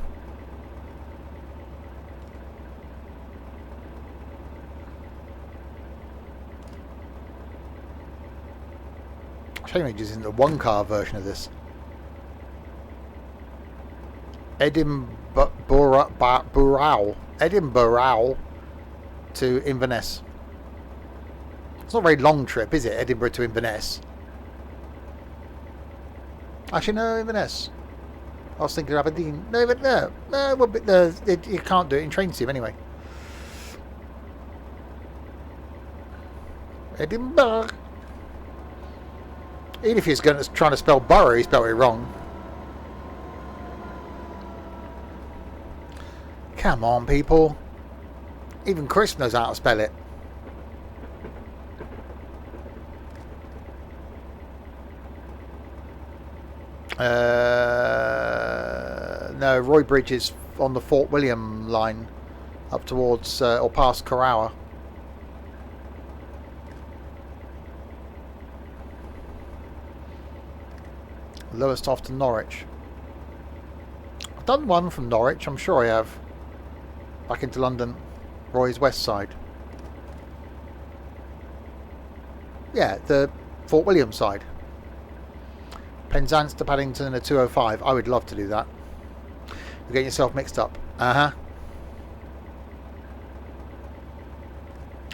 Shame it isn't the 1-car version of this. Edinburgh to Inverness. It's not a very long trip, is it? Edinburgh to Inverness. Actually, no, Inverness. I was thinking of Aberdeen. No, but no, you can't do it in train sim anyway. Edinburgh. Even if he's going to trying to spell borough, he spelled it wrong. Come on, people. Even Chris knows how to spell it. No, Roy Bridge is on the Fort William line up towards or past Corowa. Lowestoft to Norwich. I've done one from Norwich, I'm sure I have. Back into London, Roy's West side. Yeah, the Fort William side. Penzance to Paddington a 205. I would love to do that. You're getting yourself mixed up. Uh-huh.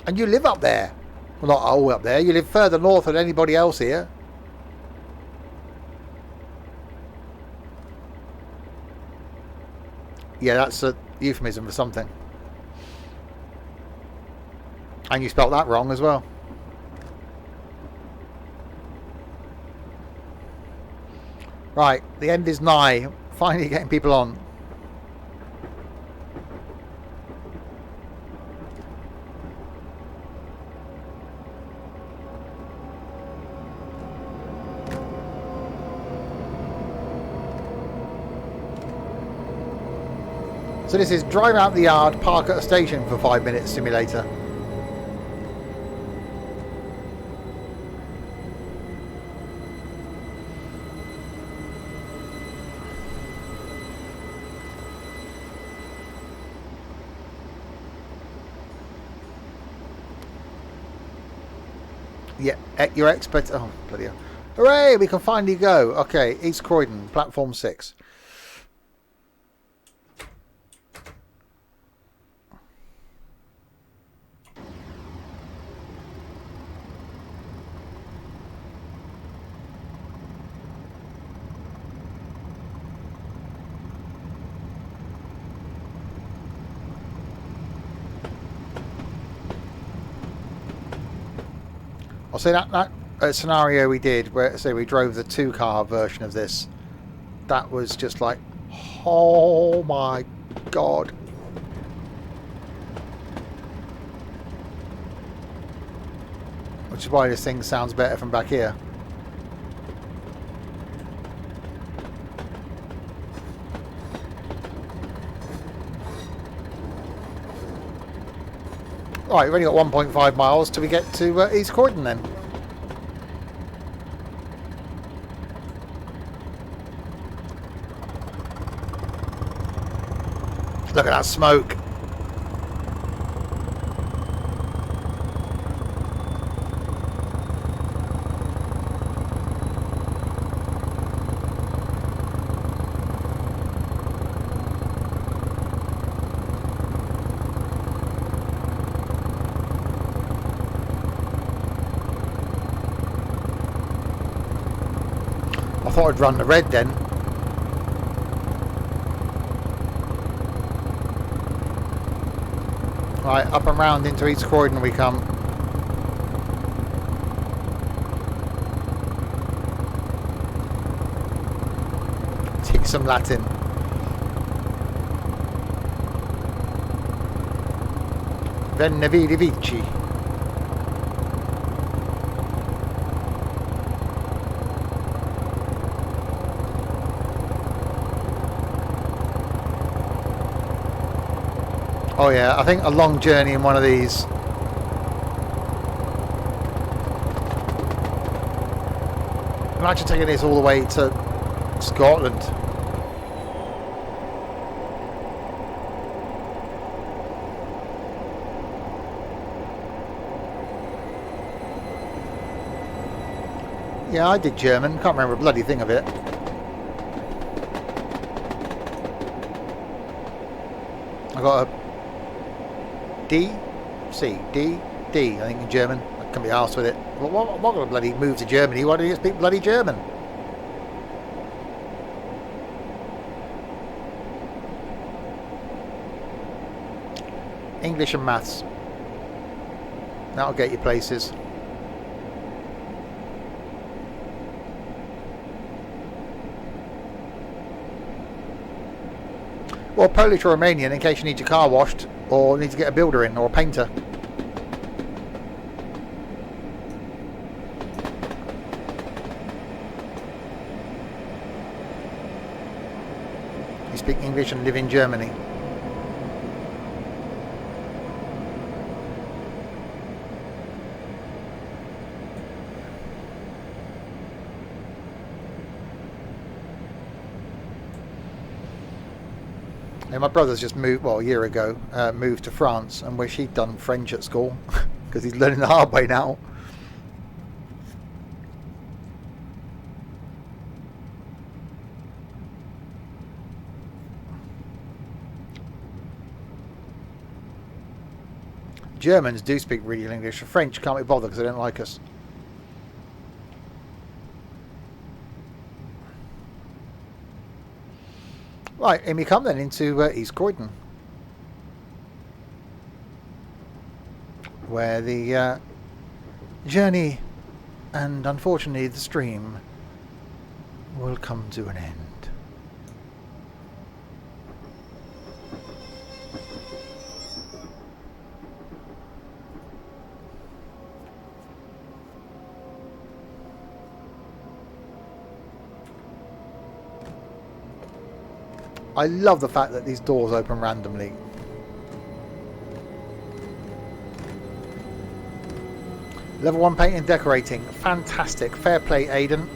And you live up there. Well, not all up there. You live further north than anybody else here. Yeah, that's a euphemism for something. And you spelt that wrong as well. Right, the end is nigh. Finally getting people on. So this is drive out the yard, park at a station for 5 minutes simulator. Yeah, your expert. Oh, bloody hell. Hooray, we can finally go. Okay, East Croydon, platform 6. I'll say that scenario we did, where say we drove the 2-car version of this, that was just like, oh my god. Which is why this thing sounds better from back here. Right, we've only got 1.5 miles till we get to East Croydon then. Look at that smoke. I thought I'd run the red then. Right, up and round into East Croydon we come. Take some Latin. Venne vidi vici. Oh yeah, I think a long journey in one of these. Imagine taking this all the way to Scotland. Yeah, I did German. Can't remember a bloody thing of it. I got a D, C, D, D, I think in German. I can't be arsed with it. Well, I'm not going to bloody move to Germany. Why do you speak bloody German? English and maths. That'll get you places. Or Polish or Romanian in case you need your car washed or need to get a builder in or a painter. You speak English and live in Germany. And my brother's just moved, well, a year ago, moved to France, and wish he'd done French at school because he's learning the hard way now. Germans do speak really English. French can't be bothered because they don't like us. Right, and we come then into East Croydon, where the journey and unfortunately the stream will come to an end. I love the fact that these doors open randomly. Level 1 painting and decorating. Fantastic. Fair play, Aidan.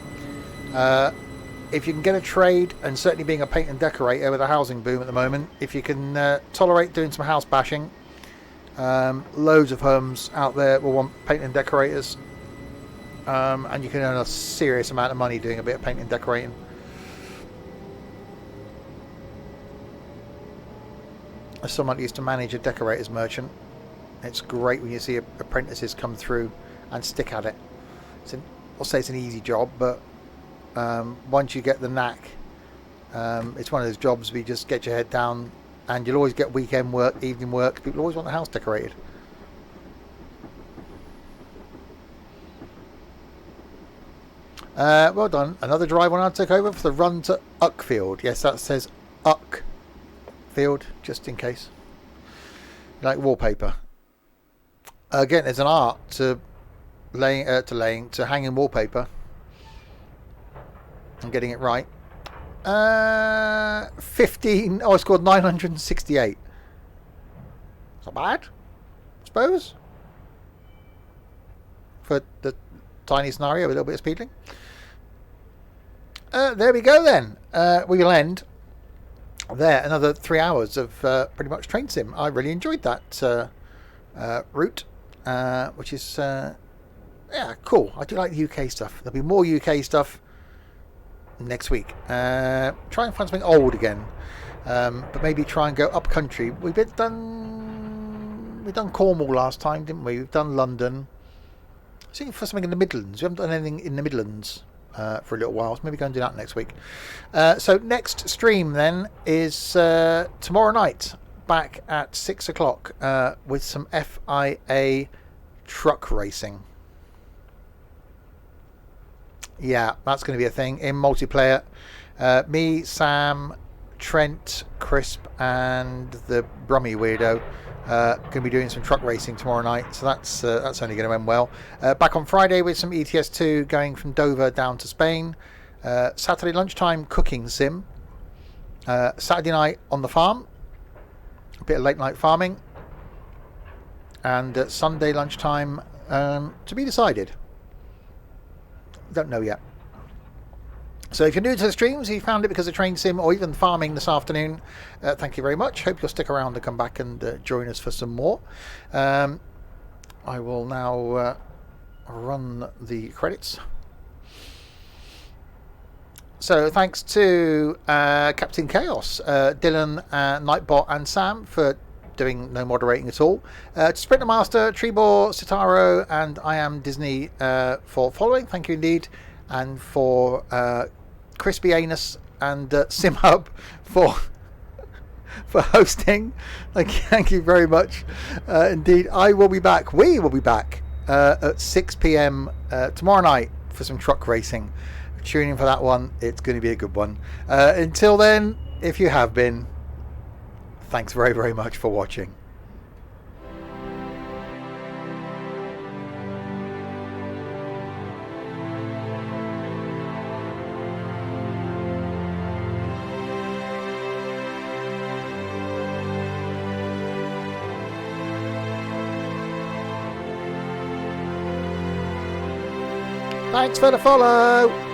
If you can get a trade, and certainly being a paint and decorator with a housing boom at the moment, if you can tolerate doing some house bashing, loads of homes out there will want paint and decorators. And you can earn a serious amount of money doing a bit of paint and decorating. As someone who used to manage a decorator's merchant, it's great when you see apprentices come through and stick at it. I'll say it's an easy job, but once you get the knack, it's one of those jobs where you just get your head down, and you'll always get weekend work, evening work. People always want the house decorated. Well done. Another drive when I took over for the run to Uckfield. Yes, that says Uck. Field, just in case. Like wallpaper. Again, there's an art to hanging wallpaper and getting it right. 15. Oh, I scored 968. It's not bad, I suppose, for the tiny scenario with a little bit of speeding. There we go then. We will end there. Another 3 hours of pretty much train sim. I really enjoyed that route, which is yeah, cool. I do like the UK stuff. There'll be more UK stuff next week. Try and find something old again, but maybe try and go up country. We've done Cornwall last time, didn't we? We've done London. I was thinking for something in the Midlands. We haven't done anything in the Midlands for a little while, so maybe go and do that next week. So next stream then is tomorrow night, back at 6 o'clock, with some FIA truck racing. Yeah, that's going to be a thing in multiplayer. Me, Sam, Trent, Crisp, and the Brummy weirdo going to be doing some truck racing tomorrow night, so that's only going to end well. Back on Friday with some ETS2 going from Dover down to Spain. Saturday lunchtime cooking sim. Saturday night on the farm, a bit of late night farming, and Sunday lunchtime to be decided. Don't know yet. So if you're new to the streams, you found it because of train sim or even farming this afternoon, thank you very much. Hope you'll stick around and come back and join us for some more. I will now run the credits. So thanks to Captain Chaos, Dylan, Nightbot and Sam for doing no moderating at all. To Sprinter Master, Trebor, Citaro and I Am Disney for following. Thank you indeed. And for Crispy Anus and SimHub for hosting. Thank you very much indeed. I will be back. We will be back at 6 p.m. Tomorrow night for some truck racing. Tune in for that one. It's going to be a good one. Until then, if you have been, thanks very, very much for watching. Thanks for the follow.